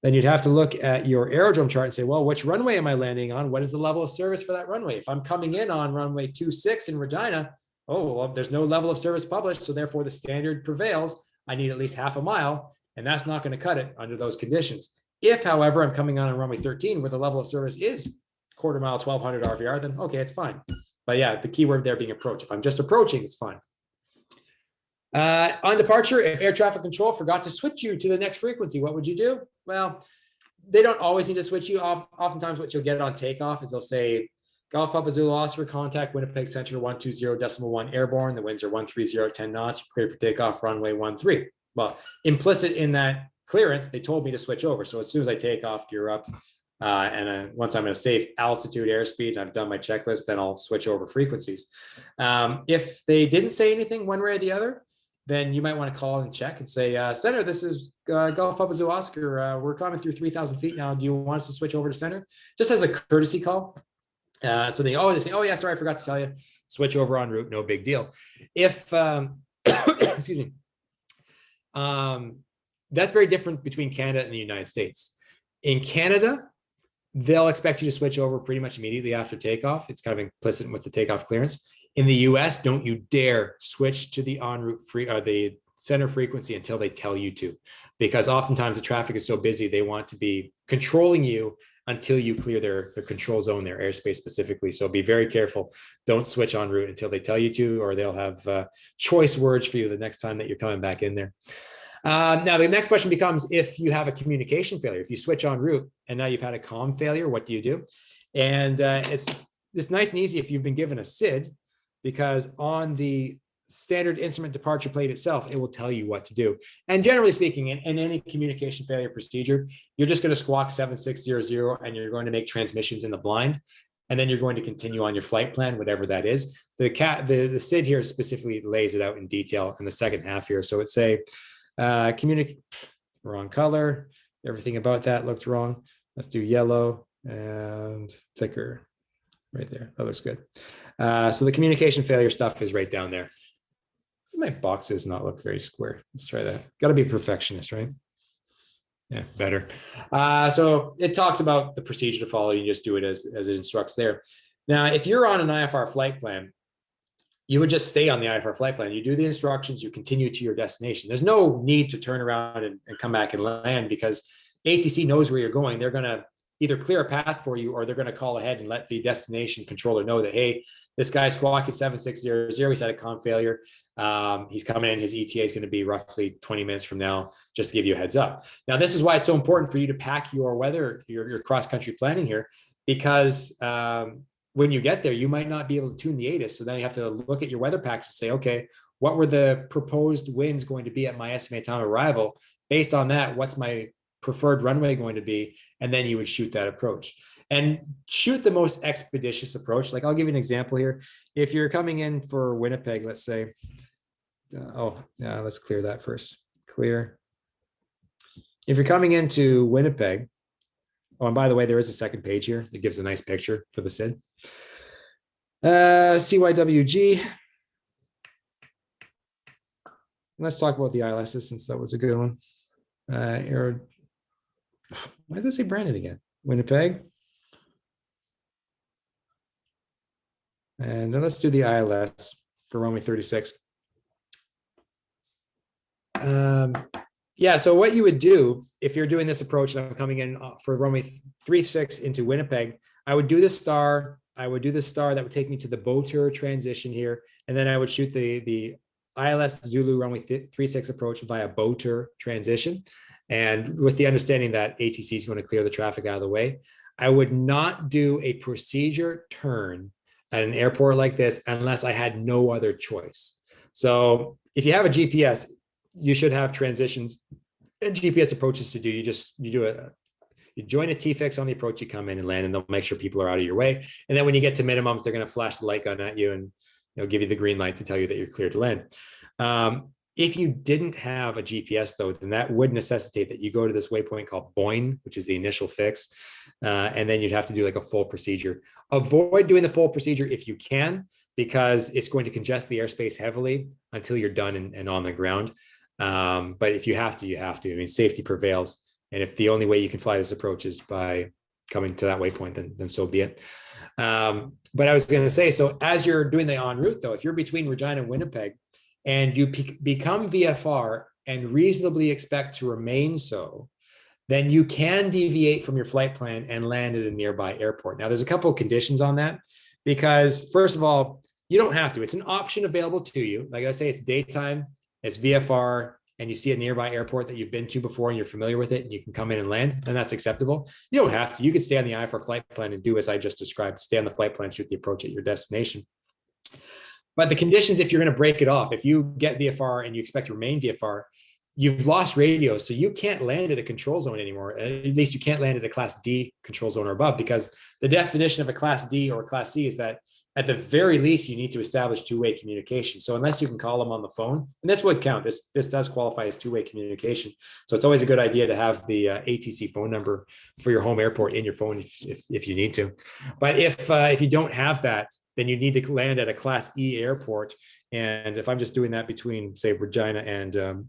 Then you'd have to look at your aerodrome chart and say, well, which runway am I landing on? What is the level of service for that runway? If I'm coming in on runway 26 in Regina, oh, well, there's no level of service published, so therefore the standard prevails. I need at least half a mile, and that's not going to cut it under those conditions. If, however, I'm coming on runway 13 where the level of service is quarter mile, 1200 RVR, then okay, it's fine. But yeah, the key word there being approach. If I'm just approaching, it's fine. On departure, if air traffic control forgot to switch you to the next frequency, what would you do? Well, they don't always need to switch you off. Oftentimes what you'll get on takeoff is they'll say, Golf Papa Zulu Oscar, contact Winnipeg Center 120.1 airborne. The winds are 130, 10 knots. You're cleared for takeoff, runway 13. Well, implicit in that clearance, they told me to switch over. So as soon as I take off, gear up, once I'm at a safe altitude airspeed and I've done my checklist, then I'll switch over frequencies. If they didn't say anything one way or the other, then you might want to call and check and say, center, this is Golf Papa Zulu Oscar. We're coming through 3,000 feet now. Do you want us to switch over to center? Just as a courtesy call. So they say, oh yeah, sorry, I forgot to tell you, switch over en route, no big deal. If, excuse me, that's very different between Canada and the United States. In Canada, they'll expect you to switch over pretty much immediately after takeoff. It's kind of implicit with the takeoff clearance. In the US, don't you dare switch to the en route the center frequency until they tell you to, because oftentimes the traffic is so busy, they want to be controlling you until you clear their control zone, their airspace specifically. So be very careful. Don't switch en route until they tell you to, or they'll have choice words for you the next time that you're coming back in there. Now, the next question becomes, if you have a communication failure, if you switch en route and now you've had a comm failure, what do you do? And it's nice and easy if you've been given a SID, because on the standard instrument departure plate itself, it will tell you what to do. And generally speaking, in any communication failure procedure, you're just going to squawk 7600 and you're going to make transmissions in the blind. And then you're going to continue on your flight plan, whatever that is. The SID here specifically lays it out in detail in the second half here. So it's say, wrong color. Everything about that looked wrong. Let's do yellow and thicker right there. That looks good. So the communication failure stuff is right down there. My boxes not look very square. Let's try that. Got to be a perfectionist, right? Yeah, better. So it talks about the procedure to follow. You just do it as it instructs there. Now, if you're on an IFR flight plan, you would just stay on the IFR flight plan. You do the instructions, you continue to your destination. There's no need to turn around and come back and land, because ATC knows where you're going. They're going to either clear a path for you, or they're going to call ahead and let the destination controller know that, hey, this guy's squawking 7600, he's had a comm failure. He's coming in, his ETA is going to be roughly 20 minutes from now, just to give you a heads up. Now, this is why it's so important for you to pack your weather, your cross-country planning here, because when you get there, you might not be able to tune the ATIS. So then you have to look at your weather package and say, okay, what were the proposed winds going to be at my estimated time of arrival? Based on that, what's my preferred runway going to be? And then you would shoot that approach. And shoot the most expeditious approach. Like I'll give you an example here. If you're coming in for Winnipeg, let's say, let's clear that first. Clear. If you're coming into Winnipeg, oh, and by the way, there is a second page here that gives a nice picture for the SID. CYWG. Let's talk about the ILSs since that was a good one. Why does it say Brandon again? Winnipeg. And then let's do the ILS for runway 36. Yeah, so what you would do if you're doing this approach, and I'm coming in for runway 36 into Winnipeg, I would do the star. I would do the star that would take me to the Botur transition here, and then I would shoot the ILS Zulu runway 36 approach via Botur transition, and with the understanding that ATC is going to clear the traffic out of the way. I would not do a procedure turn at an airport like this unless I had no other choice. So if you have a GPS, you should have transitions and GPS approaches to do. You join a T-fix on the approach, you come in and land, and they'll make sure people are out of your way. And then when you get to minimums, they're going to flash the light gun at you and they'll give you the green light to tell you that you're cleared to land. If you didn't have a GPS, though, then that would necessitate that you go to this waypoint called Boyne, which is the initial fix, and then you'd have to do like a full procedure. Avoid doing the full procedure if you can, because it's going to congest the airspace heavily until you're done and on the ground. But if you have to, you have to. I mean, safety prevails. And if the only way you can fly this approach is by coming to that waypoint, then so be it. But I was going to say, so as you're doing the en route, though, if you're between Regina and Winnipeg and you become VFR and reasonably expect to remain so, then you can deviate from your flight plan and land at a nearby airport. Now, there's a couple of conditions on that, because first of all, you don't have to. It's an option available to you. Like I say, it's daytime, it's VFR, and you see a nearby airport that you've been to before and you're familiar with it and you can come in and land, then that's acceptable. You don't have to. You could stay on the IFR flight plan and do as I just described, stay on the flight plan, shoot the approach at your destination. But the conditions, if you're going to break it off, if you get VFR and you expect to remain VFR, you've lost radio, so you can't land at a control zone anymore. At least you can't land at a Class D control zone or above, because the definition of a Class D or a Class C is that at the very least, you need to establish two-way communication. So unless you can call them on the phone, and this would count, this does qualify as two-way communication. So it's always a good idea to have the ATC phone number for your home airport in your phone if you need to. But if you don't have that, then you need to land at a Class E airport. And if I'm just doing that between, say, Regina and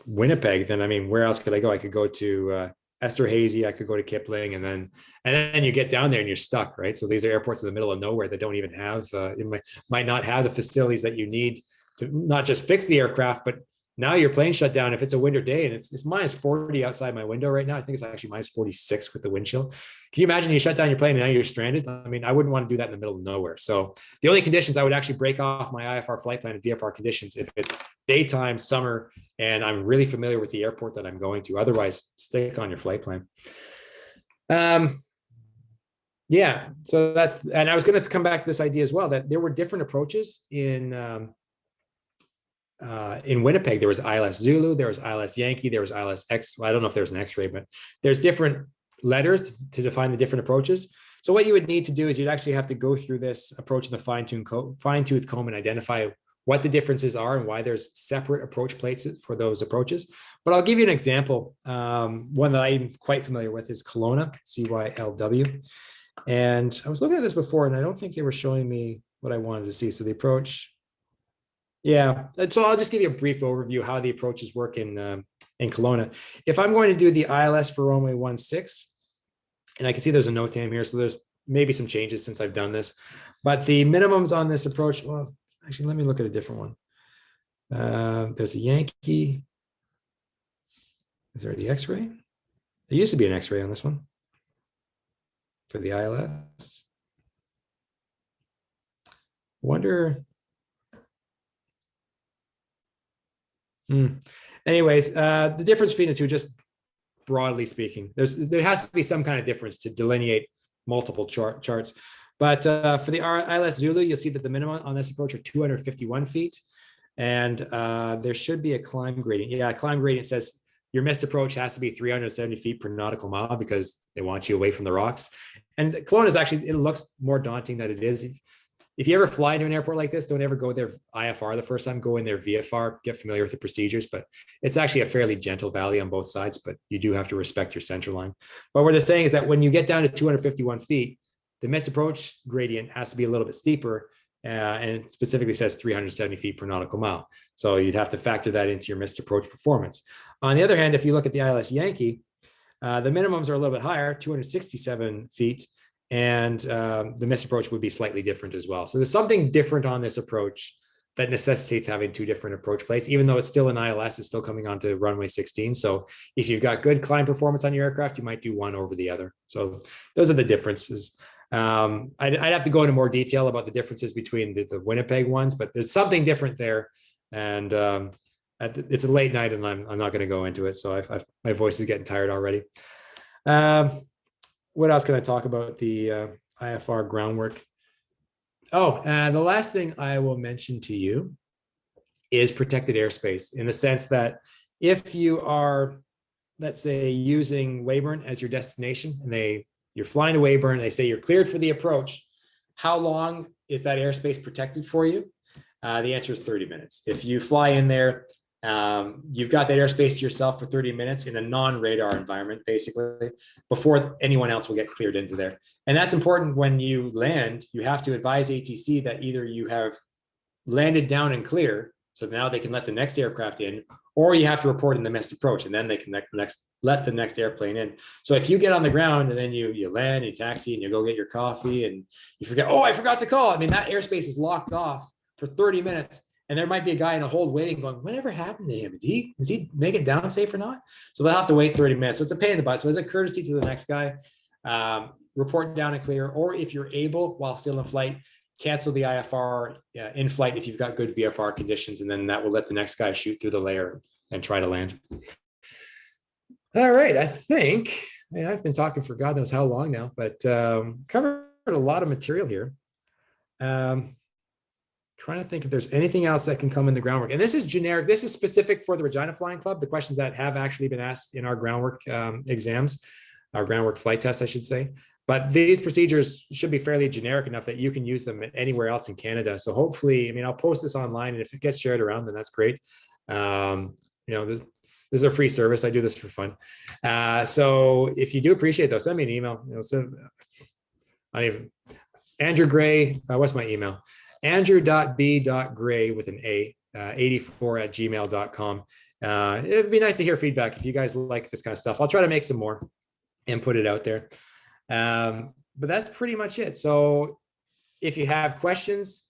Winnipeg, then I mean, where else could I go? I could go to Esterhazy, I could go to Kipling, and then you get down there and you're stuck, right? So these are airports in the middle of nowhere that don't even have, might not have the facilities that you need to not just fix the aircraft, but now your plane shut down if it's a winter day and it's minus 40 outside my window right now. I think it's actually minus 46 with the wind chill. Can you imagine you shut down your plane and now you're stranded? I mean, I wouldn't want to do that in the middle of nowhere. So the only conditions I would actually break off my IFR flight plan and VFR conditions if it's daytime, summer, and I'm really familiar with the airport that I'm going to. Otherwise, stick on your flight plan. Yeah, so that's, and I was going to come back to this idea as well, that there were different approaches in Winnipeg. There was ILS Zulu, there was ILS Yankee, there was ILS X. Well, I don't know if there's an X-ray, but there's different letters to define the different approaches. So what you would need to do is you'd actually have to go through this approach in the fine-tooth comb and identify what the differences are and why there's separate approach plates for those approaches. But I'll give you an example. One that I'm quite familiar with is Kelowna, CYLW. And I was looking at this before, and I don't think they were showing me what I wanted to see. So the approach, yeah. So I'll just give you a brief overview how the approaches work in Kelowna. If I'm going to do the ILS for runway 16, and I can see there's a note tam here, so there's maybe some changes since I've done this, but the minimums on this approach, well, actually, let me look at a different one. There's a Yankee. Is there the X-ray? There used to be an X-ray on this one for the ILS. Wonder. Anyways, the difference between the two, just broadly speaking, there has to be some kind of difference to delineate multiple charts. But for the ILS Zulu, you'll see that the minimum on this approach are 251 feet. And there should be a climb gradient. Yeah, climb gradient says your missed approach has to be 370 feet per nautical mile because they want you away from the rocks. And Kelowna is actually, it looks more daunting than it is. If you ever fly to an airport like this, don't ever go there IFR the first time, go in there VFR, get familiar with the procedures, but it's actually a fairly gentle valley on both sides, but you do have to respect your center line. But what they're saying is that when you get down to 251 feet, the missed approach gradient has to be a little bit steeper, and it specifically says 370 feet per nautical mile. So you'd have to factor that into your missed approach performance. On the other hand, if you look at the ILS Yankee, the minimums are a little bit higher, 267 feet, and the missed approach would be slightly different as well. So there's something different on this approach that necessitates having two different approach plates, even though it's still an ILS, it's still coming onto runway 16. So if you've got good climb performance on your aircraft, you might do one over the other. So those are the differences. I'd have to go into more detail about the differences between the Winnipeg ones, but there's something different there. And it's a late night and I'm not going to go into it. So my voice is getting tired already. What else can I talk about the IFR groundwork? Oh, the last thing I will mention to you is protected airspace, in the sense that if you are, let's say, using Weyburn as your destination, and you're flying to Weyburn, they say you're cleared for the approach, how long is that airspace protected for you? The answer is 30 minutes. If you fly in there, you've got that airspace to yourself for 30 minutes in a non-radar environment, basically, before anyone else will get cleared into there. And that's important when you land. You have to advise ATC that either you have landed down and clear, so now they can let the next aircraft in, or you have to report in the missed approach, and then they can let the next airplane in. So if you get on the ground and then you land, you taxi, and you go get your coffee, and you forget, oh, I forgot to call. I mean, that airspace is locked off for 30 minutes. And there might be a guy in a hold waiting going, whatever happened to him? Does he make it down safe or not? So they'll have to wait 30 minutes. So it's a pain in the butt. So as a courtesy to the next guy, report down and clear, or if you're able, while still in flight, cancel the IFR in flight if you've got good VFR conditions, and then that will let the next guy shoot through the layer and try to land. All right, I think I've been talking for God knows how long now, but covered a lot of material here. Trying to think if there's anything else that can come in the groundwork. And this is generic. This is specific for the Regina Flying Club, the questions that have actually been asked in our groundwork exams, our groundwork flight test, I should say. But these procedures should be fairly generic enough that you can use them anywhere else in Canada. So hopefully, I mean, I'll post this online, and if it gets shared around, then that's great. This is a free service. I do this for fun. So if you do appreciate those, send me an email. Andrew Gray, what's my email? Andrew.b.gray with an A, 84@gmail.com. It'd be nice to hear feedback if you guys like this kind of stuff. I'll try to make some more and put it out there. But that's pretty much it. So if you have questions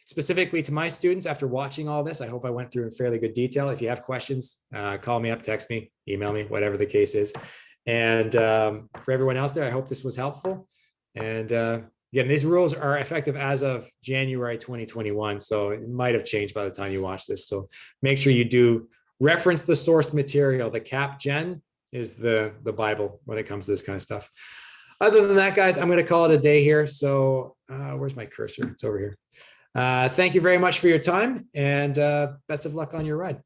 specifically to my students after watching all this, I hope I went through in fairly good detail. If you have questions, call me up, text me, email me, whatever the case is. And for everyone else there, I hope this was helpful. And again, these rules are effective as of January 2021, so it might have changed by the time you watch this. So make sure you do reference the source material. The Cap Gen is the Bible when it comes to this kind of stuff. Other than that, guys, I'm going to call it a day here. So where's my cursor? It's over here. Thank you very much for your time, and best of luck on your ride.